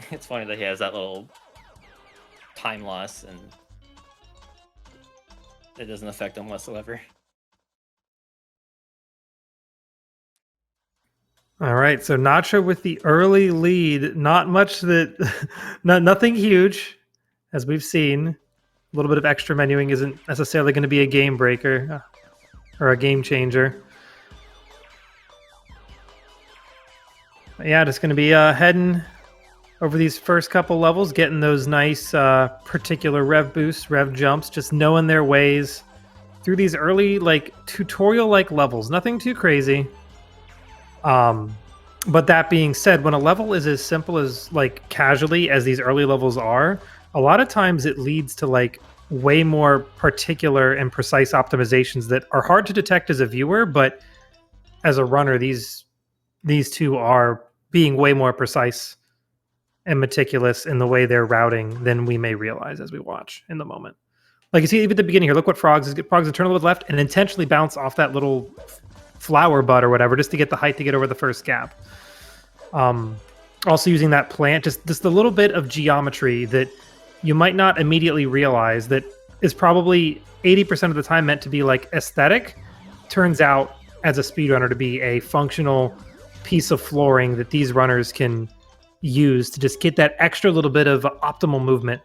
It's funny that he has that little time loss and it doesn't affect him whatsoever. All right, so Nacho with the early lead. Not much that, nothing huge. as we've seen, a little bit of extra menuing isn't necessarily going to be a game breaker or a game changer. But yeah, just going to be heading over these first couple levels, getting those nice particular rev boosts, rev jumps, just knowing their ways through these early like tutorial-like levels. Nothing too crazy. But that being said, when a level is as simple as like casually as these early levels are, a lot of times it leads to like way more particular and precise optimizations that are hard to detect as a viewer, but as a runner, these two are being way more precise and meticulous in the way they're routing than we may realize as we watch in the moment. Like you see even at the beginning here, look what Frogs is turn a little bit left and intentionally bounce off that little flower bud or whatever just to get the height to get over the first gap. Also using that plant, just a little bit of geometry that you might not immediately realize that is probably 80% of the time meant to be like aesthetic, turns out as a speedrunner to be a functional piece of flooring that these runners can use to just get that extra little bit of optimal movement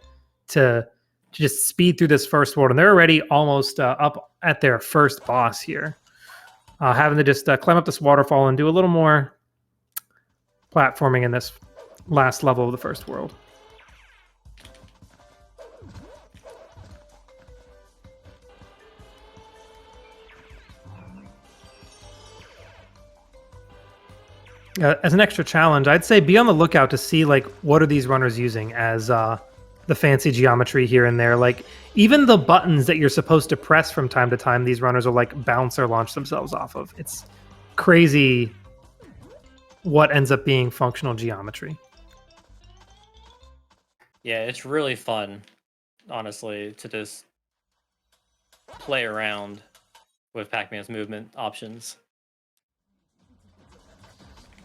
to just speed through this first world. And they're already almost up at their first boss here. Having to just climb up this waterfall and do a little more platforming in this last level of the first world. As an extra challenge, I'd say be on the lookout to see like what are these runners using as the fancy geometry here and there. Like even the buttons that you're supposed to press from time to time, these runners will like bounce or launch themselves off of. It's crazy what ends up being functional geometry. Yeah, it's really fun, honestly, to just play around with Pac-Man's movement options.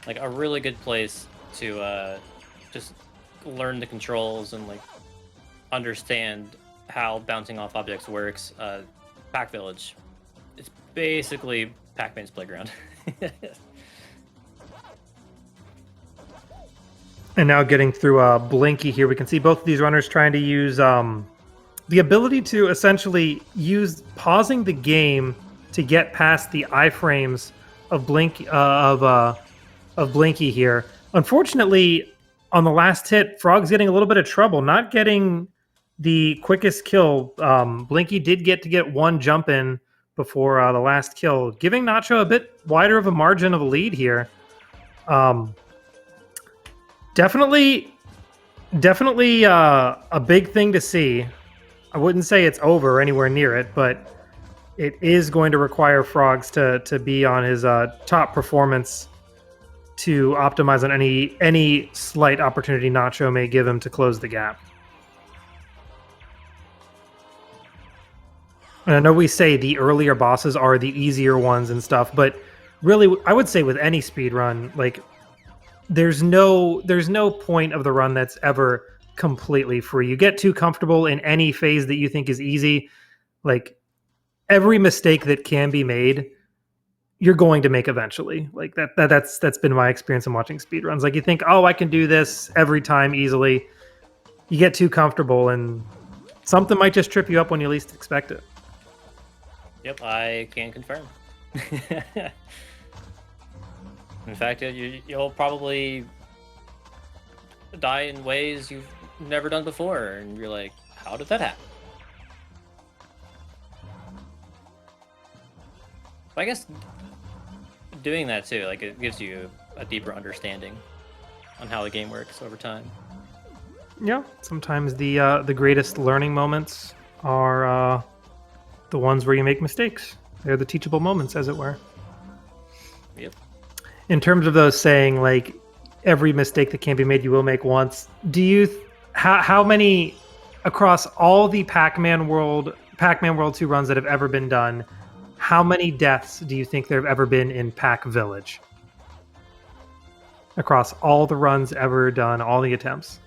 Like a really good place to just learn the controls and like understand how bouncing off objects works. Pac Village, it's basically Pac-Man's playground. And now getting through Blinky here, we can see both of these runners trying to use the ability to essentially use pausing the game to get past the iframes of Blinky here. Unfortunately, on the last hit, Frog's getting a little bit of trouble, not getting the quickest kill. Blinky did get one jump in before the last kill, giving Nacho a bit wider of a margin of a lead here. Definitely a big thing to see. I wouldn't say it's over or anywhere near it, but it is going to require Frogs to be on his top performance to optimize on any slight opportunity Nacho may give him to close the gap. And I know we say the earlier bosses are the easier ones and stuff, but really, I would say with any speed run, like there's no point of the run that's ever completely free. You get too comfortable in any phase that you think is easy. Like every mistake that can be made, you're going to make eventually. Like that's been my experience in watching speedruns. Like you think, oh, I can do this every time easily. You get too comfortable and something might just trip you up when you least expect it. Yep, I can confirm. In fact, you'll probably die in ways you've never done before, and you're like, how did that happen? But I guess doing that too, like it gives you a deeper understanding on how the game works over time. Yeah, sometimes the greatest learning moments are the ones where you make mistakes. They're the teachable moments, as it were. Yep. In terms of those saying, like, every mistake that can be made, you will make once. Do you, how many, across all the Pac-Man World 2 runs that have ever been done, how many deaths do you think there have ever been in Pac Village? Across all the runs ever done, all the attempts.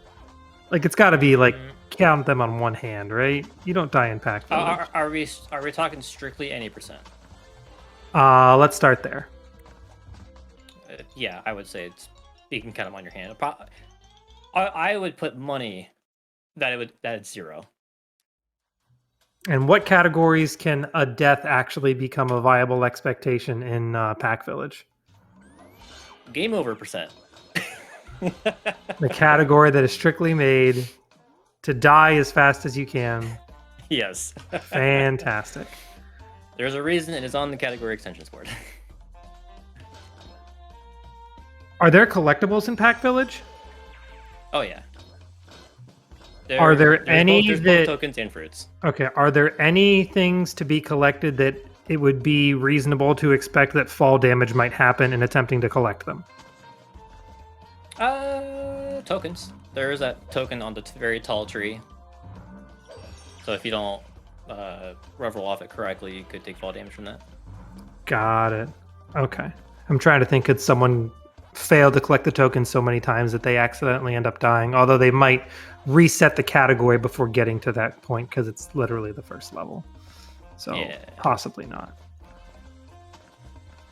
Like, it's got to be, like, count them on one hand, right? You don't die in Pac Village. Are we talking strictly any percent? Let's start there. Yeah, I would say you can count them on your hand. I would put money That's 0. And what categories can a death actually become a viable expectation in Pack Village? Game over %. The category that is strictly made to die as fast as you can. Yes. Fantastic. There's a reason it is on the category extensions board. Are there collectibles in Pack Village? Oh yeah. Are there any both that tokens and fruits? Okay, are there any things to be collected that it would be reasonable to expect that fall damage might happen in attempting to collect them? Tokens. There is that token on the very tall tree. So if you don't revel off it correctly, you could take fall damage from that. Got it. Okay. I'm trying to think, could someone fail to collect the token so many times that they accidentally end up dying? Although they might reset the category before getting to that point because it's literally the first level. So yeah. Possibly not.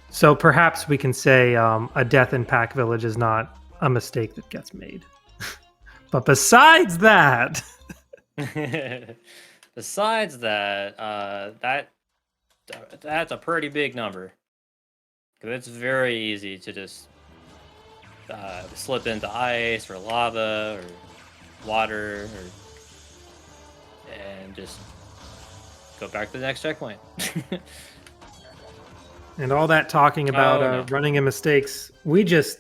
So perhaps we can say a death in Pack Village is not a mistake that gets made. But besides that... Besides that, that's a pretty big number. Because it's very easy to just slip into ice or lava or water and just go back to the next checkpoint. And all that talking about running in mistakes, we just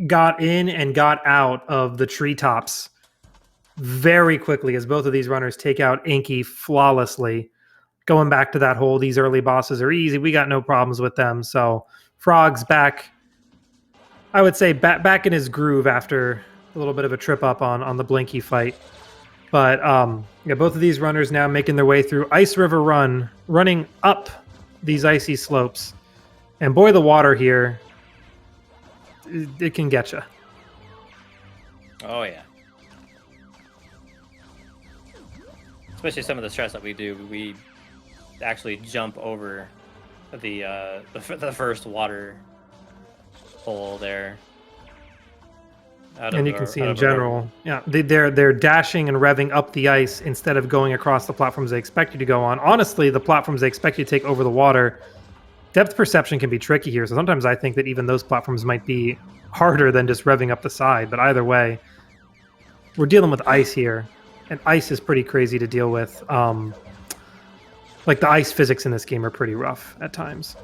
got in and got out of the treetops very quickly as both of these runners take out Inky flawlessly. Going back to that hole, these early bosses are easy. We got no problems with them. So Frog's back, I would say, back in his groove after a little bit of a trip up on the Blinky fight. But yeah, both of these runners now making their way through Ice River Run, running up these icy slopes. And boy, the water here, it can get you. Oh, yeah. Especially some of the stress that we do, we actually jump over the first water hole there. And you can see in general, yeah, they're dashing and revving up the ice instead of going across the platforms they expect you to go on. Honestly, the platforms they expect you to take over the water, depth perception can be tricky here. So sometimes I think that even those platforms might be harder than just revving up the side. But either way, we're dealing with ice here. And ice is pretty crazy to deal with. Like the ice physics in this game are pretty rough at times.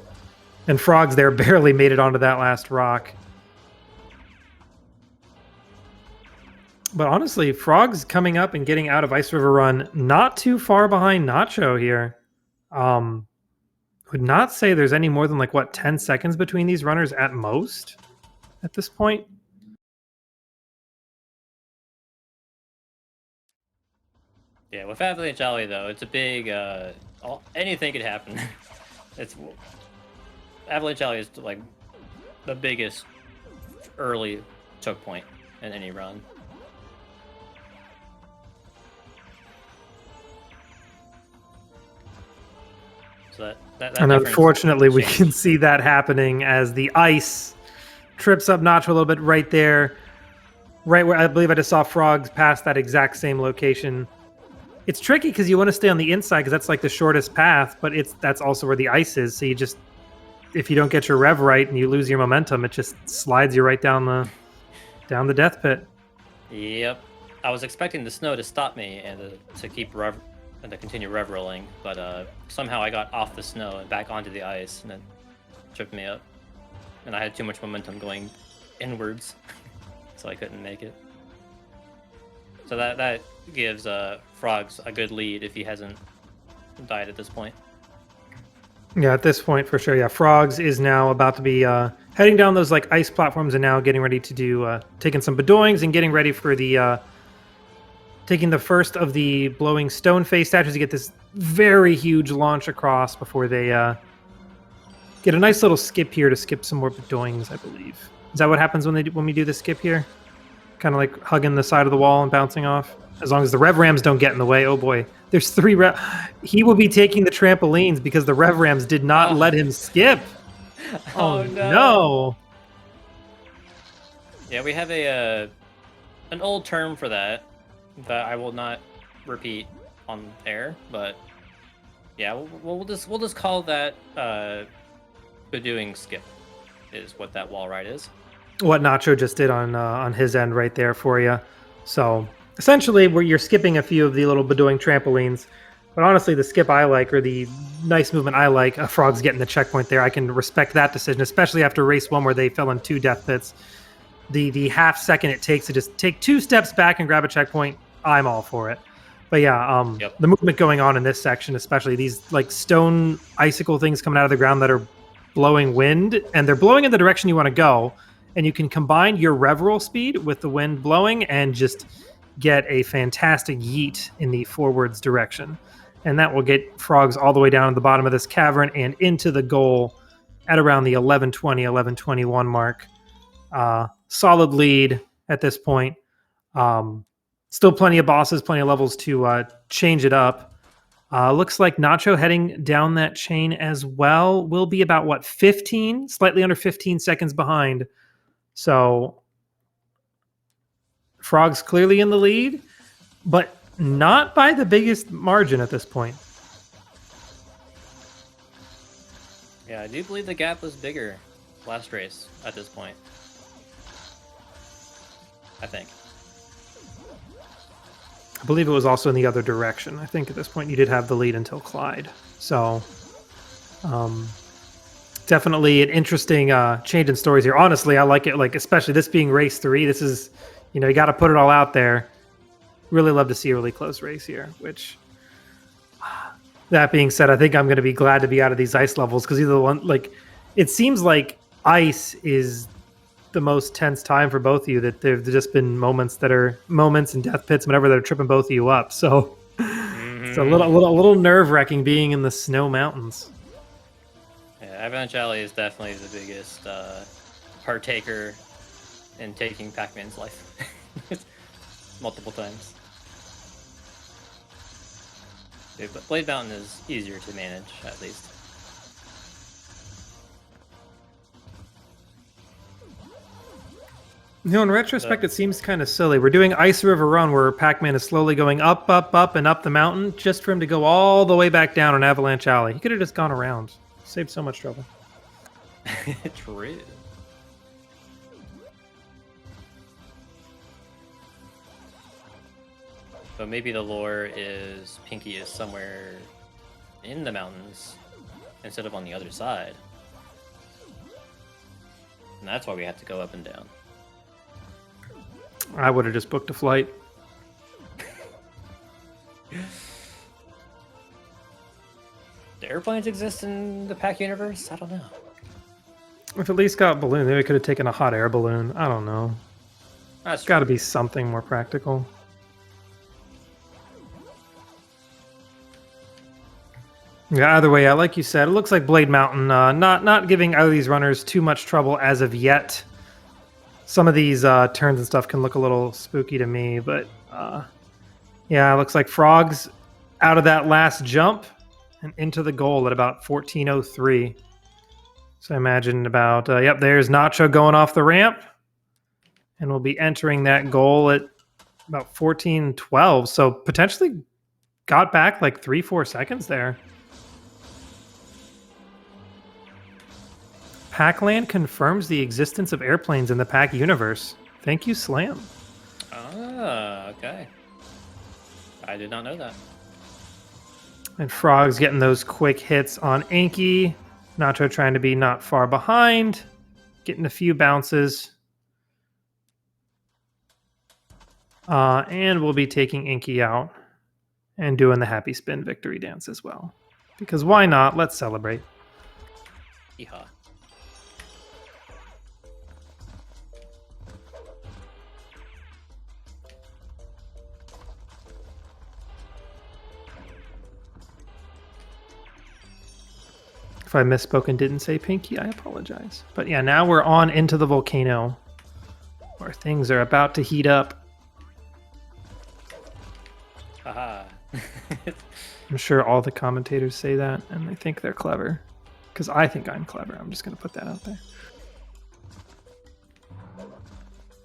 And Frogs there barely made it onto that last rock. But honestly, Frogs coming up and getting out of Ice River Run not too far behind Nacho here. Would not say there's any more than 10 seconds between these runners at most at this point. Yeah, with Avalanche Alley though, it's a big anything could happen. It's Avalanche Alley is like the biggest early choke point in any run. So that and unfortunately, we can see that happening as the ice trips up Nacho a little bit right there, right where I believe I just saw Frogs pass that exact same location. It's tricky because you want to stay on the inside because that's like the shortest path, but that's also where the ice is. So you just, if you don't get your rev right and you lose your momentum, it just slides you right down the death pit. Yep, I was expecting the snow to stop me and to keep rev and to continue rev rolling, but somehow I got off the snow and back onto the ice, and it tripped me up. And I had too much momentum going inwards, so I couldn't make it. So that gives Frogs a good lead if he hasn't died at this point. Yeah, at this point for sure. Yeah, Frogs is now about to be heading down those ice platforms and now getting ready to do taking some bedoings and getting ready for the taking the first of the blowing stone face statues to get this very huge launch across before they get a nice little skip here to skip some more bedoings, I believe. Is that what happens when we do the skip here? Kind of like hugging the side of the wall and bouncing off. As long as the rev rams don't get in the way. Oh boy, there's 3 rev. He will be taking the trampolines because the rev rams did not let him skip. Oh no. Yeah, we have an old term for that. that I will not repeat on air, but yeah, we'll just call that Bedouing skip is what that wall ride is. What Nacho just did on his end right there for you. So essentially, where you're skipping a few of the little Bedouing trampolines, but honestly, the skip I like, or the nice movement I like, Frog's getting the checkpoint there. I can respect that decision, especially after race 1 where they fell in 2 death pits. The half second it takes to just take 2 steps back and grab a checkpoint, I'm all for it. But yeah, the movement going on in this section, especially these like stone icicle things coming out of the ground that are blowing wind, and they're blowing in the direction you want to go, and you can combine your rev roll speed with the wind blowing and just get a fantastic yeet in the forwards direction. And that will get Frogs all the way down to the bottom of this cavern and into the goal at around the 11:20, 11:21 mark. Solid lead at this point. Still plenty of bosses, plenty of levels to change it up. Looks like Nacho heading down that chain as well. Will be about, what, 15? Slightly under 15 seconds behind. So Frog's clearly in the lead, but not by the biggest margin at this point. Yeah, I do believe the gap was bigger last race at this point. I think. I believe it was also in the other direction. I think at this point you did have the lead until Clyde. So definitely an interesting change in stories here. Honestly, I like it, like especially this being race 3. This is, you got to put it all out there. Really love to see a really close race here, which, that being said, I think I'm going to be glad to be out of these ice levels, because either one, like, it seems like ice is the most tense time for both of you, that there've just been moments and death pits, whatever, that are tripping both of you up. So it's a little nerve-wracking being in the snow mountains. Yeah, Avalanche Alley is definitely the biggest partaker in taking Pac-Man's life. Multiple times. Dude, but Blade Mountain is easier to manage, at least. In retrospect, it seems kind of silly. We're doing Ice River Run, where Pac-Man is slowly going up, up, up, and up the mountain, just for him to go all the way back down on Avalanche Alley. He could have just gone around. Saved so much trouble. True. But maybe the lore is Pinky is somewhere in the mountains instead of on the other side. And that's why we have to go up and down. I would have just booked a flight. Do airplanes exist in the Pac universe? I don't know. If at least got a balloon, maybe we could have taken a hot air balloon. I don't know. That's got to be something more practical. Yeah, either way, like you said, it looks like Blade Mountain not giving either of these runners too much trouble as of yet. Some of these turns and stuff can look a little spooky to me, but yeah, it looks like Frogs out of that last jump and into the goal at about 14:03. So I imagine about, yep, there's Nacho going off the ramp, and we'll be entering that goal at about 14:12. So potentially got back like 3-4 seconds there. Pac-Land confirms the existence of airplanes in the Pac universe. Thank you, Slam. Ah, okay. I did not know that. And Frog's getting those quick hits on Inky. Nacho trying to be not far behind. Getting a few bounces. And we'll be taking Inky out and doing the happy spin victory dance as well. Because why not? Let's celebrate. Yeehaw. If I misspoke and didn't say Pinky, I apologize. But yeah, now we're on into the volcano, where things are about to heat up. Haha. I'm sure all the commentators say that, and they think they're clever. Because I think I'm clever. I'm just going to put that out there.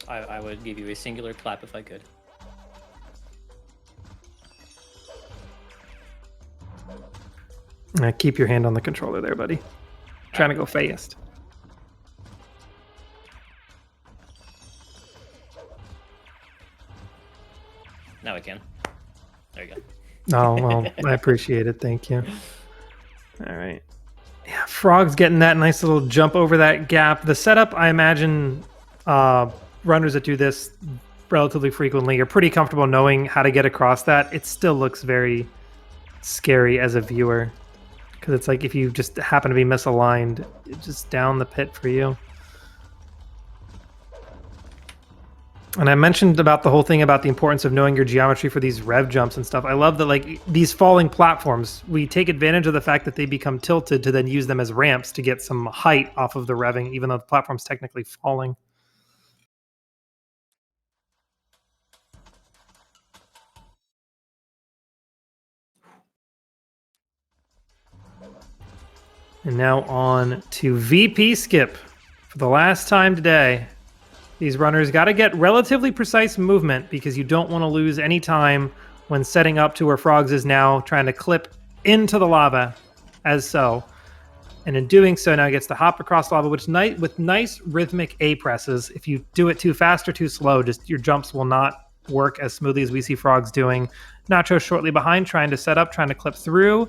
I would give you a singular clap if I could. Keep your hand on the controller there, buddy. Trying to go fast. Now we can. There you go. Oh, well, I appreciate it. Thank you. All right. Yeah, Frog's getting that nice little jump over that gap. The setup, I imagine runners that do this relatively frequently are pretty comfortable knowing how to get across that. It still looks very scary as a viewer because it's like if you just happen to be misaligned, it's just down the pit for you. And I mentioned about the whole thing about the importance of knowing your geometry for these rev jumps and stuff. I love that, like, these falling platforms, we take advantage of the fact that they become tilted to then use them as ramps to get some height off of the revving, even though the platform's technically falling. And now on to VP skip for the last time today. These runners got to get relatively precise movement because you don't want to lose any time when setting up to where Frogs is now trying to clip into the lava as so. And in doing so, now he gets to hop across lava, which with nice rhythmic A presses. If you do it too fast or too slow, just your jumps will not work as smoothly as we see Frogs doing. Nacho shortly behind, trying to set up, trying to clip through.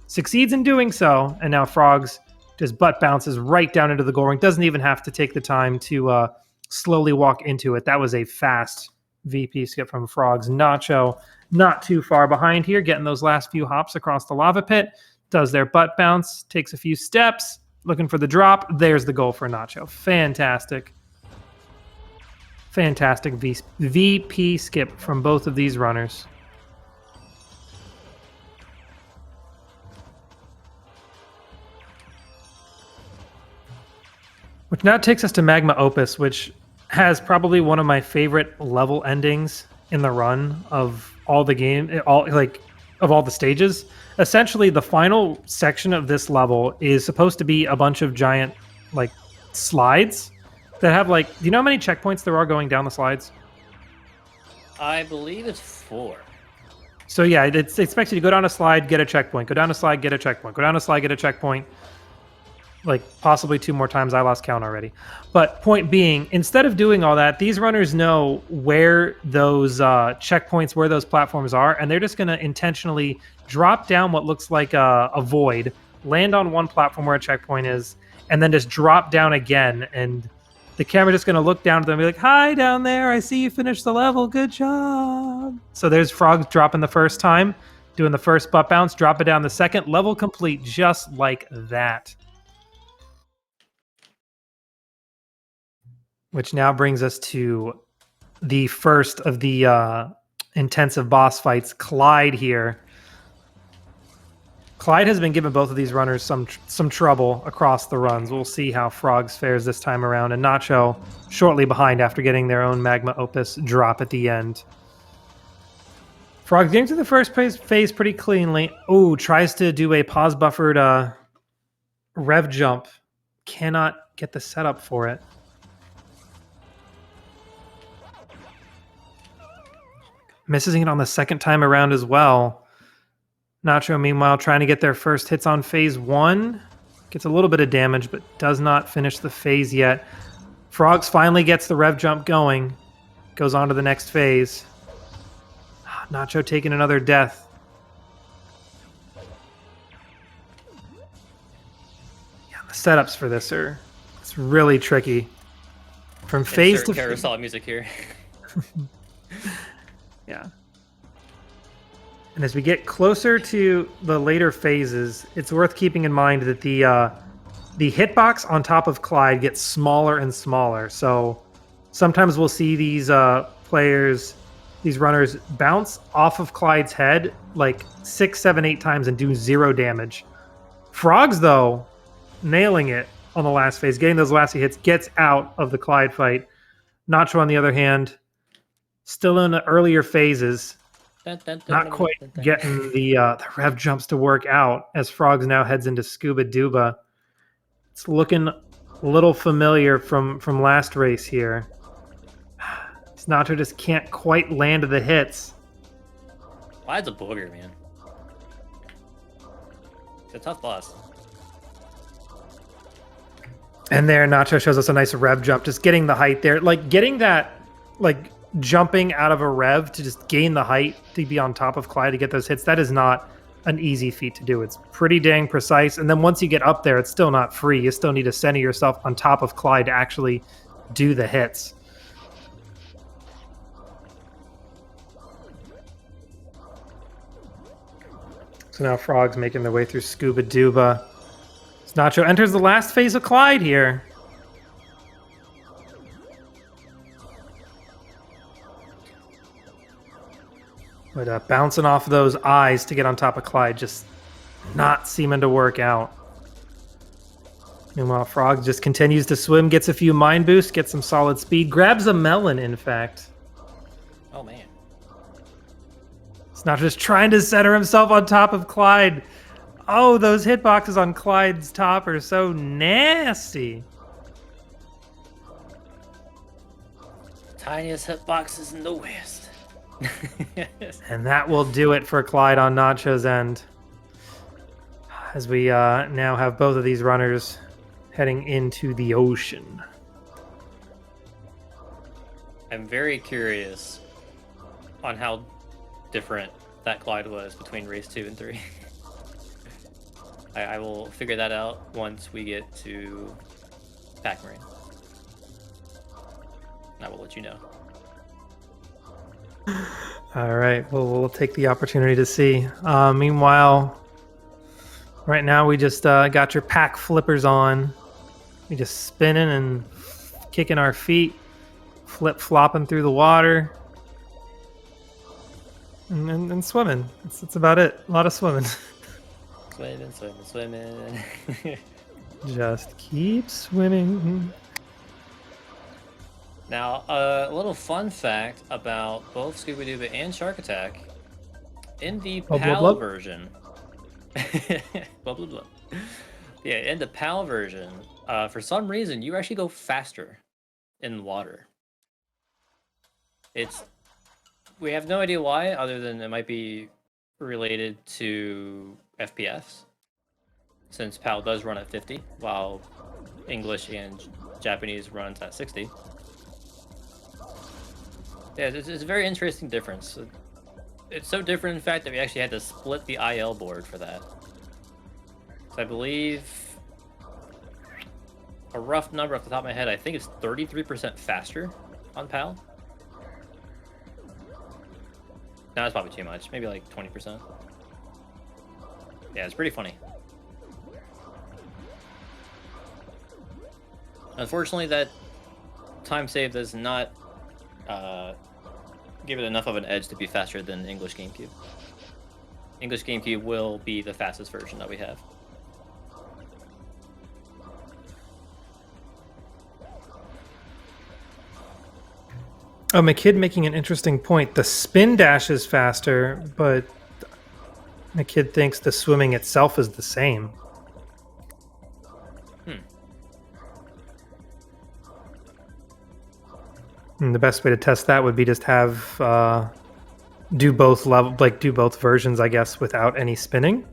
Succeeds in doing so, and now Frogs just butt bounces right down into the goal ring. Doesn't even have to take the time to slowly walk into it. That was a fast VP skip from Frogs. Nacho not too far behind here, getting those last few hops across the lava pit. Does their butt bounce, takes a few steps, looking for the drop. There's the goal for Nacho. Fantastic. Fantastic VP skip from both of these runners. Which now takes us to Magma Opus, which has probably one of my favorite level endings in the run of all the game, of all the stages. Essentially, the final section of this level is supposed to be a bunch of giant, slides that have, do you know how many checkpoints there are going down the slides? I believe it's 4. So yeah, it's expected you to go down a slide, get a checkpoint, go down a slide, get a checkpoint, go down a slide, get a checkpoint. Possibly 2 more times. I lost count already. But point being, instead of doing all that, these runners know where those checkpoints, where those platforms are, and they're just going to intentionally drop down what looks like a void, land on one platform where a checkpoint is, and then just drop down again. And the camera's just going to look down to them and be like, "Hi, down there. I see you finished the level. Good job." So there's Frogs dropping the first time, doing the first butt bounce, drop it down the second. Level complete just like that. Which now brings us to the first of the intensive boss fights, Clyde here. Clyde has been giving both of these runners some trouble across the runs. We'll see how Frogs fares this time around. And Nacho shortly behind after getting their own Magma Opus drop at the end. Frogs getting to the first phase pretty cleanly. Ooh, tries to do a pause buffered rev jump. Cannot get the setup for it. Misses it on the second time around as well. Nacho, meanwhile, trying to get their first hits on phase 1. Gets a little bit of damage, but does not finish the phase yet. Frogs finally gets the rev jump going. Goes on to the next phase. Nacho taking another death. Yeah, the setups for this it's really tricky. From phase to carousel music here. Yeah. And as we get closer to the later phases, it's worth keeping in mind that the hitbox on top of Clyde gets smaller and smaller. So sometimes we'll see these these runners bounce off of Clyde's head 6, 7, 8 times and do 0 damage. Frogs, though, nailing it on the last phase, getting those last few hits, gets out of the Clyde fight. Nacho, on the other hand, still in the earlier phases, not quite getting the rev jumps to work out as Frogs now heads into Scuba Duba. It's looking a little familiar from last race here. Nacho just can't quite land the hits. Clyde's a booger, man. a tough boss. And there, Nacho shows us a nice rev jump, just getting the height there. Like, getting that, like, jumping out of a rev to just gain the height to be on top of Clyde to get those hits, that is not an easy feat to do. It's pretty dang precise. And then once you get up there, it's still not free. You still need to center yourself on top of Clyde to actually do the hits. So now Frogs making their way through Scuba Duba. Nacho enters the last phase of Clyde here. But bouncing off those eyes to get on top of Clyde just not seeming to work out. Meanwhile, Frog just continues to swim, gets a few mind boosts, gets some solid speed, grabs a melon, in fact. Oh, man. It's not just trying to center himself on top of Clyde. Oh, those hitboxes on Clyde's top are so nasty. Tiniest hitboxes in the West. And that will do it for Clyde on Nacho's end. As we now have both of these runners heading into the ocean. I'm very curious on how different that Clyde was between race 2 and 3. I will figure that out once we get to Pac-Man. I will let you know. All right, well, we'll take the opportunity to see. Meanwhile, right now we just got your pack flippers on. We just spinning and kicking our feet, flip-flopping through the water, and swimming. That's about it. A lot of swimming. Swimming. Just keep swimming. Now, a little fun fact about both Scuba Duba and Shark Attack. In the PAL version... blah, blah, blah. Yeah, in the PAL version, for some reason, you actually go faster in water. We have no idea why, other than it might be related to FPS, since PAL does run at 50, while English and Japanese runs at 60. Yeah, it's a very interesting difference. It's so different, in fact, that we actually had to split the IL board for that. So I believe, a rough number off the top of my head, I think it's 33% faster on PAL. No, that's probably too much. Maybe like 20%. Yeah, it's pretty funny. Unfortunately, that time save does not give it enough of an edge to be faster than English GameCube. English GameCube will be the fastest version that we have. Oh, McKid making an interesting point. The spin dash is faster, but McKid thinks the swimming itself is the same. And the best way to test that would be just have do both versions, I guess, without any spinning.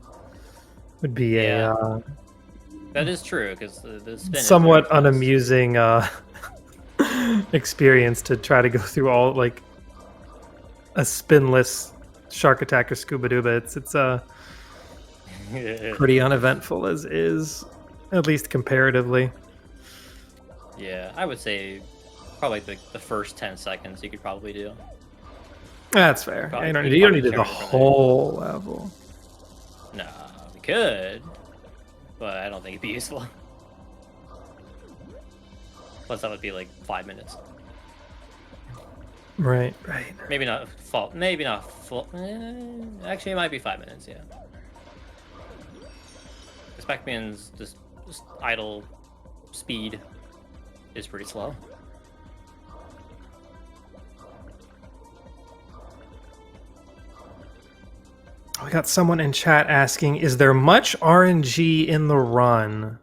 Would be a that is true, because the spin somewhat unamusing experience to try to go through all like a spinless Shark Attack or Scuba Duba. It's pretty uneventful as is, at least comparatively. Yeah, I would say probably the first 10 seconds you could probably do. That's fair. You don't need to do the whole level. No, we could, but I don't think it'd be useful. Plus, that would be like 5 minutes. Right. Maybe not full. Maybe not full. Actually, it might be 5 minutes. Yeah. Because Pac-Man's just idle speed is pretty slow. We got someone in chat asking, is there much RNG in the run?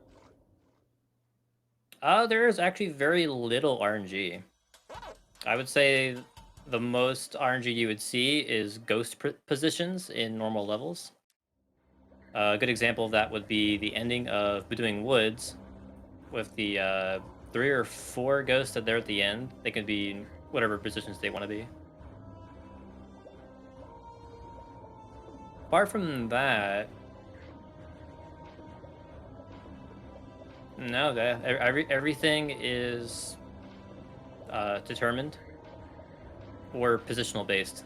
There is actually very little RNG. I would say the most RNG you would see is ghost positions in normal levels. A good example of that would be the ending of Bedouin Woods with the 3 or 4 ghosts that they're at the end. They can be in whatever positions they want to be. Apart from that, no, everything is determined or positional based.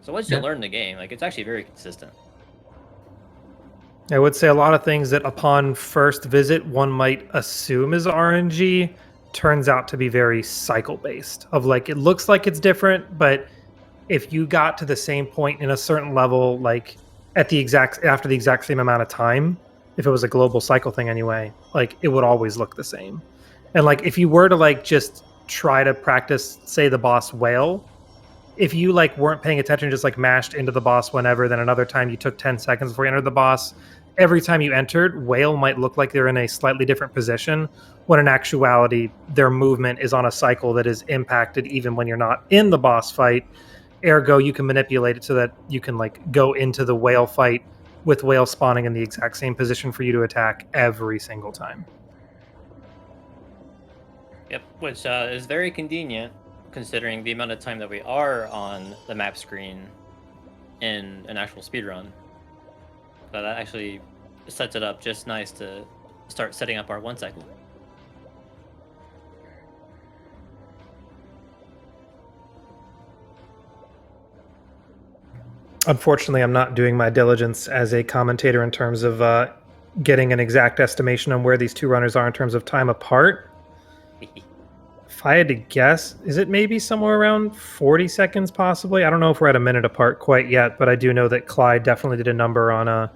So once you learn the game, like it's actually very consistent. I would say a lot of things that upon first visit one might assume is RNG turns out to be very cycle based. Of like it looks like it's different, but if you got to the same point in a certain level, like after the exact same amount of time, if it was a global cycle thing anyway, like it would always look the same. And like if you were to like just try to practice, say the boss whale, if you like weren't paying attention, just like mashed into the boss whenever, then another time you took 10 seconds before you entered the boss, every time you entered, whale might look like they're in a slightly different position, when in actuality, their movement is on a cycle that is impacted even when you're not in the boss fight. Ergo, you can manipulate it so that you can like go into the whale fight with whale spawning in the exact same position for you to attack every single time. Yep, which is very convenient considering the amount of time that we are on the map screen in an actual speedrun. So that actually sets it up just nice to start setting up our 1 cycle. Unfortunately, I'm not doing my diligence as a commentator in terms of getting an exact estimation on where these two runners are in terms of time apart. If I had to guess, is it maybe somewhere around 40 seconds possibly? I don't know if we're at a minute apart quite yet, but I do know that Clyde definitely did a number on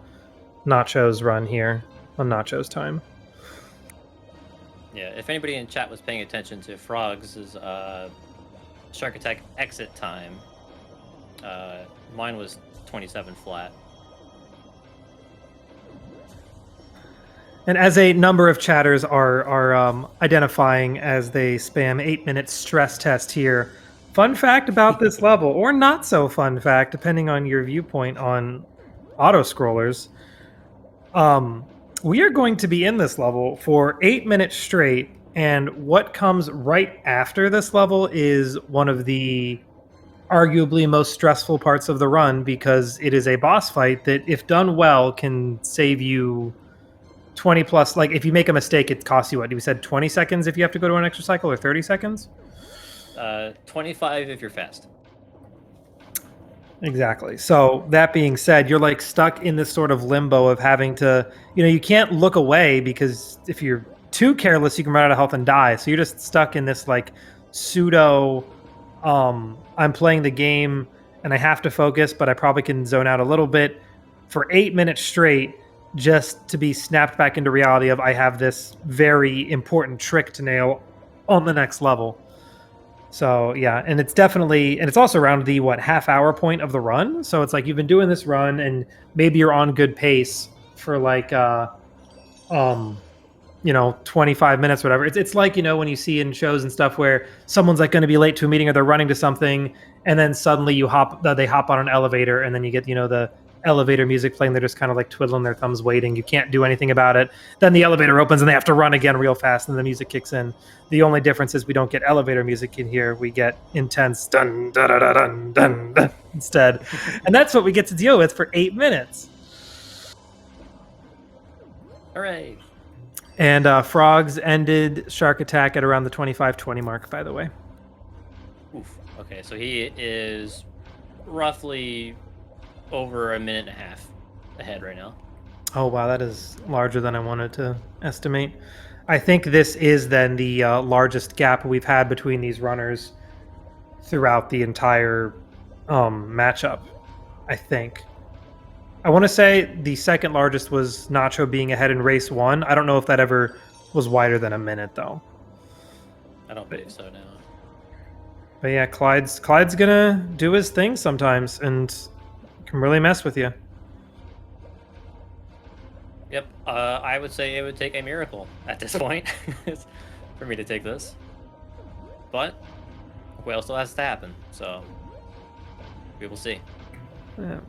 Nacho's run here, on Nacho's time. Yeah, if anybody in chat was paying attention to Frogs' Shark Attack exit time, mine was 27 flat. And as a number of chatters are identifying as they spam 8-minute stress test here, fun fact about this level, or not so fun fact, depending on your viewpoint on auto-scrollers, we are going to be in this level for 8 minutes straight, and what comes right after this level is one of the arguably most stressful parts of the run, because it is a boss fight that, if done well, can save you 20 plus. Like if you make a mistake, it costs you, what we said, 20 seconds if you have to go to an extra cycle, or 30 seconds? 25 if you're fast. Exactly. So that being said, you're like stuck in this sort of limbo of having to, you can't look away, because if you're too careless, you can run out of health and die. So you're just stuck in this like pseudo, I'm playing the game and I have to focus, but I probably can zone out a little bit for 8 minutes straight, just to be snapped back into reality of I have this very important trick to nail on the next level. So yeah, and it's also around the half-hour point of the run. So it's like you've been doing this run and maybe you're on good pace for like 25 minutes, whatever. It's like, when you see in shows and stuff where someone's like going to be late to a meeting or they're running to something, and then suddenly they hop on an elevator, and then you get, the elevator music playing. They're just kind of like twiddling their thumbs waiting. You can't do anything about it. Then the elevator opens and they have to run again real fast, and the music kicks in. The only difference is we don't get elevator music in here. We get intense dun dun dun dun dun, dun instead. And that's what we get to deal with for 8 minutes. Hooray. And Frogs ended Shark Attack at around the 25-20 mark, by the way. Oof. Okay, so he is roughly over a minute and a half ahead right now. Oh, wow, that is larger than I wanted to estimate. I think this is then the largest gap we've had between these runners throughout the entire matchup, I think. I want to say the second largest was Nacho being ahead in race 1. I don't know if that ever was wider than a minute, though. I don't believe so, no. But yeah, Clyde's gonna do his thing sometimes and can really mess with you. Yep, I would say it would take a miracle at this point for me to take this. But Whale still has to happen, so we will see.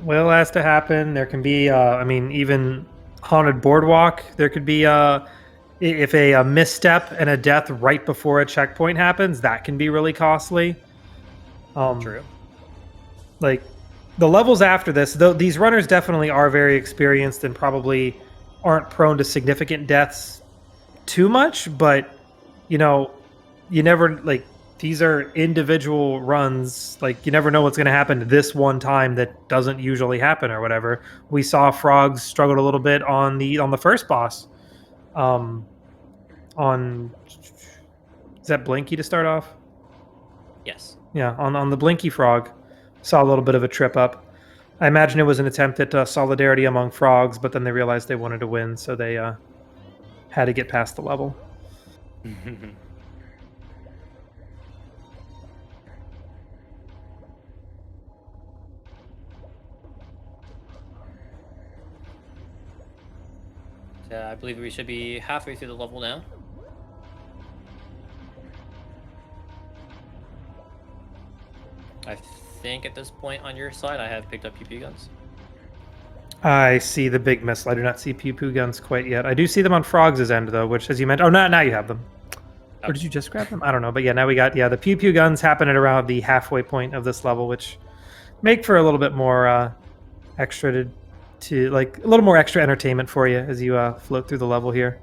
Whale has to happen. There can be, I mean, even Haunted Boardwalk. There could be, if a misstep and a death right before a checkpoint happens, that can be really costly. True. Like, the levels after this, though, these runners definitely are very experienced and probably aren't prone to significant deaths too much, but, you know, you never, like, these are individual runs. Like, you never know what's going to happen this one time that doesn't usually happen or whatever. We saw Frogs struggled a little bit on the first boss. On is that Blinky to start off? Yes. Yeah, on the Blinky Frog, saw a little bit of a trip up. I imagine it was an attempt at solidarity among frogs, but then they realized they wanted to win, so they had to get past the level. I believe we should be halfway through the level now. I think at this point on your side, I have picked up PP guns. I see the big missile. I do not see pew-pew guns quite yet. I do see them on Frogs' end, though, which, as you mentioned... Oh, now you have them. Or did you just grab them? I don't know. But yeah, now we got... Yeah, the pew-pew guns happen at around the halfway point of this level, which make for a little bit more extra to like a little more extra entertainment for you as you float through the level here.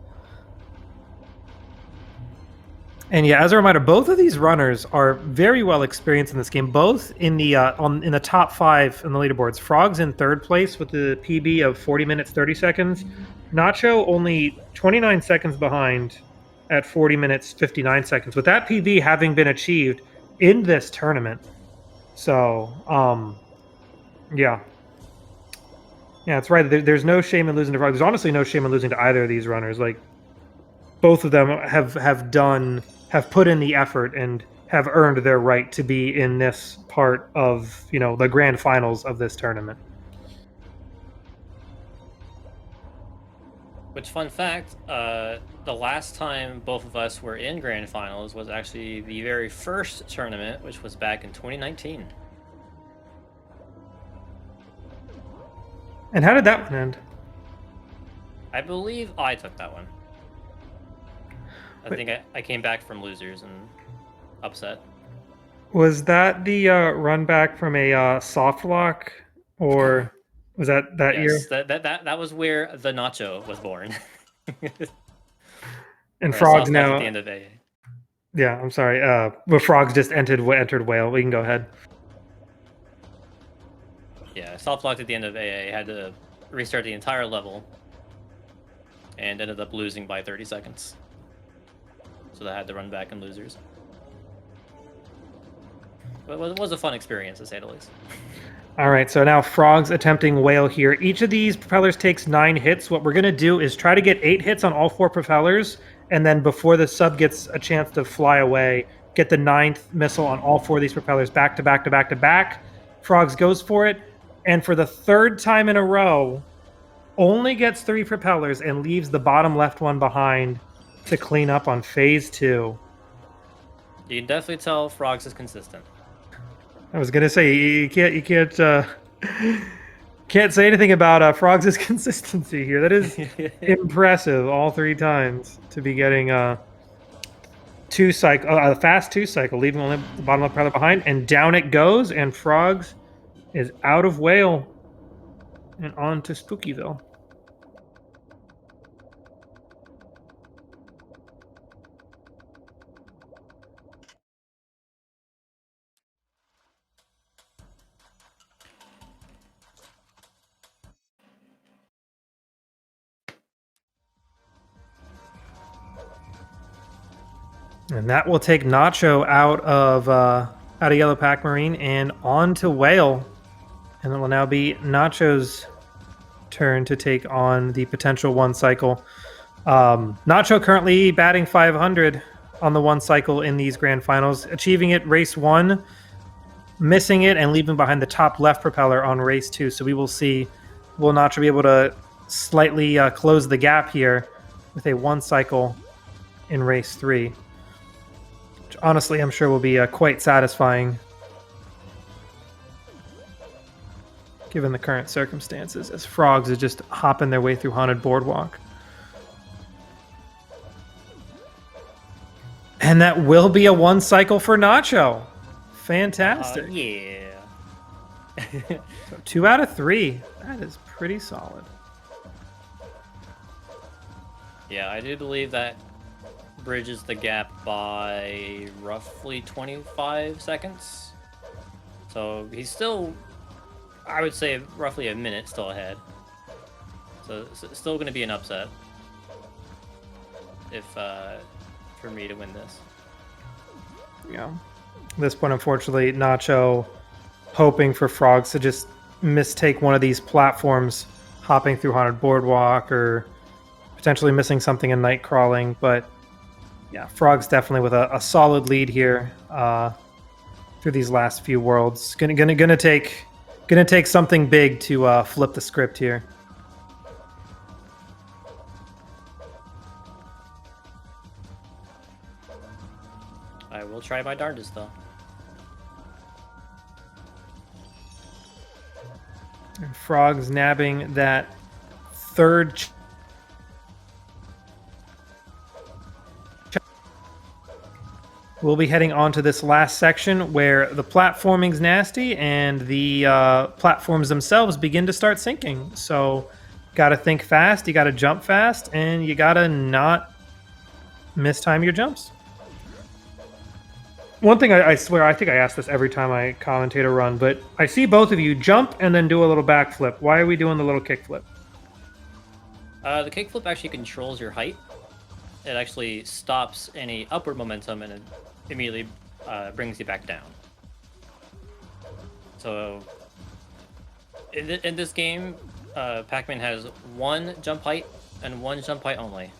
And yeah, as a reminder, both of these runners are very well experienced in this game. Both in the in the top 5 in the leaderboards. Frogs in 3rd place with the PB of 40 minutes 30 seconds. Nacho only 29 seconds behind at 40 minutes 59 seconds. With that PB having been achieved in this tournament. So, yeah. Yeah, that's right. There's no shame in losing to Frogs. There's honestly no shame in losing to either of these runners. Like, both of them have put in the effort and have earned their right to be in this part of, you know, the grand finals of this tournament. Which, fun fact, the last time both of us were in grand finals was actually the very first tournament, which was back in 2019. And how did that one end? I believe I took that one. I think I came back from losers and upset. Was that the run back from a soft lock, or was that year? Yes, that was where the Nacho was born. And Frogs now at the end of AA. Yeah, I'm sorry. Well, Frogs just entered Whale. We can go ahead. Yeah, soft locked at the end of AA, had to restart the entire level, and ended up losing by 30 seconds. So I had to run back and losers. But it was a fun experience, to say the least. All right, so now Frogs attempting Whale here. Each of these propellers takes 9 hits. What we're going to do is try to get 8 hits on all 4 propellers, and then before the sub gets a chance to fly away, get the 9th missile on all 4 of these propellers back to back to back to back. Frogs goes for it, and for the 3rd time in a row, only gets 3 propellers and leaves the bottom left one behind to clean up on phase 2. You can definitely tell Frogs is consistent. I was gonna say you can't say anything about Frogs' consistency here. That is impressive. All 3 times to be getting a fast 2 cycle, leaving only the bottom left propeller behind, and down it goes. And Frogs is out of Whale and on to Spookyville. And that will take Nacho out of Yellow Pack Marine and on to Whale. And it will now be Nacho's turn to take on the potential 1 cycle. Nacho currently batting 500 on the 1 cycle in these grand finals, achieving it race 1, missing it, and leaving behind the top left propeller on race 2. So we will see, will Nacho be able to slightly close the gap here with a 1 cycle in race 3? which honestly I'm sure will be quite satisfying given the current circumstances, as Frogs is just hopping their way through Haunted Boardwalk. And that will be a 1 cycle for Nacho. Fantastic. Yeah. So 2 out of 3. That is pretty solid. Yeah, I do believe that bridges the gap by roughly 25 seconds. So he's still, I would say, roughly a minute still ahead. So it's still going to be an upset if for me to win this. Yeah. At this point, unfortunately, Nacho hoping for Frogs to just mistake one of these platforms, hopping through Haunted Boardwalk or potentially missing something in night crawling. But yeah, Frogs definitely with a solid lead here through these last few worlds. Gonna take something big to flip the script here. I will try my darndest, though. And Frogs nabbing that third. We'll be heading on to this last section where the platforming's nasty and the platforms themselves begin to start sinking. So, gotta think fast, you gotta jump fast, and you gotta not mistime your jumps. One thing I swear, I think I ask this every time I commentate a run, but I see both of you jump and then do a little backflip. Why are we doing the little kickflip? The kickflip actually controls your height. It actually stops any upward momentum and it immediately brings you back down. So in this game, Pac-Man has 1 jump height and 1 jump height only,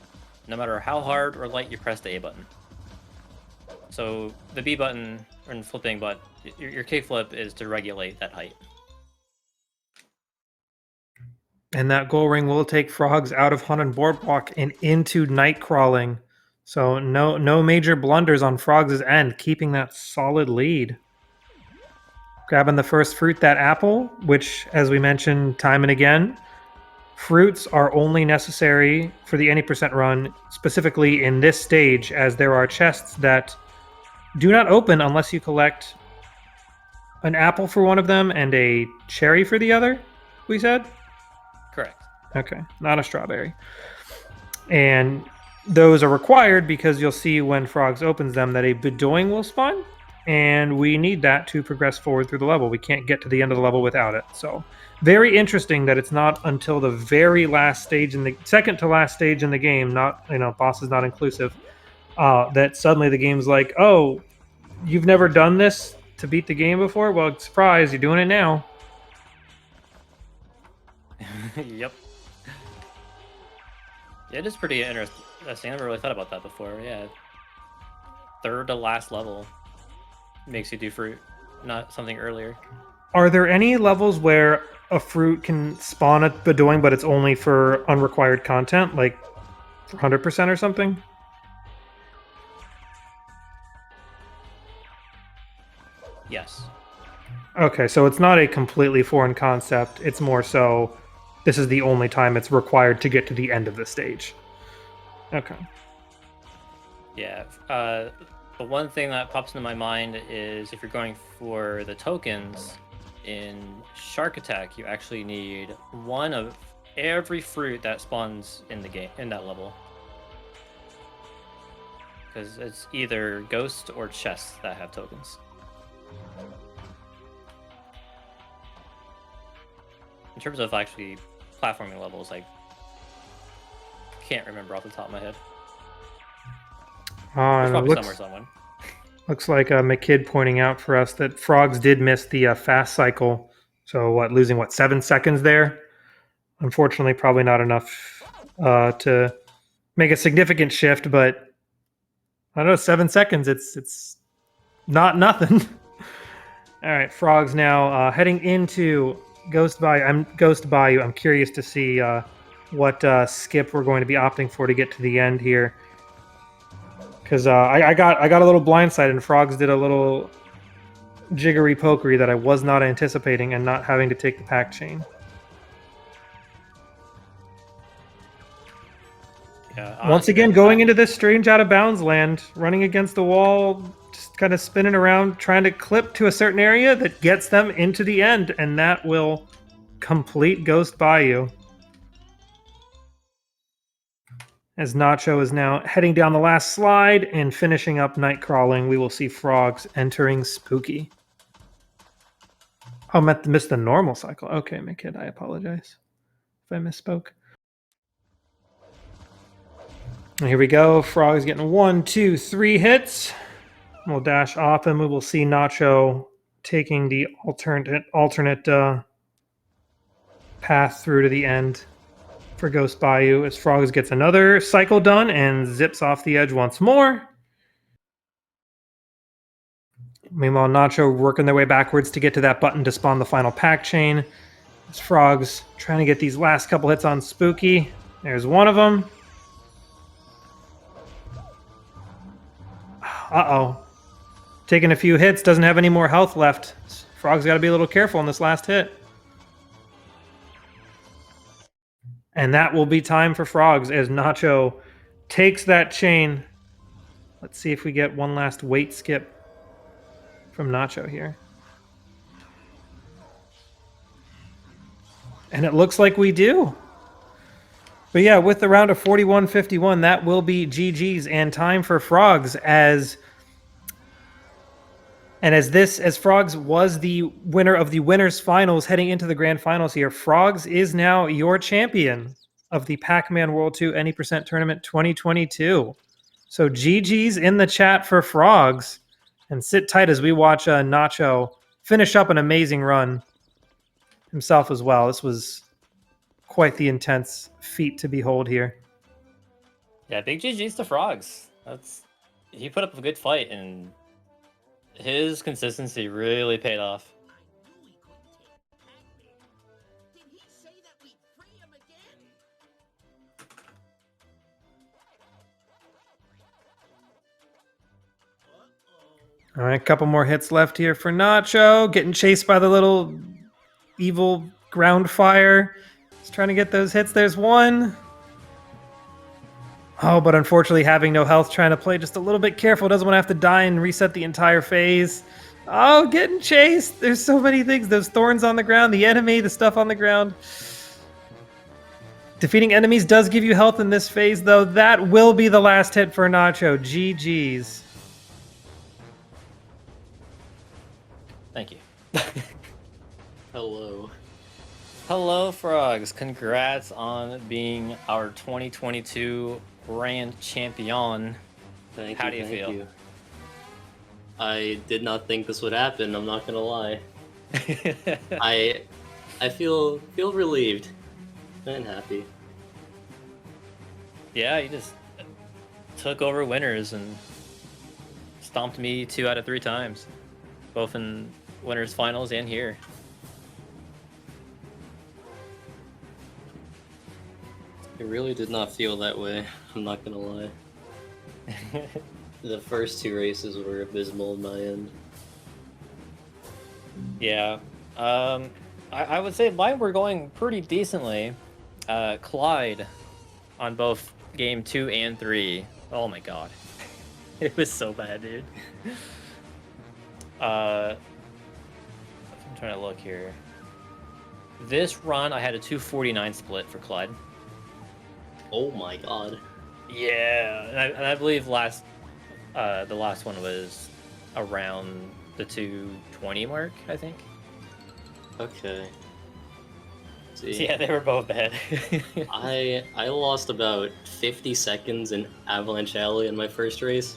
no matter how hard or light you press the A button. So the B button and flipping, but your kickflip is to regulate that height. And that goal ring will take Frogs out of Haunted Boardwalk and into night crawling. So no major blunders on Frogs' end, keeping that solid lead. Grabbing the first fruit, that apple, which, as we mentioned time and again, fruits are only necessary for the any percent run, specifically in this stage, as there are chests that do not open unless you collect an apple for one of them and a cherry for the other, we said? Correct. Okay, not a strawberry. And those are required because you'll see when Frogs opens them that a Bedoing will spawn, and we need that to progress forward through the level. We can't get to the end of the level without it. So very interesting that it's not until the very last stage, in the second to last stage in the game, not, bosses not inclusive, that suddenly the game's like, oh, you've never done this to beat the game before? Well, surprise, you're doing it now. Yep. Yeah, it is pretty interesting. I never really thought about that before. Yeah. Third to last level makes you do fruit, not something earlier. Are there any levels where a fruit can spawn at Bedoing, but it's only for unrequired content, like for 100% or something? Yes. Okay, so it's not a completely foreign concept. It's more so this is the only time it's required to get to the end of the stage. Okay. Yeah. The one thing that pops into my mind is if you're going for the tokens in Shark Attack, you actually need 1 of every fruit that spawns in the game, in that level. Because it's either ghost or chests that have tokens. In terms of actually platforming levels, I can't remember off the top of my head. There's probably someone. Looks like McKid pointing out for us that Frogs did miss the fast cycle. So losing 7 seconds there? Unfortunately, probably not enough to make a significant shift, but I don't know, 7 seconds, it's not nothing. All right, Frogs now heading into Ghost Bayou. I'm curious to see what skip we're going to be opting for to get to the end here. Because I got a little blindsided, and Frogs did a little jiggery pokery that I was not anticipating, and not having to take the pack chain. Yeah, Once again, going into this strange out of bounds land, running against the wall, just kind of spinning around, trying to clip to a certain area that gets them into the end, and that will complete Ghost Bayou. As Nacho is now heading down the last slide and finishing up night crawling, we will see Frogs entering Spooky. Oh, missed the normal cycle. Okay, my kid, I apologize if I misspoke. And here we go. Frog's getting 1, 2, 3 hits. We'll dash off and we will see Nacho taking the alternate path through to the end for Ghost Bayou as Frogs gets another cycle done and zips off the edge once more. Meanwhile, Nacho working their way backwards to get to that button to spawn the final pack chain. As Frogs trying to get these last couple hits on Spooky. There's one of them. Uh-oh. Taking a few hits, doesn't have any more health left. Frog's got to be a little careful in this last hit. And that will be time for Frogs as Nacho takes that chain. Let's see if we get one last weight skip from Nacho here. And it looks like we do. But yeah, with the round of 41-51, that will be GG's and time for Frogs as Frogs was the winner of the winners finals heading into the grand finals here. Frogs is now your champion of the Pac-Man World 2 Any Percent Tournament 2022. So GG's in the chat for Frogs. And sit tight as we watch Nacho finish up an amazing run himself as well. This was quite the intense feat to behold here. Yeah, big GG's to Frogs. He put up a good fight, and his consistency really paid off. All right, a couple more hits left here for Nacho. Getting chased by the little evil ground fire. He's trying to get those hits. There's one. Oh, but unfortunately having no health, trying to play just a little bit careful. Doesn't want to have to die and reset the entire phase. Oh, getting chased. There's so many things. Those thorns on the ground, the enemy, the stuff on the ground. Defeating enemies does give you health in this phase, though. That will be the last hit for Nacho. GG's. Thank you. Hello. Hello, Frogs. Congrats on being our 2022 Grand Champion. Thank How you. do you Thank feel? you. I did not think this would happen. I'm not gonna lie. I feel relieved and happy. Yeah, you just took over winners and stomped me 2 out of 3 times, both in winners finals and here. It really did not feel that way. I'm not gonna lie. The first 2 races were abysmal on my end. Yeah, I would say mine were going pretty decently. Clyde on both game 2 and 3. Oh my god, it was so bad, dude. I'm trying to look here. This run, I had a 249 split for Clyde. Oh my god. Yeah, and I believe the last one was around the 220 mark, I think. Okay. See, Yeah, they were both bad. I lost about 50 seconds in Avalanche Alley in my first race,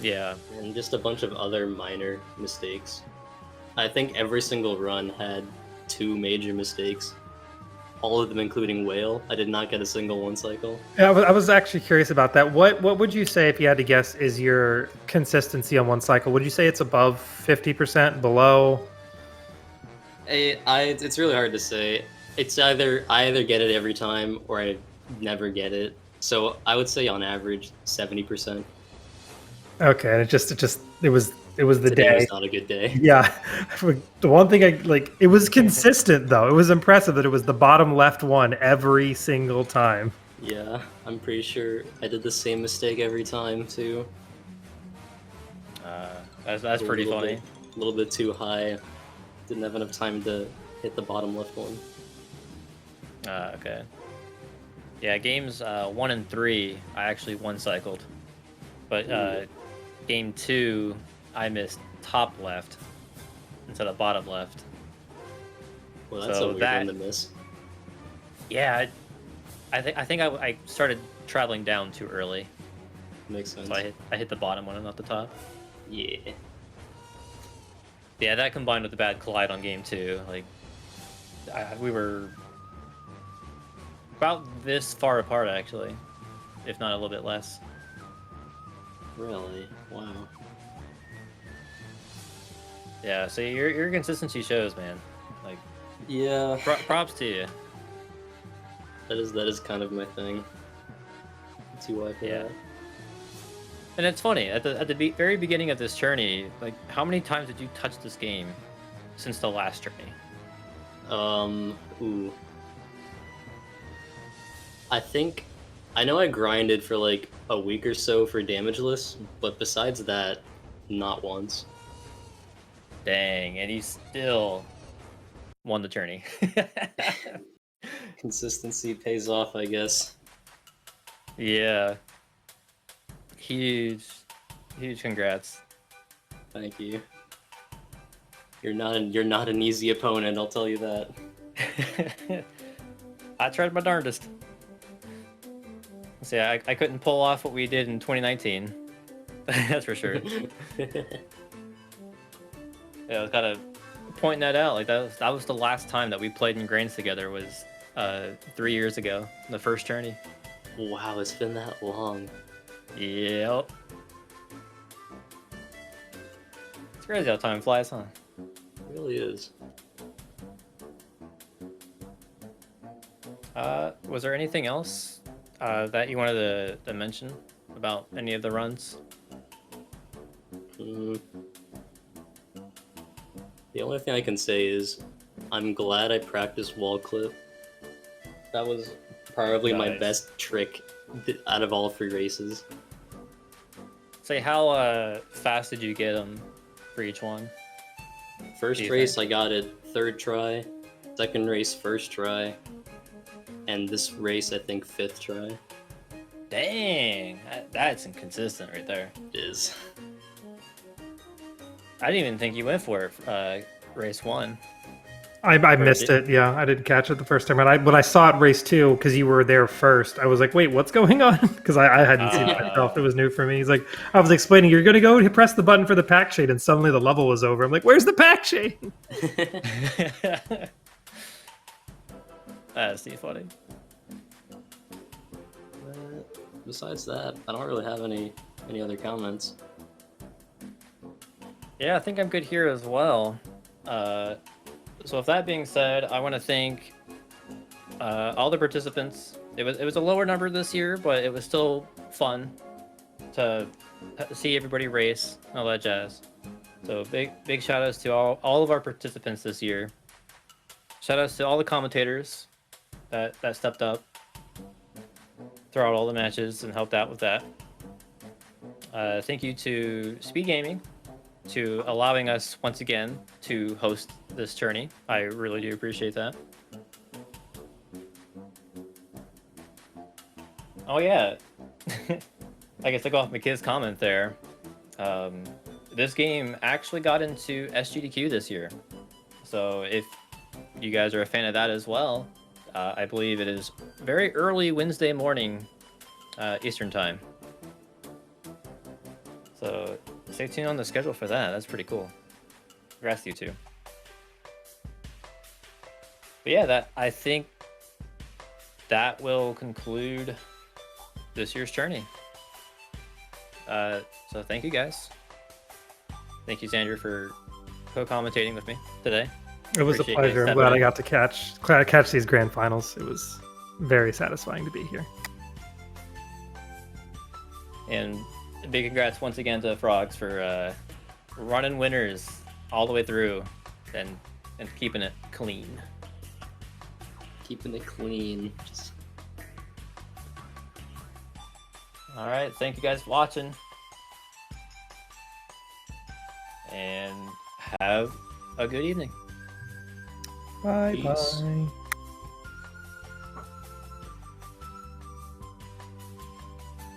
Yeah. and just a bunch of other minor mistakes. I think every single run had 2 major mistakes. All of them including whale. I did not get a single one cycle. Yeah, I was actually curious about that. What would you say, if you had to guess, is your consistency on one cycle? Would you say it's above 50%, below? It's really hard to say. It's I either get it every time or I never get it. So I would say on average 70%. Okay, and it was the Today day. was not a good day. Yeah, the one thing I like, it was consistent though. It was impressive that it was the bottom left one every single time. Yeah, I'm pretty sure I did the same mistake every time too. That's pretty funny. A little bit too high. Didn't have enough time to hit the bottom left one. Okay. Yeah, games 1 and 3, I actually one cycled, but game 2, I missed top left instead of bottom left. Well, that's So a weird that- one to miss. Yeah, I think I started traveling down too early, Makes sense. so I hit the bottom one and not the top. Yeah. Yeah, that combined with the bad Clyde on game 2, like we were about this far apart actually, if not a little bit less. Really? Wow. Yeah, so your consistency shows, man. Like, Yeah. props to you. That is kind of my thing. Too wide for Yeah. that. And it's funny at the very beginning of this journey, like how many times did you touch this game since the last journey? Ooh. I know I grinded for like a week or so for damageless, but besides that, not once. Dang, and you still won the journey. Consistency pays off, I guess. Yeah. Huge congrats. Thank you. You're not an easy opponent, I'll tell you that. I tried my darndest. So yeah, I couldn't pull off what we did in 2019. That's for sure. Yeah, I was kind of pointing that out. Like that was the last time that we played in Grains together was 3 years ago, the first journey. Wow, it's been that long. Yep. It's crazy how time flies, huh? It really is. Was there anything else that you wanted to mention about any of the runs? The only thing I can say is I'm glad I practiced wall clip. That was probably my Nice. best trick out of all 3 races. Say, how fast did you get them for each one? First Do you race think? I got it 3rd try, second race 1st try, and this race I think 5th try. Dang, that's inconsistent right there. It is. I didn't even think you went for it, race 1. I missed it. Yeah, I didn't catch it the first time. When I saw it race 2, because you were there first, I was like, "Wait, what's going on?" Because I hadn't seen it myself. It was new for me. He's like, I was explaining, "You're gonna go press the button for the pack shade," and suddenly the level was over. I'm like, "Where's the pack shade?" That's too funny. Besides that, I don't really have any other comments. Yeah, I think I'm good here as well. So with that being said, I want to thank all the participants. It was a lower number this year, but it was still fun to see everybody race and all that jazz. So big shout outs to all of our participants this year. Shout outs to all the commentators that stepped up throughout all the matches and helped out with that. Thank you to SpeedGaming to allowing us once again to host this tourney. I really do appreciate that. Oh yeah, I guess I go off my kid's comment there. This game actually got into SGDQ this year, so if you guys are a fan of that as well, I believe it is very early Wednesday morning Eastern time. So stay tuned on the schedule for that. That's pretty cool. Congrats to you too. But yeah, I think that will conclude this year's tourney. So thank you guys. Thank you, Xander, for co-commentating with me today. It was Appreciate a you pleasure. I'm stepping glad I in. got to catch these grand finals. It was very satisfying to be here. And big congrats once again to Frogs for running winners all the way through and keeping it clean. Keeping it clean. Just... All right, thank you guys for watching. And have a good evening. Bye Peace. bye.